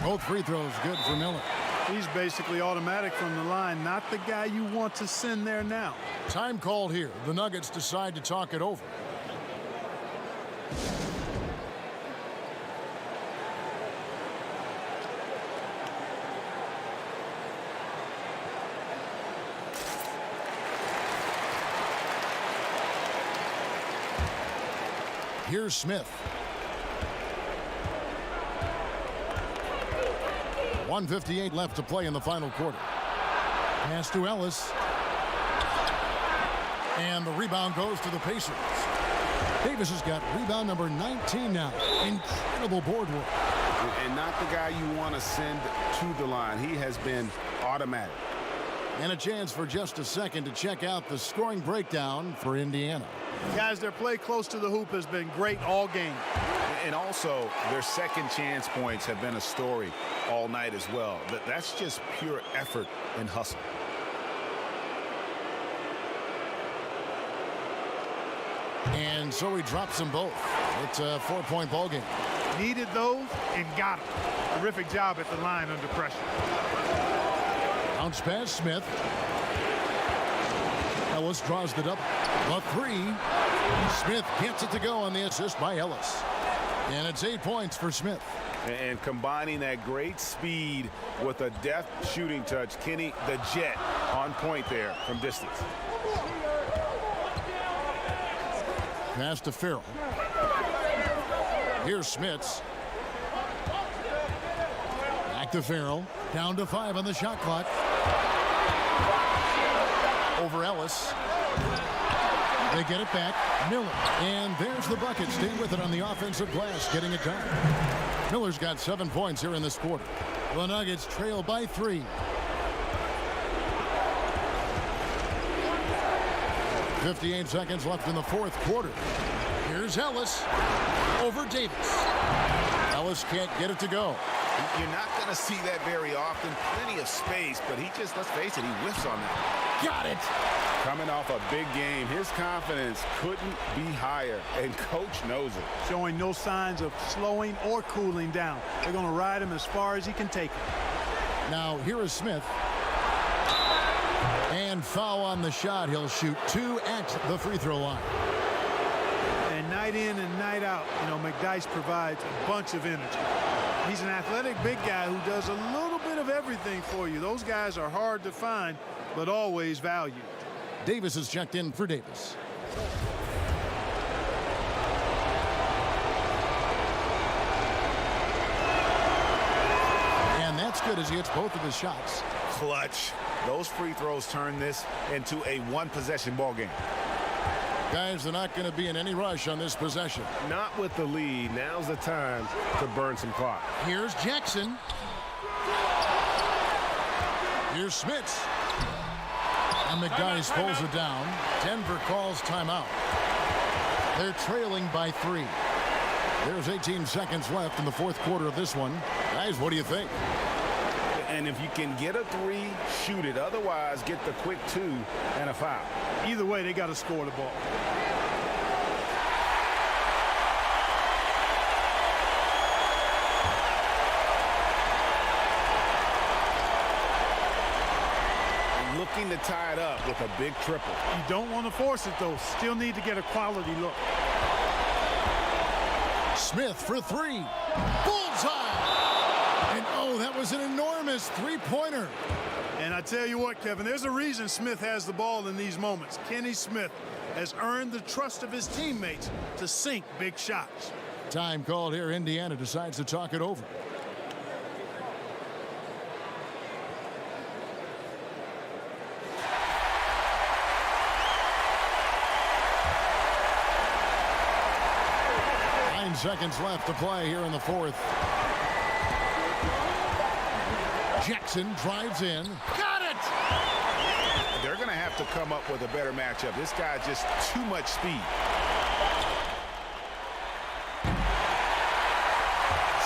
Speaker 1: Both free throws good for Miller.
Speaker 10: He's basically automatic from the line, not the guy you want to send there now.
Speaker 1: Time called here. The Nuggets decide to talk it over. Here's Smith. 1:58 left to play in the final quarter. Pass to Ellis. And the rebound goes to the Pacers. Davis has got rebound number 19 now. Incredible board work.
Speaker 2: And not the guy you want to send to the line. He has been automatic.
Speaker 1: And a chance for just a second to check out the scoring breakdown for Indiana.
Speaker 10: Guys, their play close to the hoop has been great all game.
Speaker 2: And also, their second chance points have been a story all night as well. That's just pure effort and hustle.
Speaker 1: And so he drops them both. It's a 4-point ball game.
Speaker 10: Needed those and got them. Terrific job at the line under pressure.
Speaker 1: Bounce pass, Smith. Ellis draws it up. A 3. Smith gets it to go on the assist by Ellis. And it's 8 points for Smith.
Speaker 2: And combining that great speed with a deft shooting touch, Kenny the Jet on point there from distance.
Speaker 1: Pass to Farrell. Here's Smits. Back to Farrell. Down to 5 on the shot clock. Over Ellis. They get it back. Miller. And there's the bucket. Stay with it on the offensive glass, getting it done. Miller's got 7 points here in this quarter. The Nuggets trail by 3. 58 seconds left in the fourth quarter. Here's Ellis over Davis. Ellis can't get it to go.
Speaker 2: You're not going to see that very often. Plenty of space, but he just, let's face it, he whiffs on that.
Speaker 1: Got it.
Speaker 2: Coming off a big game, his confidence couldn't be higher, and coach knows it.
Speaker 10: Showing no signs of slowing or cooling down. They're going to ride him as far as he can take him.
Speaker 1: Now here is Smith. And foul on the shot. He'll shoot 2 at the free throw line.
Speaker 10: And night in and night out, you know, McDyess provides a bunch of energy. He's an athletic big guy who does a little bit of everything for you. Those guys are hard to find, but always valued.
Speaker 1: Davis is checked in for Davis. And that's good as he hits both of his shots.
Speaker 2: Clutch. Those free throws turn this into a one-possession ball game.
Speaker 1: Guys, they're not going to be in any rush on this possession.
Speaker 3: Not with the lead. Now's the time to burn some clock.
Speaker 1: Here's Jackson. Here's Smits. And McDyess pulls it down. Denver calls timeout. They're trailing by 3. There's 18 seconds left in the fourth quarter of this one. Guys, what do you think?
Speaker 2: And if you can get a 3, shoot it. Otherwise, get the quick 2 and a foul.
Speaker 10: Either way, they got to score the ball.
Speaker 3: looking to tie it up with a big triple.
Speaker 10: You don't want to force it, though. Still need to get a quality look.
Speaker 1: Smith for three. Bullseye! And oh, that was an enormous three-pointer.
Speaker 10: And I tell you what, Kevin, there's a reason Smith has the ball in these moments. Kenny Smith has earned the trust of his teammates to sink big shots.
Speaker 1: Time called here. Indiana decides to talk it over. Seconds left to play here in the fourth. Jackson drives in. Got it!
Speaker 2: They're going to have to come up with a better matchup. This guy just too much speed.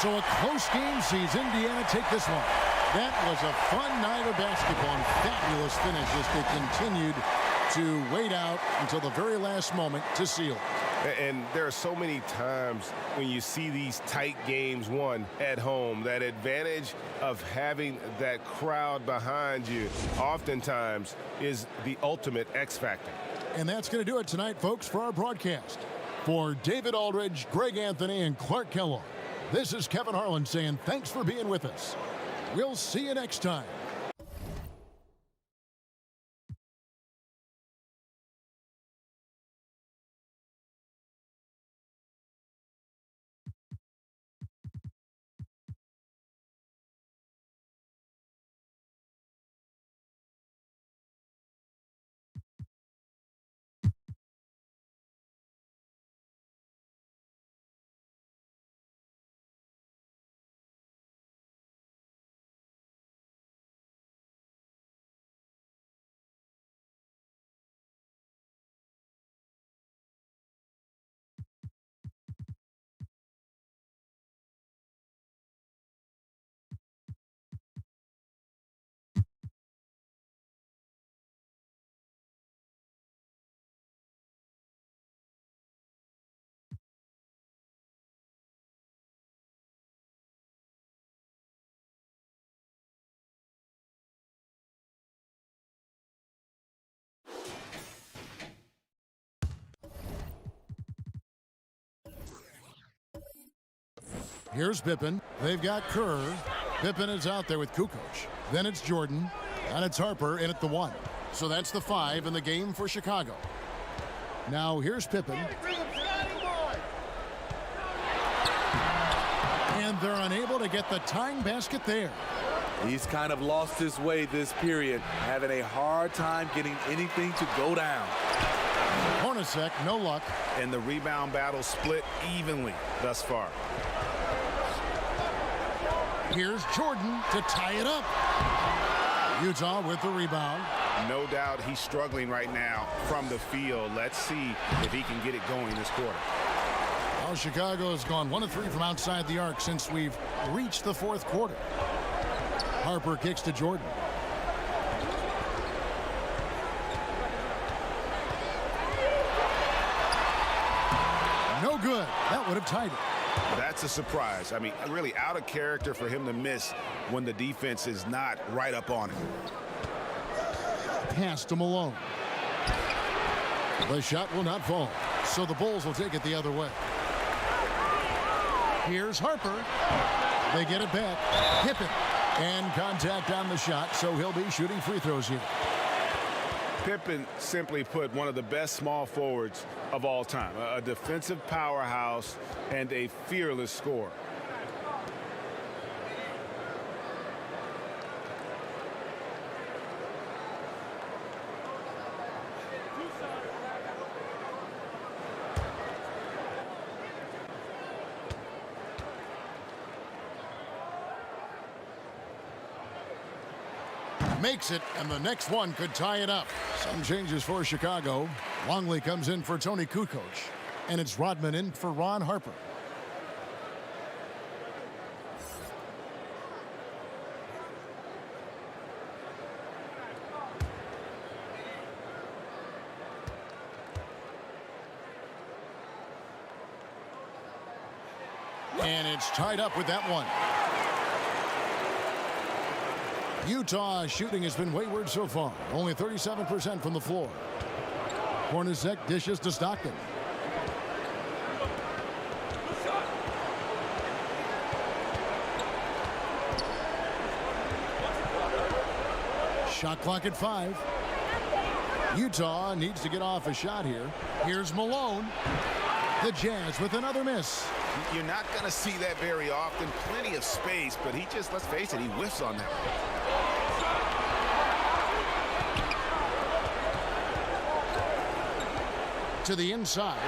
Speaker 1: So a close game sees Indiana take this one. That was a fun night of basketball and fabulous finish as they continued to wait out until the very last moment to seal.
Speaker 3: And there are so many times when you see these tight games won at home, that advantage of having that crowd behind you oftentimes is the ultimate X factor.
Speaker 1: And that's going to do it tonight, folks, for our broadcast. For David Aldridge, Greg Anthony, and Clark Kellogg, this is Kevin Harlan saying thanks for being with us. We'll see you next time. Here's Pippen. They've got Kerr. Pippen is out there with Kukoc. Then it's Jordan. And it's Harper in at the 1. So that's the 5 in the game for Chicago. Now here's Pippen. And they're unable to get the tying basket there.
Speaker 8: He's kind of lost his way this period, having a hard time getting anything to go down.
Speaker 1: Hornacek, no luck.
Speaker 2: And the rebound battle split evenly thus far.
Speaker 1: Here's Jordan to tie it up. Utah with the rebound.
Speaker 2: No doubt he's struggling right now from the field. Let's see if he can get it going this quarter.
Speaker 1: Well, Chicago has gone 1 of 3 from outside the arc since we've reached the fourth quarter. Harper kicks to Jordan. No good. That would have tied it.
Speaker 2: That's a surprise. I mean, really out of character for him to miss when the defense is not right up on him.
Speaker 1: Pass to Malone. The shot will not fall, so the Bulls will take it the other way. Here's Harper. They get it back. Pippen. And contact on the shot, so he'll be shooting free throws here.
Speaker 3: Pippen, simply put, one of the best small forwards of all time. A defensive powerhouse and a fearless scorer.
Speaker 1: Makes it, and the next one could tie it up. Some changes for Chicago. Longley comes in for Tony Kukoc, and it's Rodman in for Ron Harper. And it's tied up with that one. Utah's shooting has been wayward so far. Only 37% from the floor. Hornacek dishes to Stockton. Shot clock at 5. Utah needs to get off a shot here. Here's Malone. The Jazz with another miss.
Speaker 2: You're not going to see that very often. Plenty of space, but he just, let's face it, he whiffs on that.
Speaker 1: To the inside.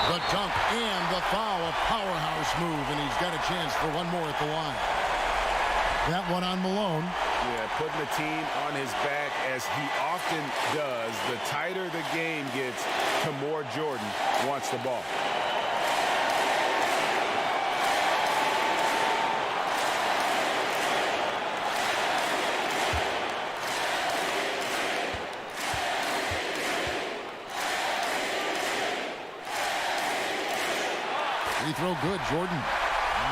Speaker 1: The dunk and the foul. A powerhouse move, and he's got a chance for one more at the line. That one on Malone.
Speaker 3: Yeah, putting the team on his back as he often does. The tighter the game gets, the more Jordan wants the ball.
Speaker 1: Free throw good, Jordan.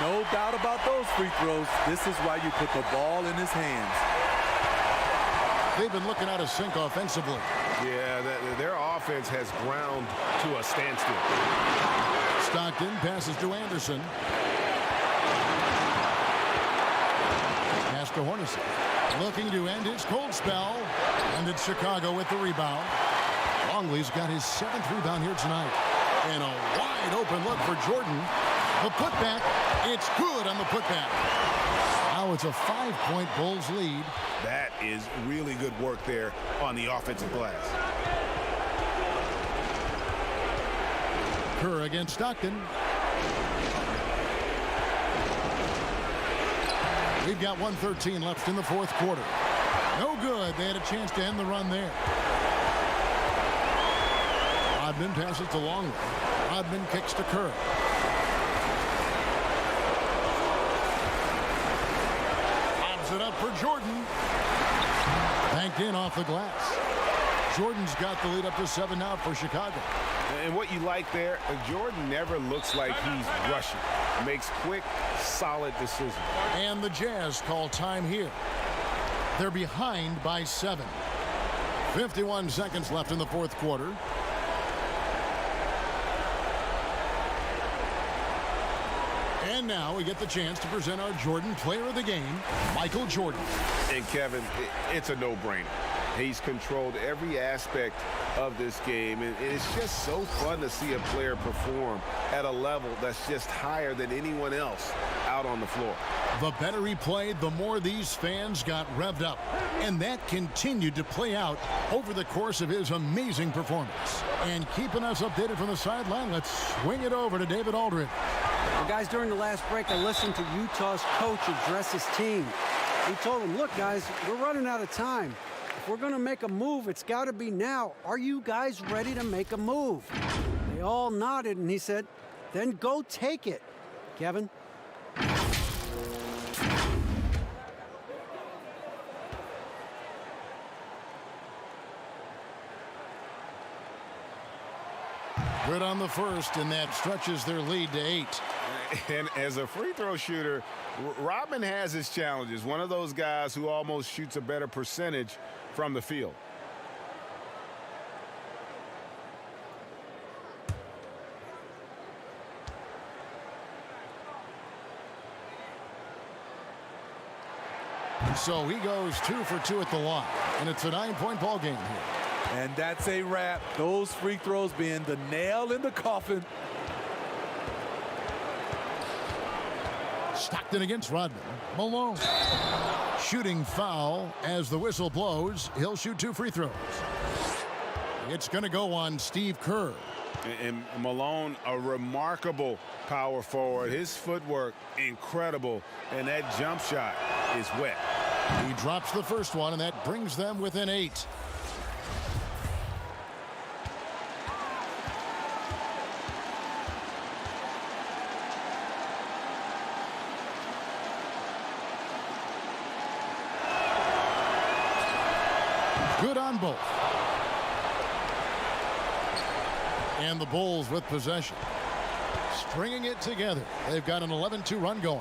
Speaker 8: No doubt about those free throws. This is why you put the ball in his hands.
Speaker 1: They've been looking out of sync offensively.
Speaker 3: Yeah, their offense has ground to a standstill.
Speaker 1: Stockton passes to Anderson. Pass to Hornacek. Looking to end his cold spell. And it's Chicago with the rebound. Longley's got his 7th rebound here tonight. And a wide open look for Jordan. The putback, it's good on the putback. Now it's a 5-point Bulls lead.
Speaker 2: That is really good work there on the offensive glass.
Speaker 1: Kerr against Stockton. We've got 1:13 left in the 4th quarter. No good. They had a chance to end the run there. Rodman passes to Longley. Rodman kicks to Kerr. Lobs it up for Jordan. Banked in off the glass. Jordan's got the lead up to 7 now for Chicago.
Speaker 3: And what you like there, Jordan never looks like he's rushing. Makes quick, solid decisions.
Speaker 1: And the Jazz call time here. They're behind by 7. 51 seconds left in the 4th quarter. And now we get the chance to present our Jordan Player of the Game, Michael Jordan.
Speaker 3: And Kevin, it's a no-brainer. He's controlled every aspect of this game, and it's just so fun to see a player perform at a level that's just higher than anyone else out on the floor.
Speaker 1: The better he played, the more these fans got revved up. And that continued to play out over the course of his amazing performance. And keeping us updated from the sideline, let's swing it over to David Aldridge.
Speaker 4: Well, guys, during the last break, I listened to Utah's coach address his team. He told them, look, guys, we're running out of time. If we're going to make a move, it's got to be now. Are you guys ready to make a move? They all nodded, and he said, then go take it. Kevin?
Speaker 1: Good on the first, and that stretches their lead to 8.
Speaker 3: And as a free throw shooter, Rodman has his challenges. One of those guys who almost shoots a better percentage from the field.
Speaker 1: So he goes 2 for 2 at the line, and it's a 9-point ball game here.
Speaker 8: And that's a wrap. Those free throws being the nail in the coffin.
Speaker 1: Stockton against Rodman. Malone. Shooting foul as the whistle blows. He'll shoot 2 free throws. It's going to go on Steve Kerr.
Speaker 3: And Malone, a remarkable power forward. His footwork, incredible. And that jump shot is wet.
Speaker 1: He drops the first one, and that brings them within 8. Good on both. And the Bulls with possession. Stringing it together. They've got an 11-2 run going.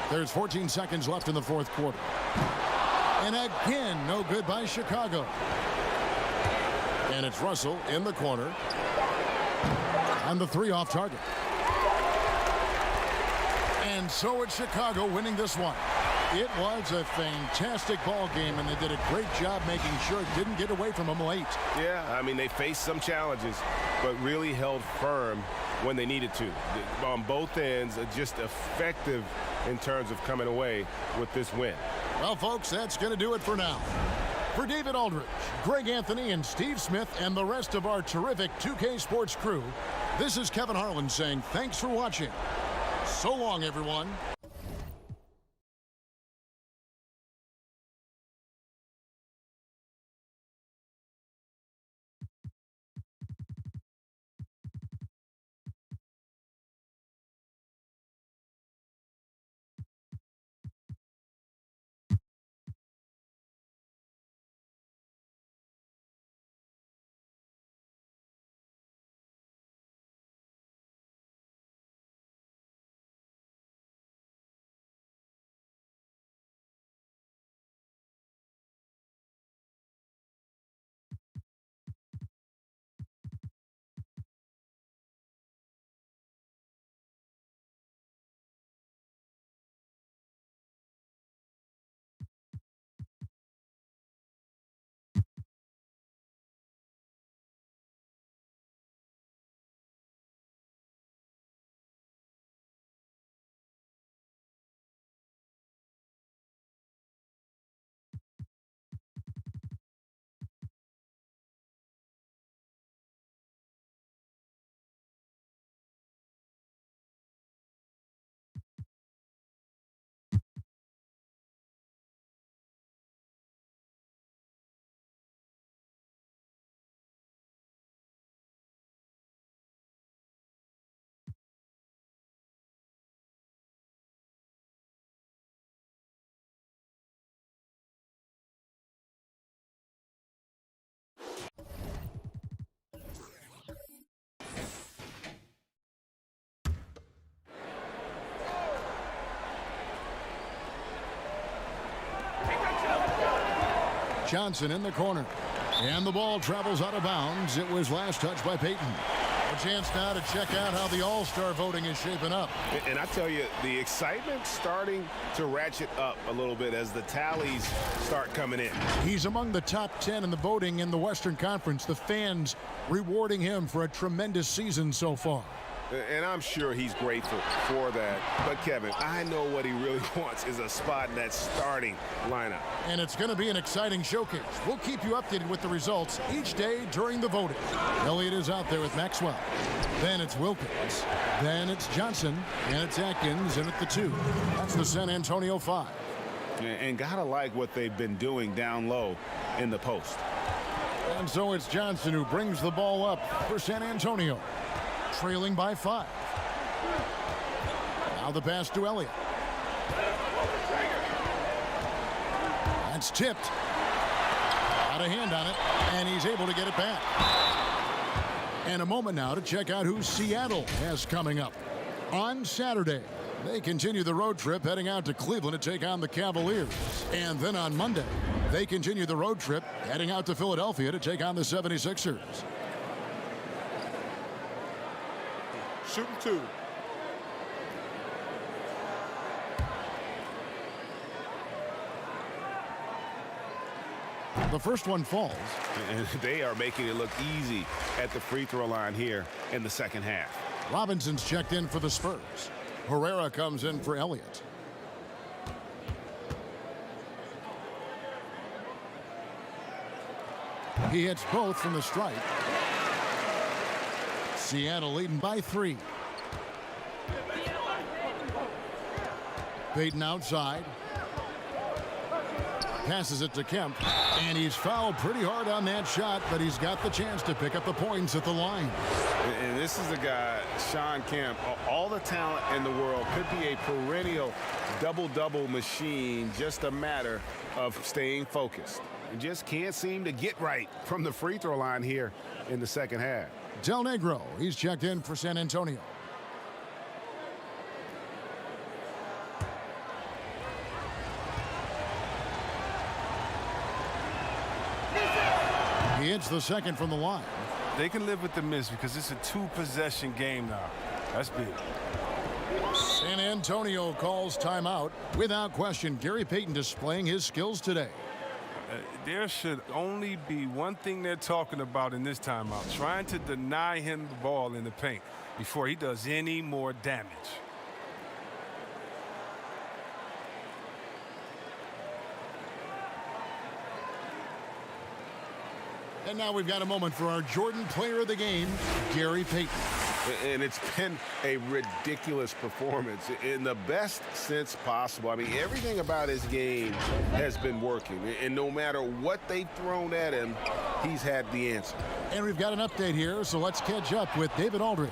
Speaker 1: There's 14 seconds left in the fourth quarter. And again, no good by Chicago. And it's Russell in the corner. And the three off target. And so it's Chicago winning this one. It was a fantastic ball game, and they did a great job making sure it didn't get away from them late.
Speaker 3: Yeah, I mean, they faced some challenges, but really held firm when they needed to. On both ends, just effective in terms of coming away with this win.
Speaker 1: Well, folks, that's going to do it for now. For David Aldridge, Greg Anthony, and Steve Smith, and the rest of our terrific 2K Sports crew, this is Kevin Harlan saying thanks for watching. So long, everyone. Johnson in the corner. And the ball travels out of bounds. It was last touched by Payton. A chance now to check out how the All-Star voting is shaping up.
Speaker 3: And I tell you, the excitement starting to ratchet up a little bit as the tallies start coming in.
Speaker 1: He's among the top 10 in the voting in the Western Conference. The fans rewarding him for a tremendous season so far.
Speaker 3: And I'm sure he's grateful for that. But, Kevin, I know what he really wants is a spot in that starting lineup.
Speaker 1: And it's going to be an exciting showcase. We'll keep you updated with the results each day during the voting. Elliott is out there with Maxwell. Then it's Wilkins. Then it's Johnson. And it's Atkins in at the 2. That's the San Antonio 5.
Speaker 3: And gotta like what they've been doing down low in the post.
Speaker 1: And so it's Johnson who brings the ball up for San Antonio. Trailing by 5. Now the pass to Elliott. That's tipped. Got a hand on it, and he's able to get it back. And a moment now to check out who Seattle has coming up. On Saturday, they continue the road trip heading out to Cleveland to take on the Cavaliers. And then on Monday, they continue the road trip heading out to Philadelphia to take on the 76ers.
Speaker 7: Shooting 2.
Speaker 1: The first one falls.
Speaker 3: And they are making it look easy at the free throw line here in the second half.
Speaker 1: Robinson's checked in for the Spurs. Herrera comes in for Elliott. He hits both from the stripe. Seattle leading by 3. Payton outside. Passes it to Kemp. And he's fouled pretty hard on that shot, but he's got the chance to pick up the points at the line.
Speaker 3: And this is the guy, Sean Kemp, all the talent in the world, could be a perennial double-double machine, just a matter of staying focused. And just can't seem to get right from the free throw line here in the second half.
Speaker 1: Del Negro, he's checked in for San Antonio. He hits the second from the line.
Speaker 6: They can live with the miss because it's a 2-possession game now. That's big.
Speaker 1: San Antonio calls timeout. Without question, Gary Payton displaying his skills today.
Speaker 6: There should only be one thing they're talking about in this timeout, trying to deny him the ball in the paint before he does any more damage.
Speaker 1: And now we've got a moment for our Jordan player of the game, Gary Payton.
Speaker 3: And it's been a ridiculous performance in the best sense possible. I mean, everything about his game has been working. And no matter what they've thrown at him, he's had the answer.
Speaker 1: And we've got an update here, so let's catch up with David Aldridge.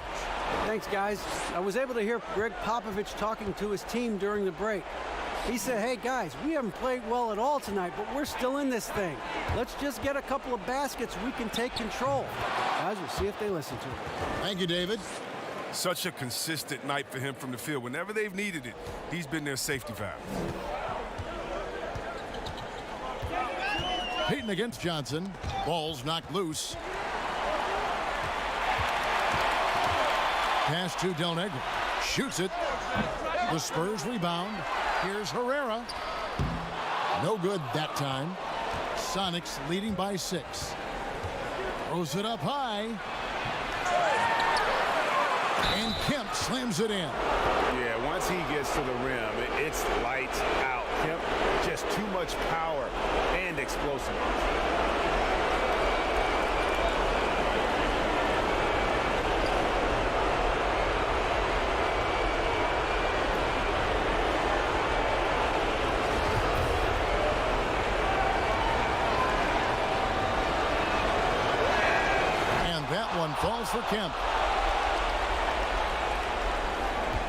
Speaker 4: Thanks, guys. I was able to hear Greg Popovich talking to his team during the break. He said, hey, guys, we haven't played well at all tonight, but we're still in this thing. Let's just get a couple of baskets. We can take control. Guys, we'll see if they listen to it.
Speaker 1: Thank you, David.
Speaker 6: Such a consistent night for him from the field. Whenever they've needed it, he's been their safety valve.
Speaker 1: Payton against Johnson. Ball's knocked loose. Pass to Del Negro. Shoots it. The Spurs rebound. Here's Herrera. No good that time. Sonics leading by 6. Throws it up high. And Kemp slams it in.
Speaker 3: Yeah, once he gets to the rim, it's lights out. Kemp, just too much power and explosiveness.
Speaker 1: Falls for Kemp.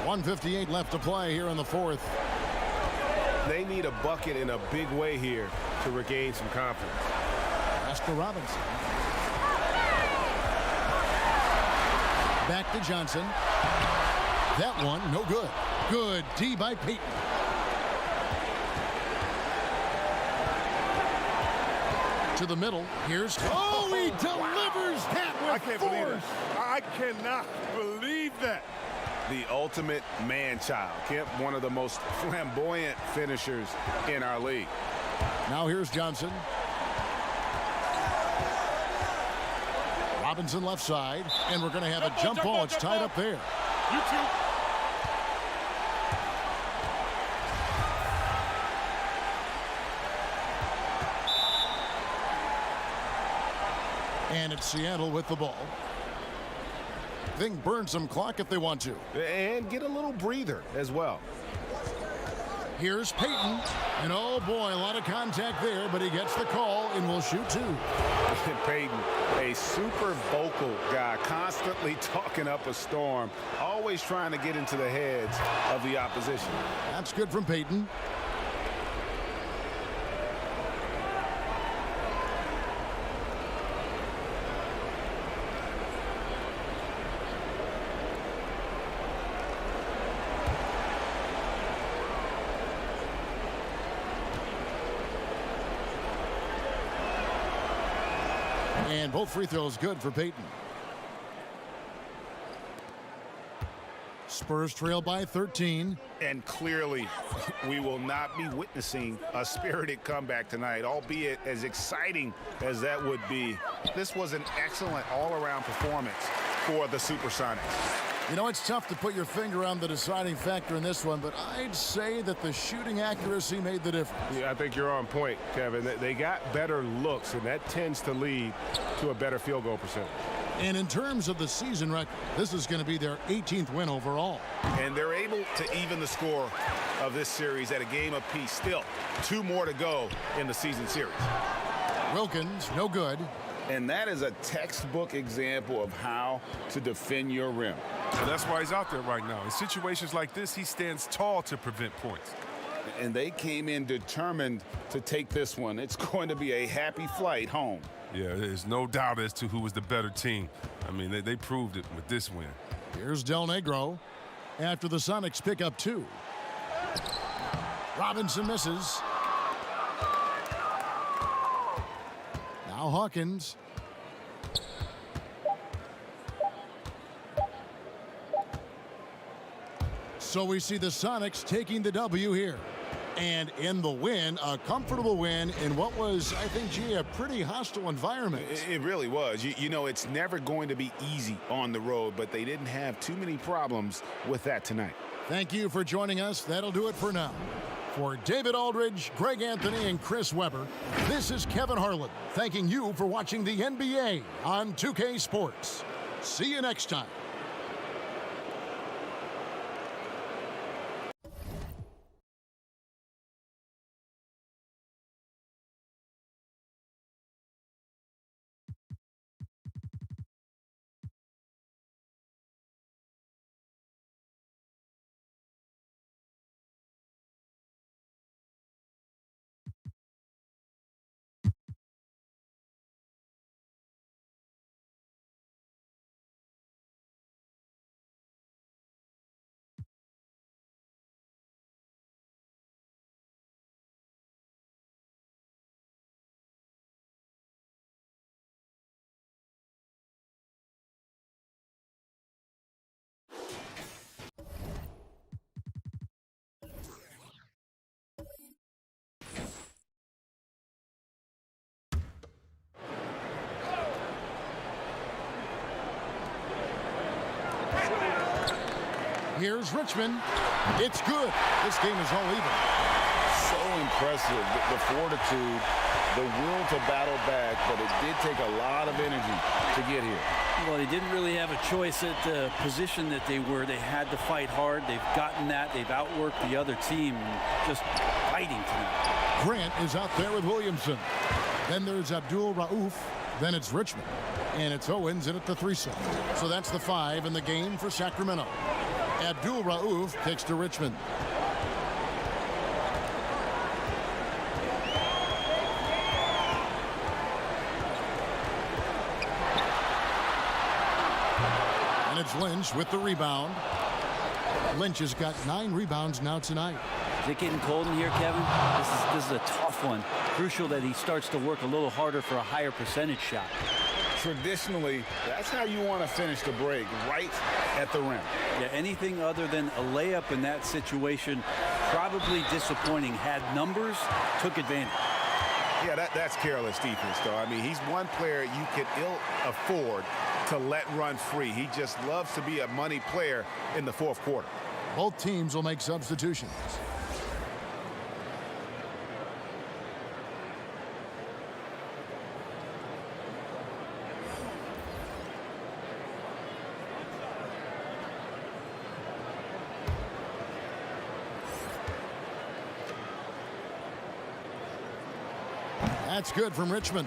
Speaker 1: 1:58 left to play here in the fourth.
Speaker 3: They need a bucket in a big way here to regain some confidence.
Speaker 1: Pass to Robinson. Back to Johnson. That one, no good. Good D by Payton. To the middle. Here's... Oh, he delivers that with
Speaker 6: I can't
Speaker 1: force.
Speaker 6: believe it. I cannot believe that.
Speaker 3: The ultimate man-child. Kemp, one of the most flamboyant finishers in our league.
Speaker 1: Now here's Johnson. Robinson left side, and we're going to have a jump ball. It's tied up there.
Speaker 11: You two.
Speaker 1: And it's Seattle with the ball. They can burn some clock if they want to.
Speaker 3: And get a little breather as well.
Speaker 1: Here's Payton. And oh boy, a lot of contact there, but he gets the call and will shoot 2.
Speaker 3: Payton, a super vocal guy, constantly talking up a storm, always trying to get into the heads of the opposition.
Speaker 1: That's good from Payton. And both free throws good for Payton. Spurs trail by 13.
Speaker 2: And clearly, we will not be witnessing a spirited comeback tonight, albeit as exciting as that would be. This was an excellent all-around performance for the Supersonics.
Speaker 1: You know, it's tough to put your finger on the deciding factor in this one, but I'd say that the shooting accuracy made the difference.
Speaker 3: Yeah, I think you're on point, Kevin. They got better looks, and that tends to lead to a better field goal percentage.
Speaker 1: And in terms of the season record, this is going to be their 18th win overall.
Speaker 2: And they're able to even the score of this series at a game apiece. Still, 2 more to go in the season series.
Speaker 1: Wilkins, no good.
Speaker 2: And that is a textbook example of how to defend your rim.
Speaker 6: And that's why he's out there right now. In situations like this, he stands tall to prevent points.
Speaker 2: And they came in determined to take this one. It's going to be a happy flight home.
Speaker 6: Yeah, there's no doubt as to who was the better team. I mean, they proved it with this win.
Speaker 1: Here's Del Negro after the Sonics pick up 2. Robinson misses. Now Hawkins So we see the Sonics taking the W here. And in the win, a comfortable win in what was, I think, gee, a pretty hostile environment.
Speaker 2: It really was. You know, it's never going to be easy on the road, but they didn't have too many problems with that tonight.
Speaker 1: Thank you for joining us. That'll do it for now. For David Aldridge, Greg Anthony, and Chris Webber, this is Kevin Harlan thanking you for watching the NBA on 2K Sports. See you next time. Here's Richmond. It's good. This game is all even.
Speaker 3: So impressive, the fortitude, the will to battle back, but it did take a lot of energy to get here.
Speaker 5: Well, they didn't really have a choice at the position that they were. They had to fight hard. They've gotten that. They've outworked the other team, just fighting tonight.
Speaker 1: Grant is out there with Williamson. Then there's Abdul Rauf. Then it's Richmond. And it's Owens in at the 3 slot. So that's the 5 in the game for Sacramento. Abdul Rauf kicks to Richmond. And it's Lynch with the rebound. Lynch has got 9 rebounds now tonight.
Speaker 5: Is it getting cold in here, Kevin? This is a tough one. Crucial that he starts to work a little harder for a higher percentage shot.
Speaker 3: Traditionally, that's how you want to finish the break, right at the rim.
Speaker 5: Yeah, anything other than a layup in that situation, probably disappointing. Had numbers, took advantage.
Speaker 2: Yeah, that's careless defense, though. I mean, he's one player you could ill afford to let run free. He just loves to be a money player in the 4th quarter.
Speaker 1: Both teams will make substitutions. That's good from Richmond.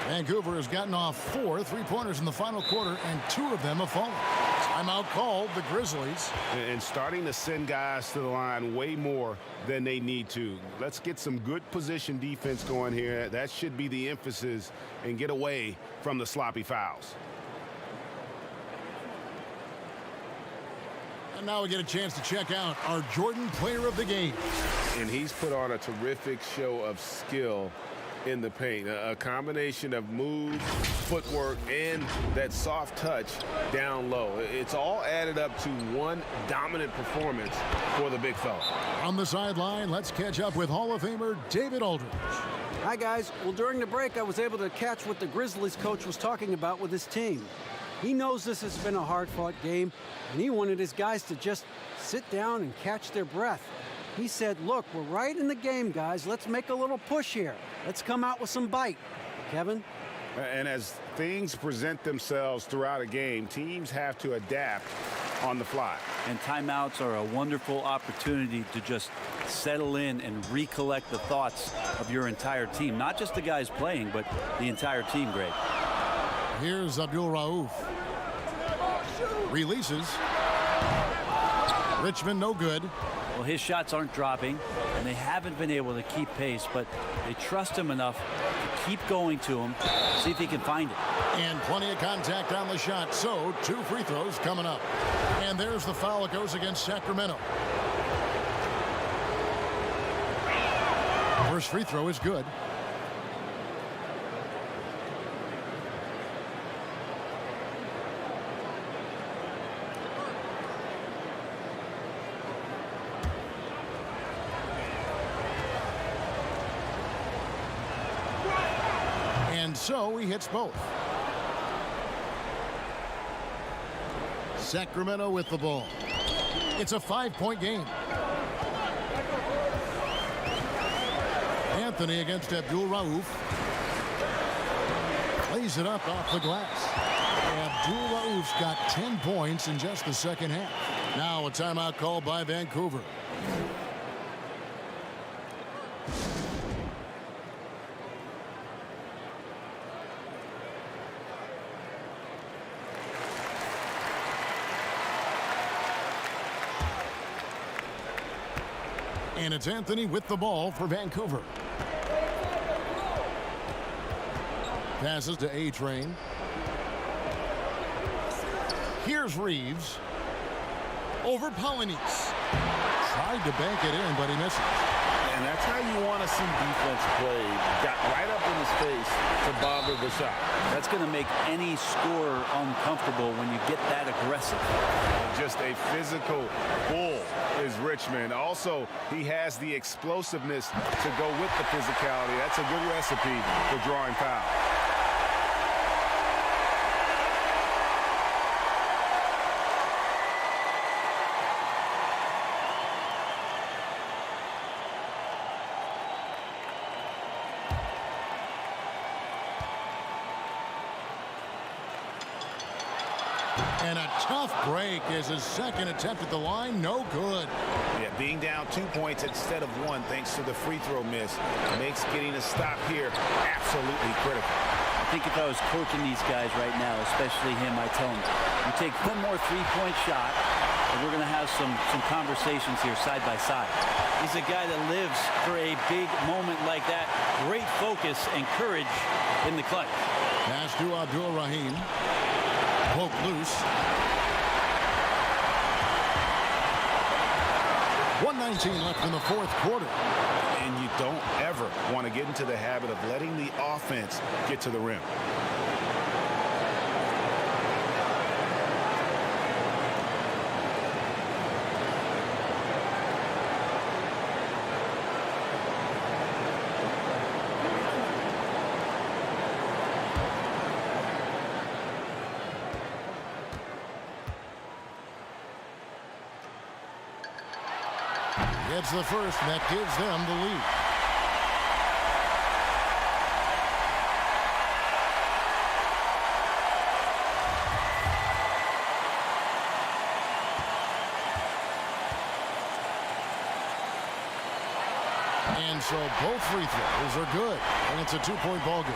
Speaker 1: Vancouver has gotten off 4 3-pointers in the final quarter, and 2 of them have fallen. Timeout called the Grizzlies.
Speaker 3: And starting to send guys to the line way more than they need to. Let's get some good position defense going here. That should be the emphasis, and get away from the sloppy fouls.
Speaker 1: And now we get a chance to check out our Jordan Player of the Game.
Speaker 3: And he's put on a terrific show of skill in the paint. A combination of moves, footwork, and that soft touch down low. It's all added up to one dominant performance for the big fella.
Speaker 1: On the sideline, let's catch up with Hall of Famer David Aldridge.
Speaker 4: Hi, guys. Well, during the break, I was able to catch what the Grizzlies coach was talking about with his team. He knows this has been a hard-fought game, and he wanted his guys to just sit down and catch their breath. He said, look, we're right in the game, guys. Let's make a little push here. Let's come out with some bite. Kevin?
Speaker 3: And as things present themselves throughout a game, teams have to adapt on the fly.
Speaker 5: And timeouts are a wonderful opportunity to just settle in and recollect the thoughts of your entire team. Not just the guys playing, but the entire team, Greg.
Speaker 1: Here's Abdul Rauf. Releases. Richmond no good.
Speaker 5: Well, his shots aren't dropping, and they haven't been able to keep pace, but they trust him enough to keep going to him, see if he can find it.
Speaker 1: And plenty of contact on the shot, so 2 free throws coming up. And there's the foul that goes against Sacramento. First free throw is good. And so he hits both. Sacramento with the ball. It's a 5-point game. Anthony against Abdul Rauf. Plays it up off the glass. Abdul Rauf's got 10 points in just the second half. Now a timeout called by Vancouver. And it's Anthony with the ball for Vancouver. Passes to A-Train. Here's Reeves. Over Polynice. Tried to bank it in, but he misses.
Speaker 12: And that's how you want to see defense play. Got right up in his face to bother the shot.
Speaker 5: That's going to make any scorer uncomfortable when you get that aggressive.
Speaker 2: Just a physical bull is Richmond. Also, he has the explosiveness to go with the physicality. That's a good recipe for drawing foul.
Speaker 1: And a tough break is his second attempt at the line. No good.
Speaker 2: Yeah, being down 2 points instead of 1 thanks to the free throw miss makes getting a stop here absolutely critical.
Speaker 5: I think if I was coaching these guys right now, especially him, I tell him, you take one more three-point shot, and we're going to have some conversations here side by side. He's a guy that lives for a big moment like that. Great focus and courage in the clutch.
Speaker 1: Pass to Abdul Rahim. Poke loose. 1:19 left in the fourth quarter.
Speaker 2: And you don't ever want to get into the habit of letting the offense get to the rim.
Speaker 1: It's the first that gives them the lead. And so both free throws are good, and it's a 2-point ball game.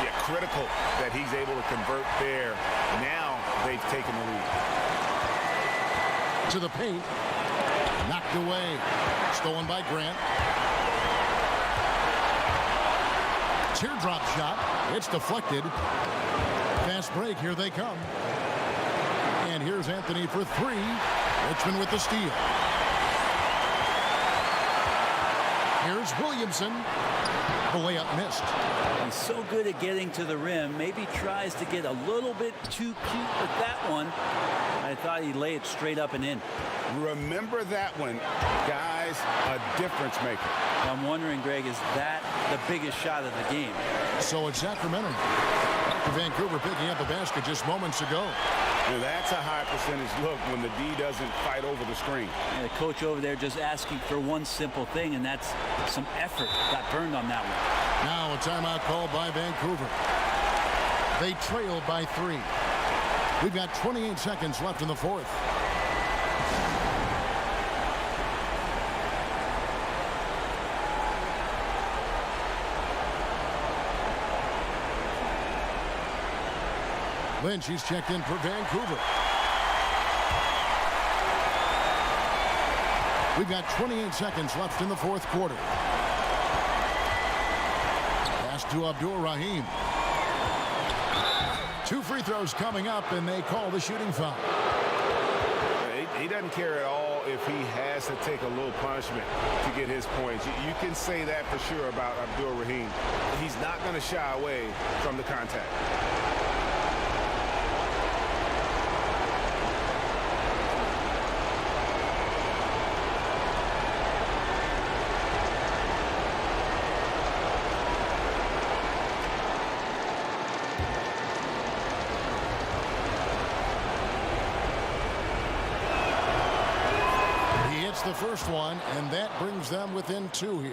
Speaker 2: Yeah, critical that he's able to convert there. Now they've taken the lead.
Speaker 1: To the paint. Knocked away. Stolen by Grant. Teardrop shot. It's deflected. Fast break. Here they come. And here's Anthony for 3. Richmond with the steal. Here's Williamson. The layup missed.
Speaker 5: He's so good at getting to the rim. Maybe tries to get a little bit too cute with that one. I thought he'd lay it straight up and in.
Speaker 2: Remember that one, guys, a difference maker.
Speaker 5: I'm wondering, Greg, is that the biggest shot of the game?
Speaker 1: So it's Sacramento. After Vancouver picking up a basket just moments ago.
Speaker 2: Well, that's a high percentage look when the D doesn't fight over the screen.
Speaker 5: And the coach over there just asking for one simple thing, and that's some effort. Got burned on that one.
Speaker 1: Now a timeout called by Vancouver. They trailed by 3. We've got 28 seconds left in the fourth. Lynch, he's checked in for Vancouver. We've got 28 seconds left in the fourth quarter. Pass to Abdul Rahim. 2 free throws coming up, and they call the shooting foul.
Speaker 2: He doesn't care at all if he has to take a little punishment to get his points. You can say that for sure about Abdul Rahim. He's not going to shy away from the contact.
Speaker 1: first one, and that brings them within 2 here.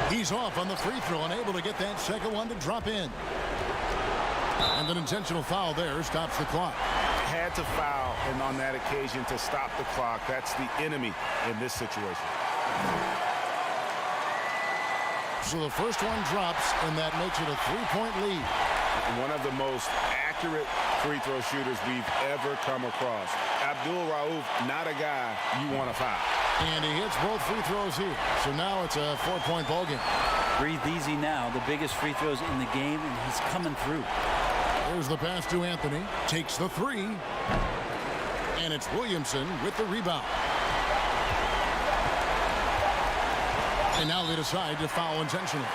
Speaker 1: He's off on the free throw, unable to get that second one to drop in. And an intentional foul there stops the clock.
Speaker 2: Had to foul, and on that occasion to stop the clock. That's the enemy in this situation.
Speaker 1: So the first one drops, and that makes it a 3-point lead.
Speaker 3: One of the most accurate free throw shooters we've ever come across. Abdul Rauf, not a guy you want to foul.
Speaker 1: And he hits both free throws here. So now it's a 4-point ball game.
Speaker 5: Breathe easy now. The biggest free throws in the game, and he's coming through.
Speaker 1: There's the pass to Anthony. Takes the three. And it's Williamson with the rebound. And now they decide to foul intentionally.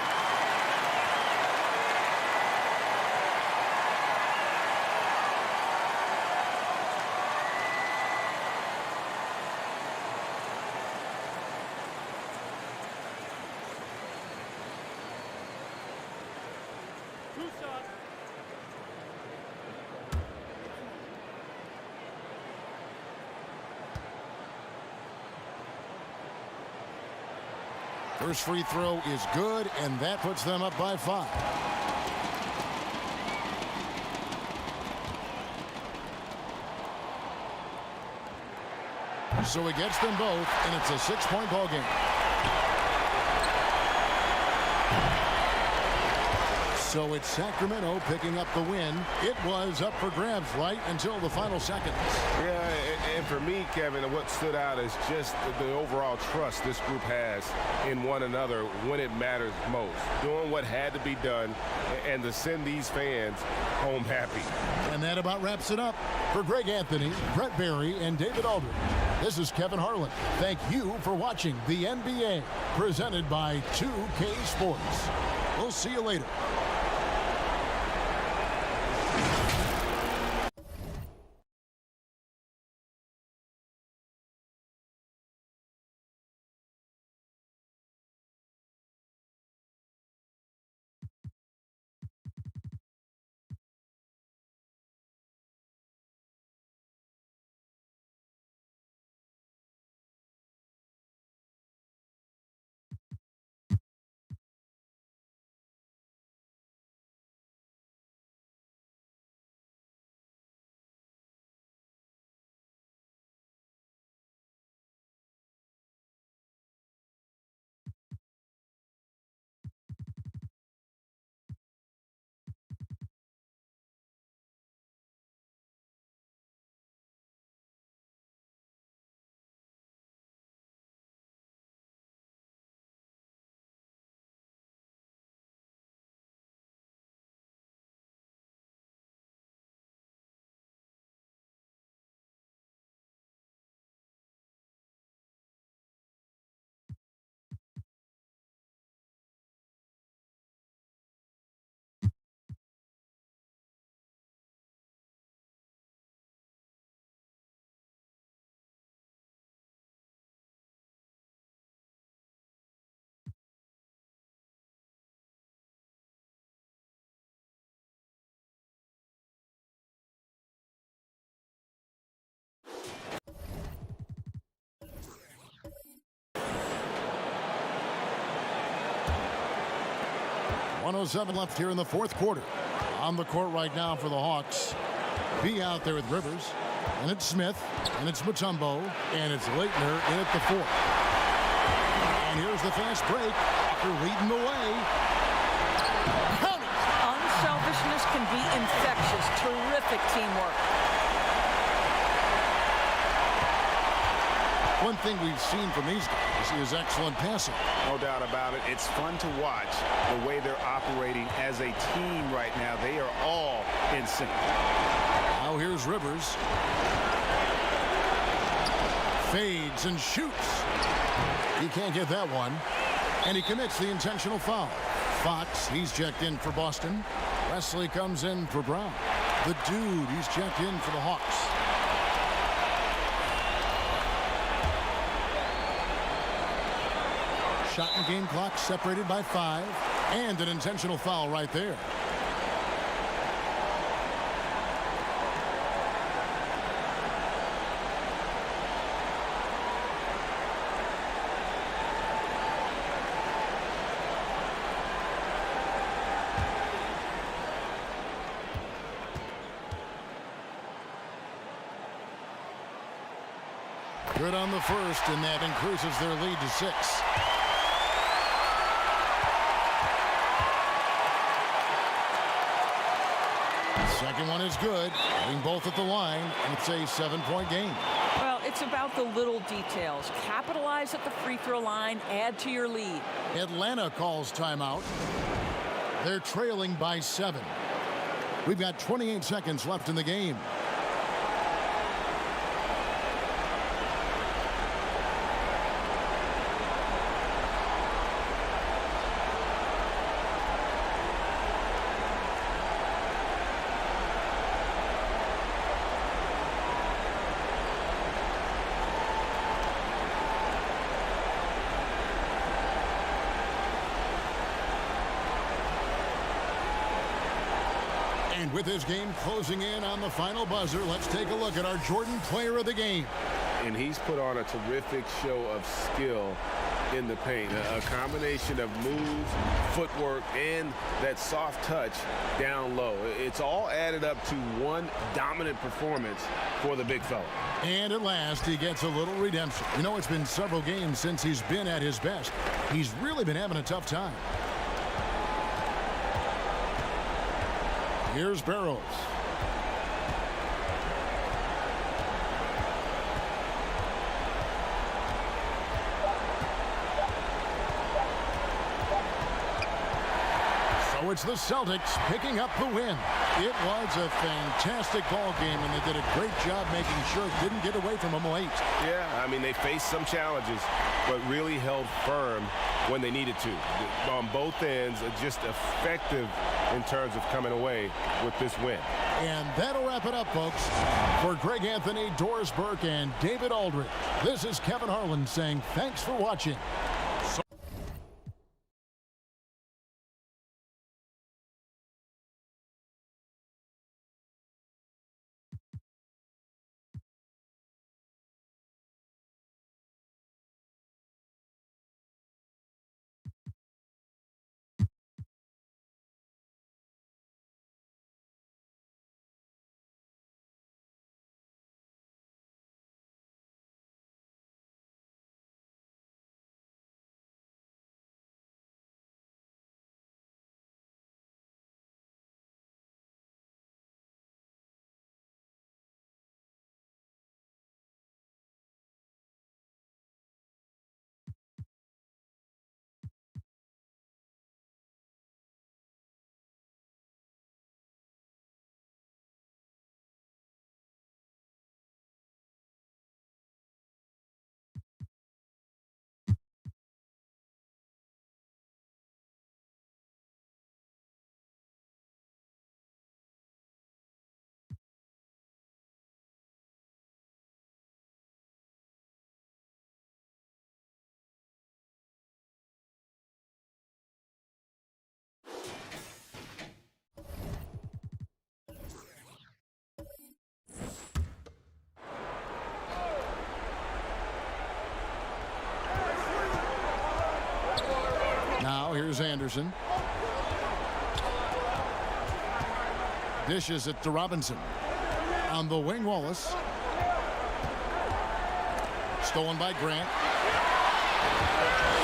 Speaker 1: First free throw is good, and that puts them up by 5. So he gets them both, and it's a 6-point ball game. So it's Sacramento picking up the win. It was up for grabs right until the final seconds.
Speaker 3: Yeah, and for me, Kevin, what stood out is just the overall trust this group has in one another when it matters most. Doing what had to be done and to send these fans home happy.
Speaker 1: And that about wraps it up. For Greg Anthony, Brett Barry, and David Aldridge, this is Kevin Harlan. Thank you for watching the NBA, presented by 2K Sports. We'll see you later. .107 left here in the fourth quarter. On the court right now for the Hawks. B out there with Rivers. And it's Smith. And it's Mutombo. And it's Leitner in at the 4th. And here's the fast break. They're leading the way. Count it!
Speaker 9: Unselfishness can be infectious. Terrific teamwork.
Speaker 1: One thing we've seen from these guys is excellent passing.
Speaker 2: No doubt about it. It's fun to watch the way they're operating as a team right now. They are all in sync.
Speaker 1: Now here's Rivers. Fades and shoots. He can't get that one. And he commits the intentional foul. Fox, he's checked in for Boston. Wesley comes in for Brown. The dude, he's checked in for the Hawks. shot and game clock separated by 5. And an intentional foul right there. Good on the first, and that increases their lead to 6. Second one is good. Hitting both at the line. It's a 7-point game.
Speaker 9: Well, it's about the little details. Capitalize at the free throw line. Add to your lead.
Speaker 1: Atlanta calls timeout. They're trailing by 7. We've got 28 seconds left in the game. And with this game closing in on the final buzzer, let's take a look at our Jordan Player of the Game.
Speaker 3: And he's put on a terrific show of skill in the paint. A combination of moves, footwork, and that soft touch down low. It's all added up to one dominant performance for the big fella.
Speaker 1: And at last, he gets a little redemption. You know, it's been several games since he's been at his best. He's really been having a tough time. Here's Barrows. So it's the Celtics picking up the win. It was a fantastic ball game, and they did a great job making sure it didn't get away from them late.
Speaker 3: Yeah, I mean, they faced some challenges, but really held firm when they needed to. On both ends, just effective in terms of coming away with this win.
Speaker 1: And that'll wrap it up, folks. For Greg Anthony, Doris Burke, and David Aldridge, this is Kevin Harlan saying thanks for watching. Now here's Anderson. Dishes it to Robinson. On the wing, Wallace. Stolen by Grant.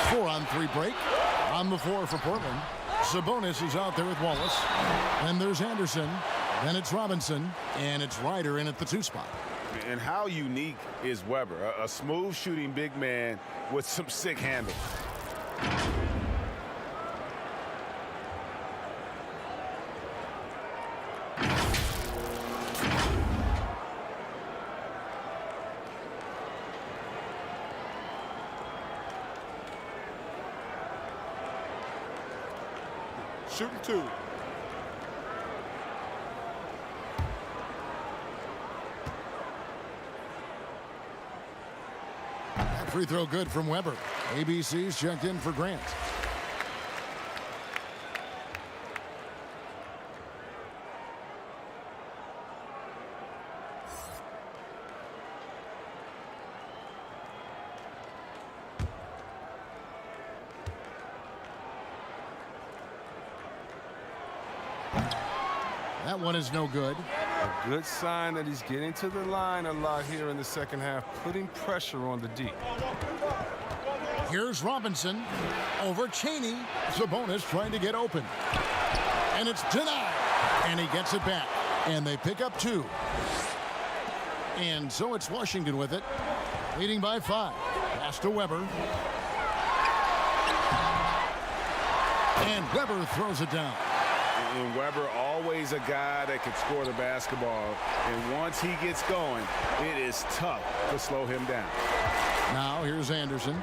Speaker 1: 4-on-3 break. On the floor for Portland. Sabonis is out there with Wallace. And there's Anderson. Then it's Robinson. And it's Ryder in at the 2 spot.
Speaker 3: And how unique is Weber? A smooth shooting big man with some sick handles.
Speaker 6: Shooting 2.
Speaker 1: That's free throw good from Weber. ABC's checked in for Grant. That one is no good.
Speaker 6: A good sign that he's getting to the line a lot here in the second half, putting pressure on the D.
Speaker 1: Here's Robinson over Cheney. Sabonis trying to get open. And it's denied. And he gets it back. And they pick up 2. And so it's Washington with it, leading by 5. Pass to Weber. And Weber throws it down.
Speaker 3: And Weber, always a guy that can score the basketball. And once he gets going, it is tough to slow him down.
Speaker 1: Now here's Anderson.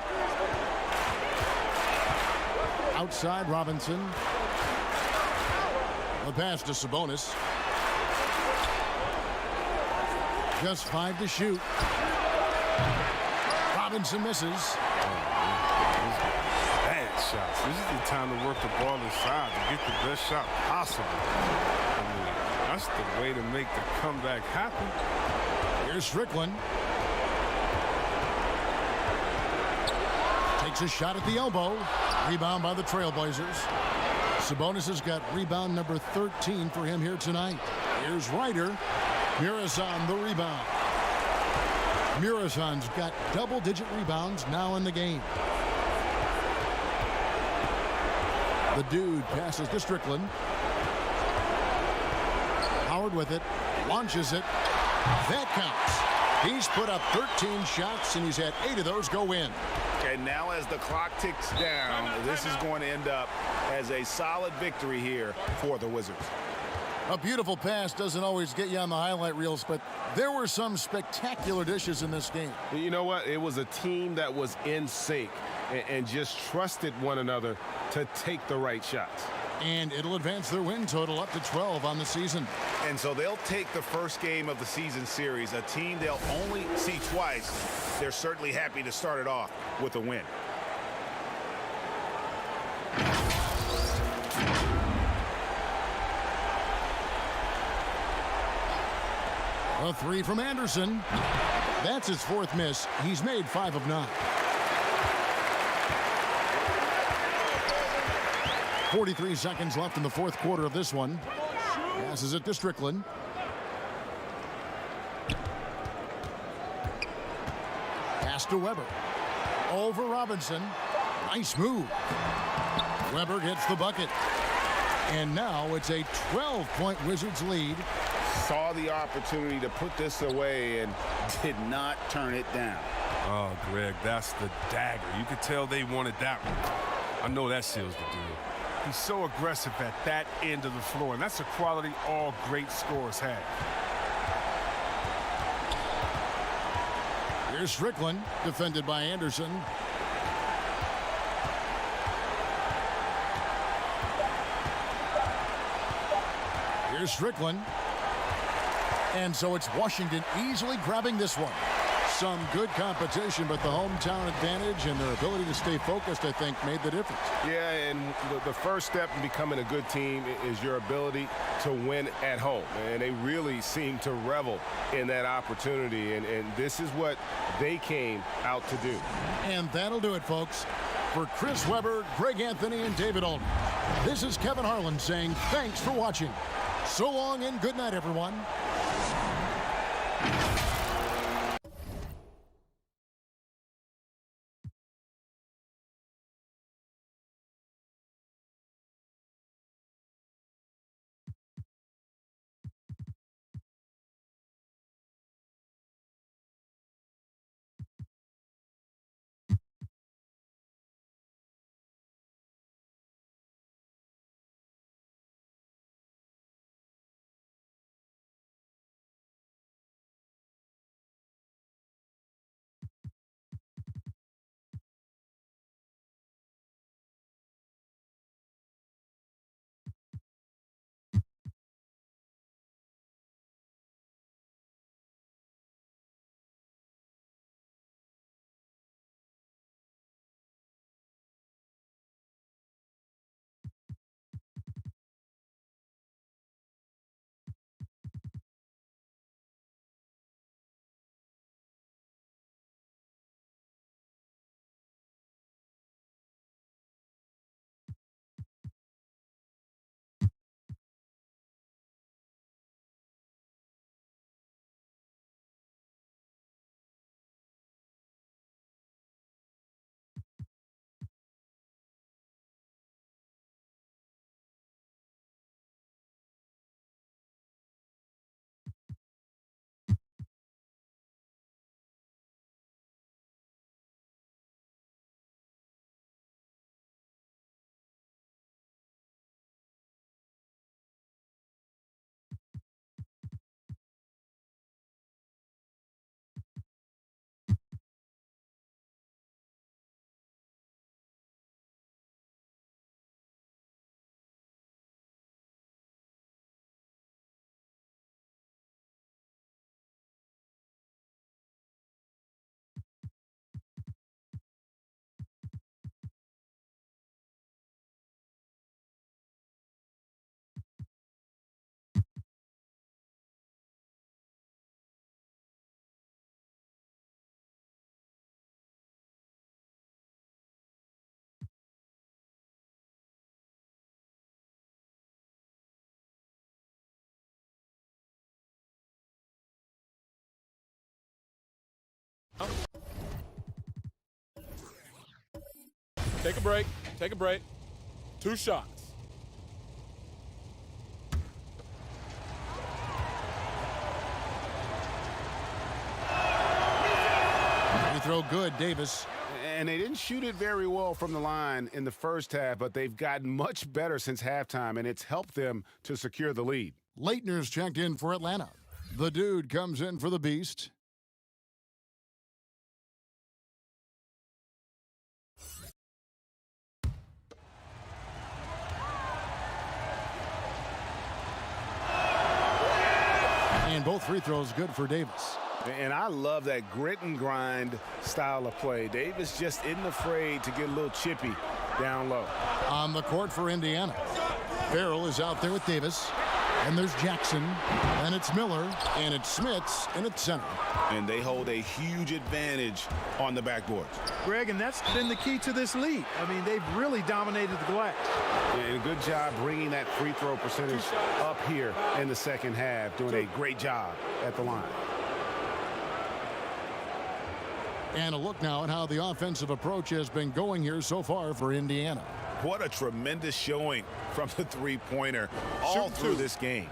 Speaker 1: Outside Robinson. The pass to Sabonis. Just 5 to shoot. Robinson misses.
Speaker 6: Shots. This is the time to work the ball inside to get the best shot possible. I mean, that's the way to make the comeback happen.
Speaker 1: Here's Strickland. Takes a shot at the elbow. Rebound by the Trailblazers. Sabonis has got rebound number 13 for him here tonight. Here's Ryder. Muresan the rebound. Muresan's got double-digit rebounds now in the game. The dude passes to Strickland. Howard with it. Launches it. That counts. He's put up 13 shots, and he's had 8 of those go in.
Speaker 2: And now as the clock ticks down, this is going to end up as a solid victory here for the Wizards.
Speaker 1: A beautiful pass doesn't always get you on the highlight reels, but there were some spectacular dishes in this game.
Speaker 3: You know what? It was a team that was in sync and just trusted one another to take the right shots.
Speaker 1: And it'll advance their win total up to 12 on the season.
Speaker 2: And so they'll take the first game of the season series, a team they'll only see twice. They're certainly happy to start it off with a win.
Speaker 1: A 3 from Anderson. That's his 4th miss. He's made 5 of 9. 43 seconds left in the 4th quarter of this one. Passes it to Strickland. Pass to Weber. Over Robinson. Nice move. Weber gets the bucket. And now it's a 12-point Wizards lead.
Speaker 2: Saw the opportunity to put this away and did not turn it down.
Speaker 6: Oh, Greg, that's the dagger. You could tell they wanted that one. I know that seals the deal. He's so aggressive at that end of the floor, and that's a quality all great scorers have.
Speaker 1: Here's Strickland, defended by Anderson. Here's Strickland. And so it's Washington easily grabbing this one. Some good competition, but the hometown advantage and their ability to stay focused, I think, made the difference.
Speaker 3: Yeah, and the first step in becoming a good team is your ability to win at home. And they really seem to revel in that opportunity. And this is what they came out to do.
Speaker 1: And that'll do it, folks. For Chris Webber, Greg Anthony, and David Aldridge, this is Kevin Harlan saying thanks for watching. So long and good night, everyone.
Speaker 7: Take a break. Take a break. 2 shots.
Speaker 1: Free throw good, Davis.
Speaker 3: And they didn't shoot it very well from the line in the first half, but they've gotten much better since halftime, and it's helped them to secure the lead.
Speaker 1: Leitner's checked in for Atlanta. The dude comes in for the Beast. And both free throws good for Davis.
Speaker 3: And I love that grit and grind style of play. Davis just isn't afraid to get a little chippy down low.
Speaker 1: On the court for Indiana. Farrell is out there with Davis. And there's Jackson. And it's Miller. And it's Smits. And it's center.
Speaker 2: And they hold a huge advantage on the backboards.
Speaker 10: Greg, and that's been the key to this lead. I mean, they've really dominated the glass.
Speaker 3: And a good job bringing that free throw percentage up here in the second half. Doing a great job at the line.
Speaker 1: And a look now at how the offensive approach has been going here so far for Indiana.
Speaker 2: What a tremendous showing from the three-pointer all through this game.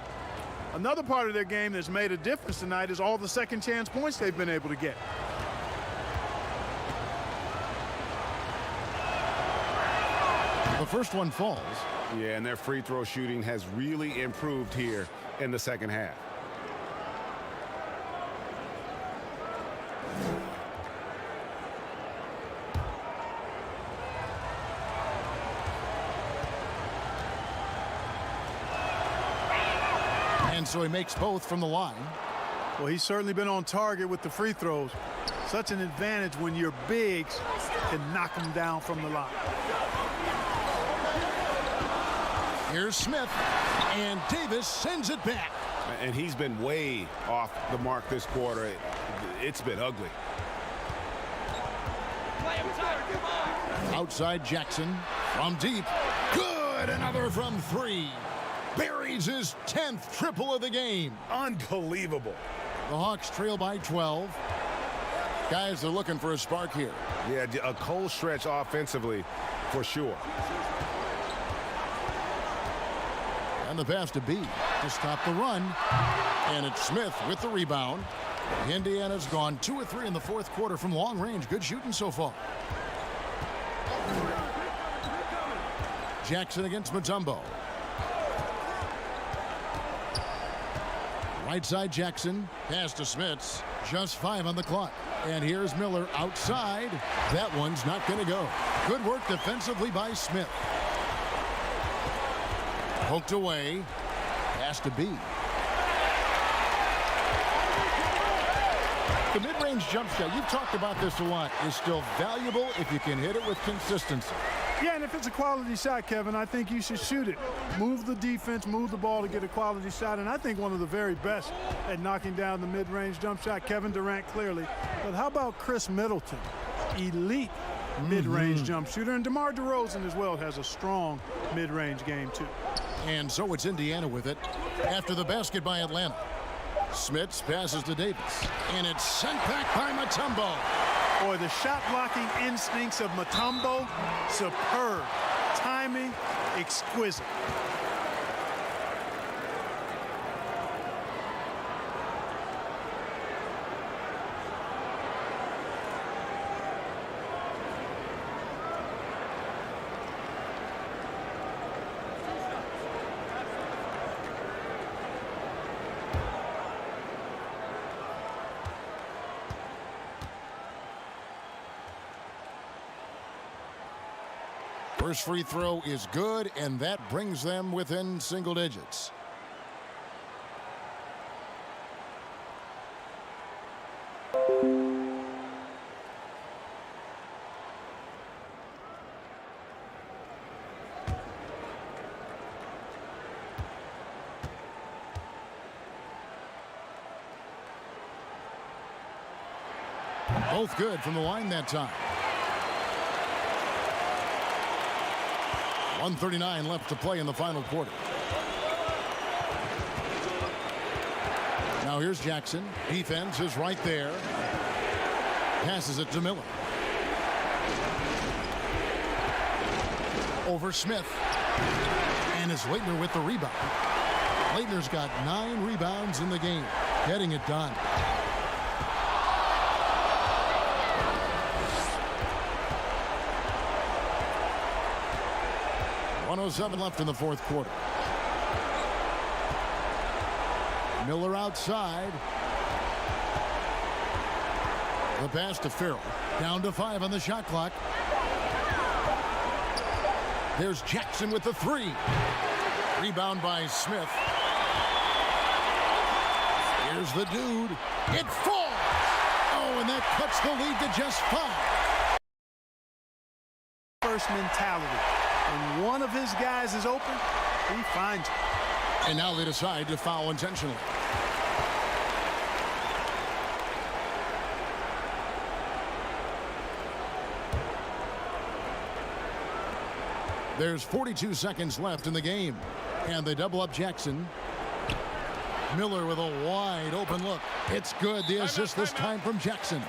Speaker 10: Another part of their game that's made a difference tonight is all the second chance points they've been able to get.
Speaker 1: The first one falls.
Speaker 3: Yeah, and their free throw shooting has really improved here in the second half.
Speaker 1: And so he makes both from the line.
Speaker 10: Well, he's certainly been on target with the free throws. Such an advantage when your bigs can knock them down from the line.
Speaker 1: Here's Smith, and Davis sends it back.
Speaker 3: And he's been way off the mark this quarter. It's been ugly.
Speaker 1: Outside Jackson from deep. Good, another from 3. Buries his 10th triple of the game.
Speaker 2: Unbelievable.
Speaker 1: The Hawks trail by 12. Guys are looking for a spark here.
Speaker 3: Yeah, a cold stretch offensively for sure.
Speaker 1: And the pass to B to stop the run. And it's Smith with the rebound. Indiana's gone 2 of 3 in the fourth quarter from long range. Good shooting so far. Jackson against Mutombo. Right side Jackson. Pass to Smits. Just 5 on the clock. And here's Miller outside. That one's not going to go. Good work defensively by Smith. Poked away. Pass to B. The mid-range jump shot, you've talked about this a lot, is still valuable if you can hit it with consistency.
Speaker 10: Yeah, and if it's a quality shot, Kevin, I think you should shoot it. Move the defense, move the ball to get a quality shot, and I think one of the very best at knocking down the mid-range jump shot, Kevin Durant clearly. But how about Chris Middleton? Elite mid-range jump shooter, and DeMar DeRozan as well has a strong mid-range game too.
Speaker 1: And so it's Indiana with it after the basket by Atlanta. Smits passes to Davis, and it's sent back by Mutombo.
Speaker 10: Boy, the shot blocking instincts of Mutombo, superb. Timing, exquisite.
Speaker 1: First free throw is good, and that brings them within single digits. Both good from the line that time. 1:39 left to play in the final quarter. Now here's Jackson. Defense is right there. Passes it to Miller. over Smith. And is Leitner with the rebound. Leitner's got 9 rebounds in the game, getting it done. .107 left in the fourth quarter. Miller outside. The pass to Farrell. Down to 5 on the shot clock. There's Jackson with the 3. Rebound by Smith. Here's the dude. It falls. Oh, and that cuts the lead to just 5.
Speaker 10: First mentality. When one of his guys is open, he finds it.
Speaker 1: And now they decide to foul intentionally. There's 42 seconds left in the game. And they double up Jackson. Miller with a wide open look. It's good. The assist this time from Jackson.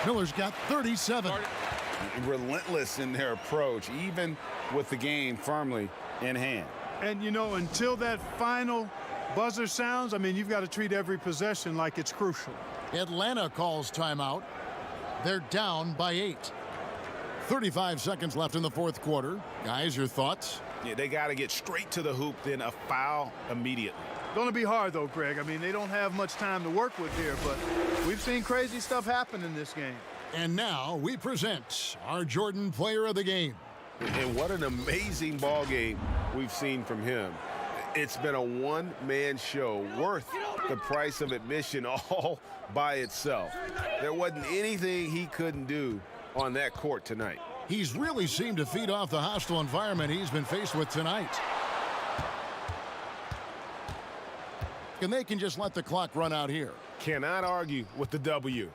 Speaker 1: Miller's got 37.
Speaker 2: Relentless in their approach, even with the game firmly in hand.
Speaker 10: And, you know, until that final buzzer sounds, I mean, you've got to treat every possession like it's crucial.
Speaker 1: Atlanta calls timeout. They're down by 8. 35 seconds left in the fourth quarter. Guys, your thoughts?
Speaker 2: Yeah, they got to get straight to the hoop, then a foul immediately.
Speaker 10: Going to be hard, though, Greg. I mean, they don't have much time to work with here, but we've seen crazy stuff happen in this game.
Speaker 1: And now we present our Jordan Player of the Game.
Speaker 3: And what an amazing ball game we've seen from him. It's been a one-man show worth the price of admission all by itself. There wasn't anything he couldn't do on that court tonight.
Speaker 1: He's really seemed to feed off the hostile environment he's been faced with tonight. And they can just let the clock run out here.
Speaker 3: Cannot argue with the W.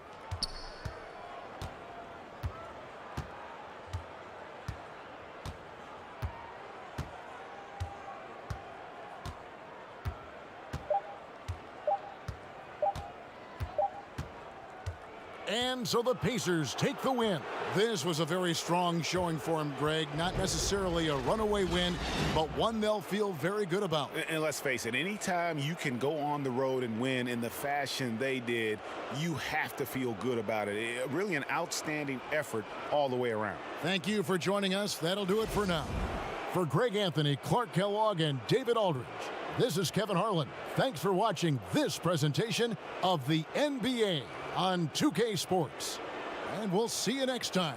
Speaker 1: And so the Pacers take the win. This was a very strong showing for him, Greg. Not necessarily a runaway win, but one they'll feel very good about.
Speaker 2: And let's face it, anytime you can go on the road and win in the fashion they did, you have to feel good about it. Really an outstanding effort all the way around.
Speaker 1: Thank you for joining us. That'll do it for now. For Greg Anthony, Clark Kellogg, and David Aldridge, this is Kevin Harlan. Thanks for watching this presentation of the NBA on 2K Sports. And we'll see you next time.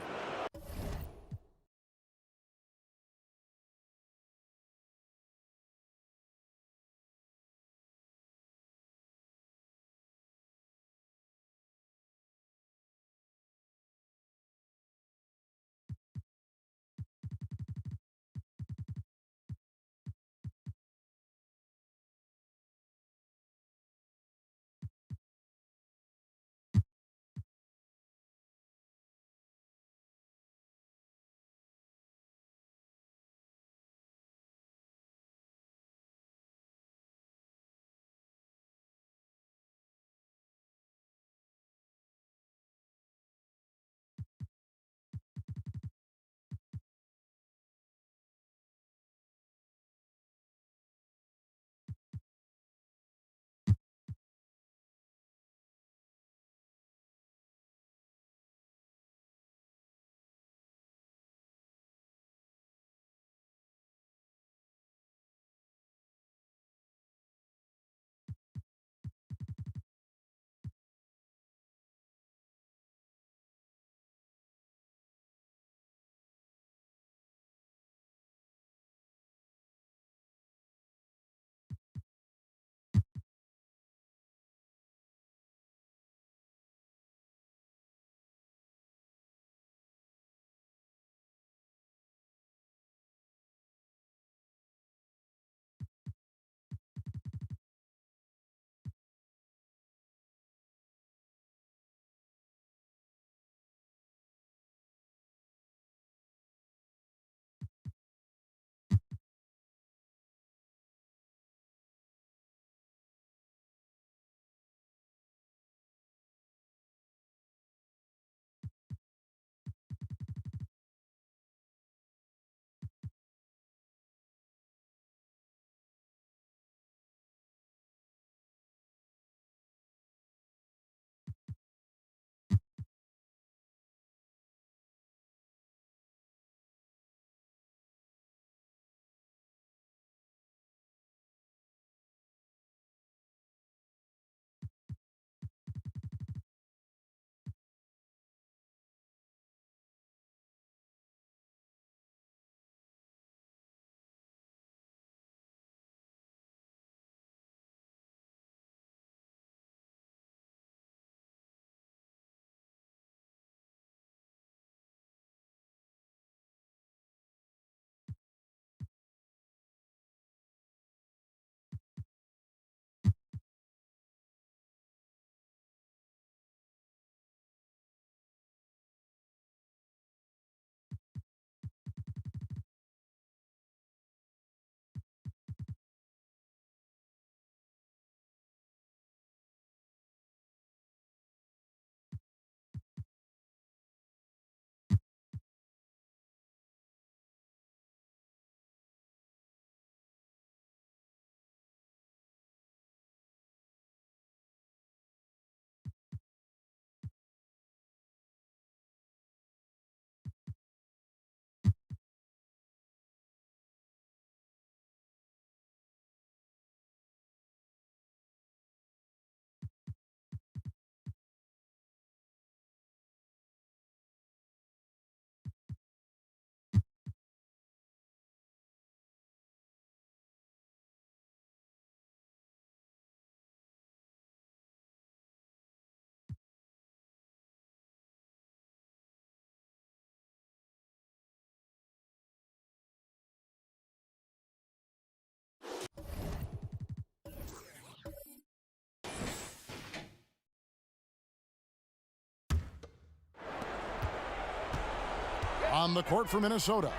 Speaker 1: On the court for Minnesota,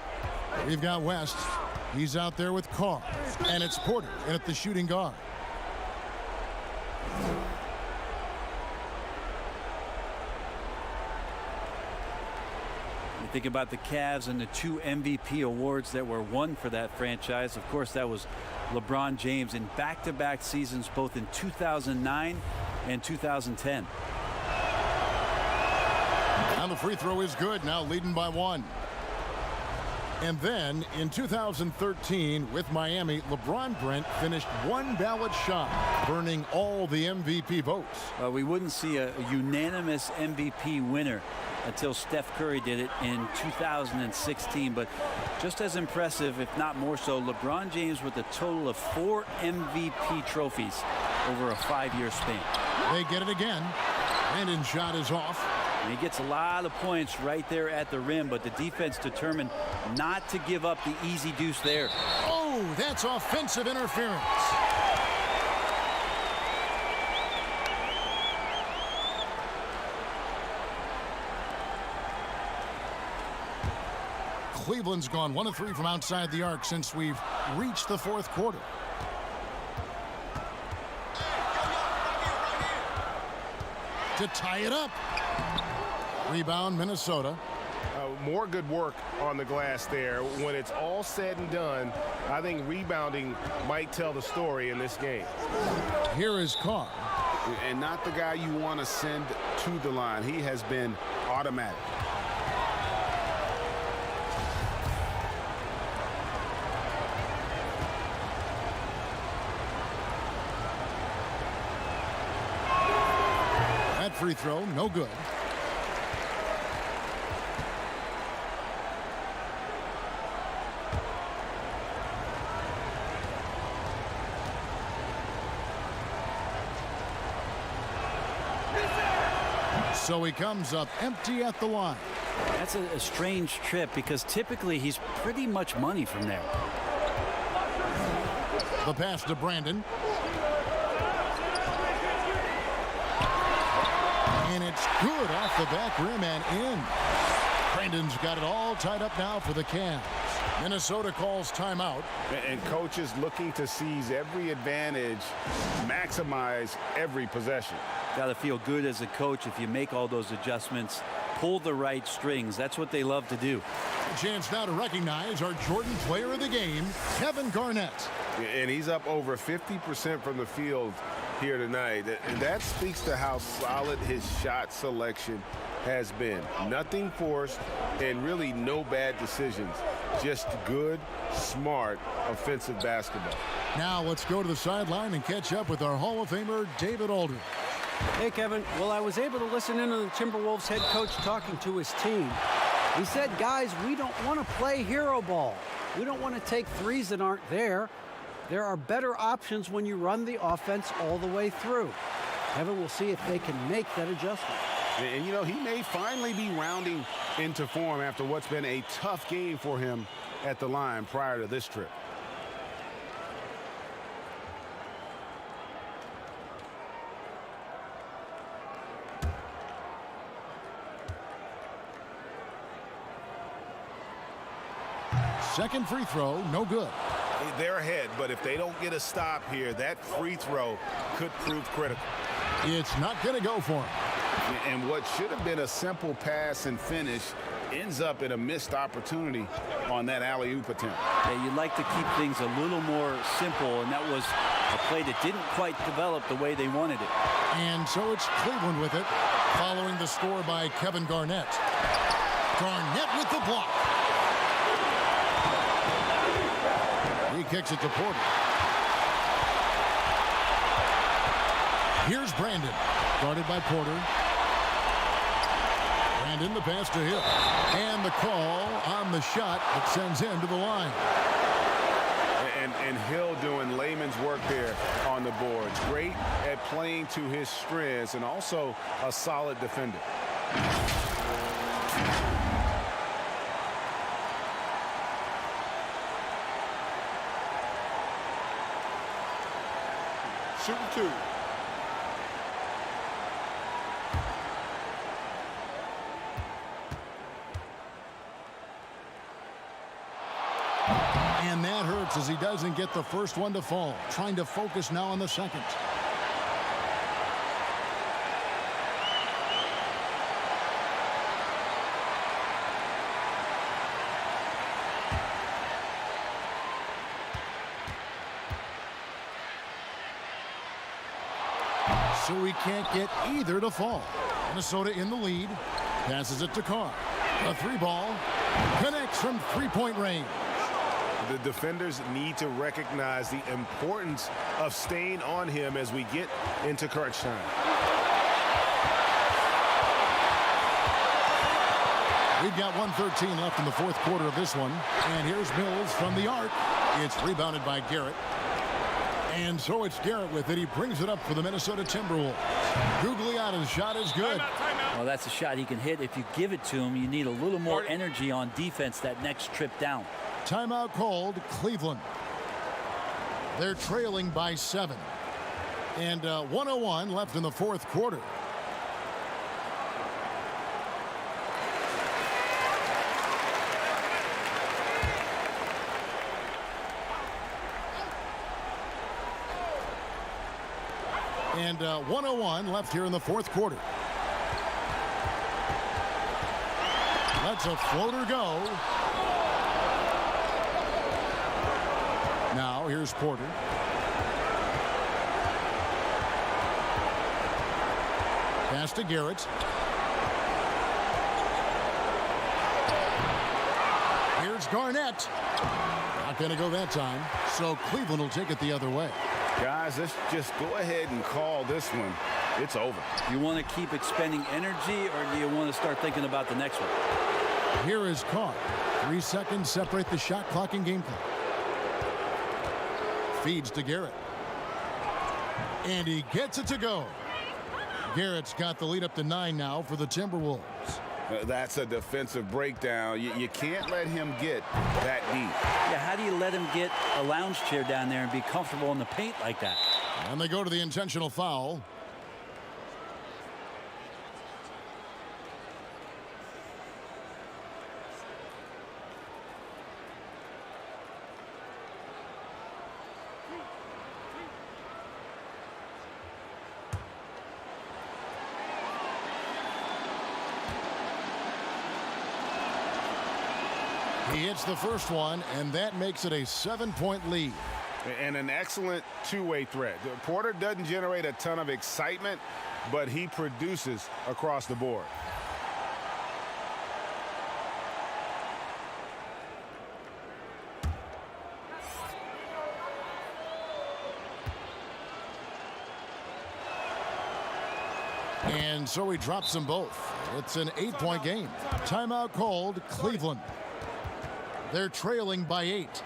Speaker 1: we've got West. He's out there with Carr. And it's Porter in at the shooting guard.
Speaker 5: You think about the Cavs and the 2 MVP awards that were won for that franchise. Of course, that was LeBron James in back-to-back seasons, both in 2009 and 2010.
Speaker 1: And the free throw is good, now leading by 1. And then in 2013 with Miami, LeBron Brent finished 1 ballot shy, burning all the MVP votes.
Speaker 5: We wouldn't see a unanimous MVP winner until Steph Curry did it in 2016. But just as impressive, if not more so, LeBron James with a total of 4 MVP trophies over a 5-year span.
Speaker 1: They get it again. Brandon's shot is off.
Speaker 5: And he gets a lot of points right there at the rim, but the defense determined not to give up the easy deuce there.
Speaker 1: Oh, that's offensive interference. Cleveland's gone 1 of 3 from outside the arc since we've reached the 4th quarter. To tie it up. Rebound, Minnesota.
Speaker 3: More good work on the glass there. When it's all said and done, I think rebounding might tell the story in this game.
Speaker 1: Here is Carr.
Speaker 2: And not the guy you want to send to the line. He has been automatic.
Speaker 1: That free throw, no good. So he comes up empty at the line.
Speaker 5: That's a strange trip because typically he's pretty much money from there.
Speaker 1: The pass to Brandon. And it's good off the back rim and in. Brandon's got it all tied up now for the Cavs. Minnesota calls timeout.
Speaker 2: And coaches looking to seize every advantage, maximize every possession.
Speaker 5: Got to feel good as a coach if you make all those adjustments, pull the right strings. That's what they love to do.
Speaker 1: A chance now to recognize our Jordan player of the game, Kevin Garnett.
Speaker 3: And he's up over 50% from the field here tonight. And that speaks to how solid his shot selection has been. Nothing forced and really no bad decisions. Just good, smart, offensive basketball.
Speaker 1: Now let's go to the sideline and catch up with our Hall of Famer, David Aldridge.
Speaker 4: Hey, Kevin. Well, I was able to listen in on the Timberwolves head coach talking to his team. He said, guys, we don't want to play hero ball. We don't want to take threes that aren't there. There are better options when you run the offense all the way through. Kevin, we'll see if they can make that adjustment.
Speaker 2: And, you know, he may finally be rounding into form after what's been a tough game for him at the line prior to this trip.
Speaker 1: Second free throw, no good.
Speaker 2: They're ahead, but if they don't get a stop here, that free throw could prove critical.
Speaker 1: It's not going to go for him.
Speaker 2: And what should have been a simple pass and finish ends up in a missed opportunity on that alley-oop attempt.
Speaker 5: Yeah, you'd like to keep things a little more simple, and that was a play that didn't quite develop the way they wanted it.
Speaker 1: And so it's Cleveland with it, following the score by Kevin Garnett. Garnett with the block. He kicks it to Porter. Here's Brandon, guarded by Porter. Brandon, the pass to Hill. And the call on the shot that sends him to the line.
Speaker 3: And Hill doing layman's work there on the boards. Great at playing to his strengths and also a solid defender.
Speaker 7: Shooting 2.
Speaker 1: And that hurts as he doesn't get the first one to fall. Trying to focus now on the second. So he can't get either to fall. Minnesota in the lead. Passes it to Carr. A three ball. Connects from three-point range.
Speaker 3: The defenders need to recognize the importance of staying on him as we get into crunch time.
Speaker 1: We've got 1:13 left in the fourth quarter of this one. And here's Mills from the arc. It's rebounded by Garrett. And so it's Garrett with it. He brings it up for the Minnesota Timberwolves. Gugliotta's shot is good.
Speaker 5: Well, that's a shot he can hit. If you give it to him, you need a little more energy on defense that next trip down.
Speaker 1: Timeout called, Cleveland. They're trailing by 7. And 1:01 left in the fourth quarter. And 1:01 left here in the fourth quarter. Lets a floater go. Now here's Porter. Pass to Garrett. Here's Garnett. Not going to go that time. So Cleveland will take it the other way.
Speaker 3: Guys, let's just go ahead and call this one. It's over.
Speaker 5: You want to keep expending energy, or do you want to start thinking about the next one?
Speaker 1: Here is Carr. 3 seconds separate the shot clock and game clock. Feeds to Garrett. And he gets it to go. Garrett's got the lead up to 9 now for the Timberwolves.
Speaker 3: That's a defensive breakdown. You can't let him get that deep.
Speaker 5: Yeah, how do you let him get a lounge chair down there and be comfortable in the paint like that?
Speaker 1: And they go to the intentional foul. He hits the first one, and that makes it a 7-point lead.
Speaker 3: And an excellent two-way threat. Porter doesn't generate a ton of excitement, but he produces across the board.
Speaker 1: And so he drops them both. It's an 8-point game. Timeout called, Cleveland. They're trailing by 8.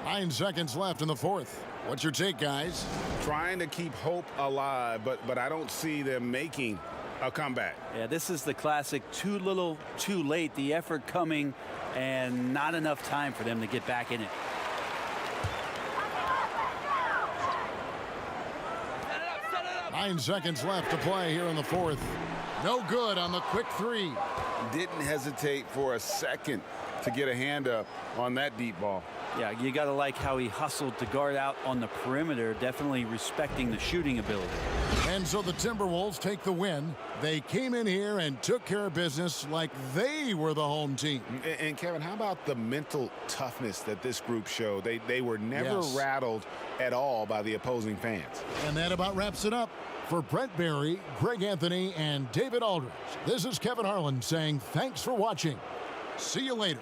Speaker 1: 9 seconds left in the fourth. What's your take, guys?
Speaker 3: Trying to keep hope alive, but I don't see them making a comeback.
Speaker 5: Yeah, this is the classic too little, too late. The effort coming and not enough time for them to get back in it.
Speaker 11: Set it up.
Speaker 1: 9 seconds left to play here in the fourth. No good on the quick three.
Speaker 3: Didn't hesitate for a second to get a hand up on that deep ball.
Speaker 5: Yeah, you got to like how he hustled to guard out on the perimeter, definitely respecting the shooting ability.
Speaker 1: And so the Timberwolves take the win. They came in here and took care of business like they were the home team.
Speaker 3: And Kevin, how about the mental toughness that this group showed? They were never rattled at all by the opposing fans.
Speaker 1: And that about wraps it up. For Brent Barry, Greg Anthony, and David Aldridge, this is Kevin Harlan saying thanks for watching. See you later.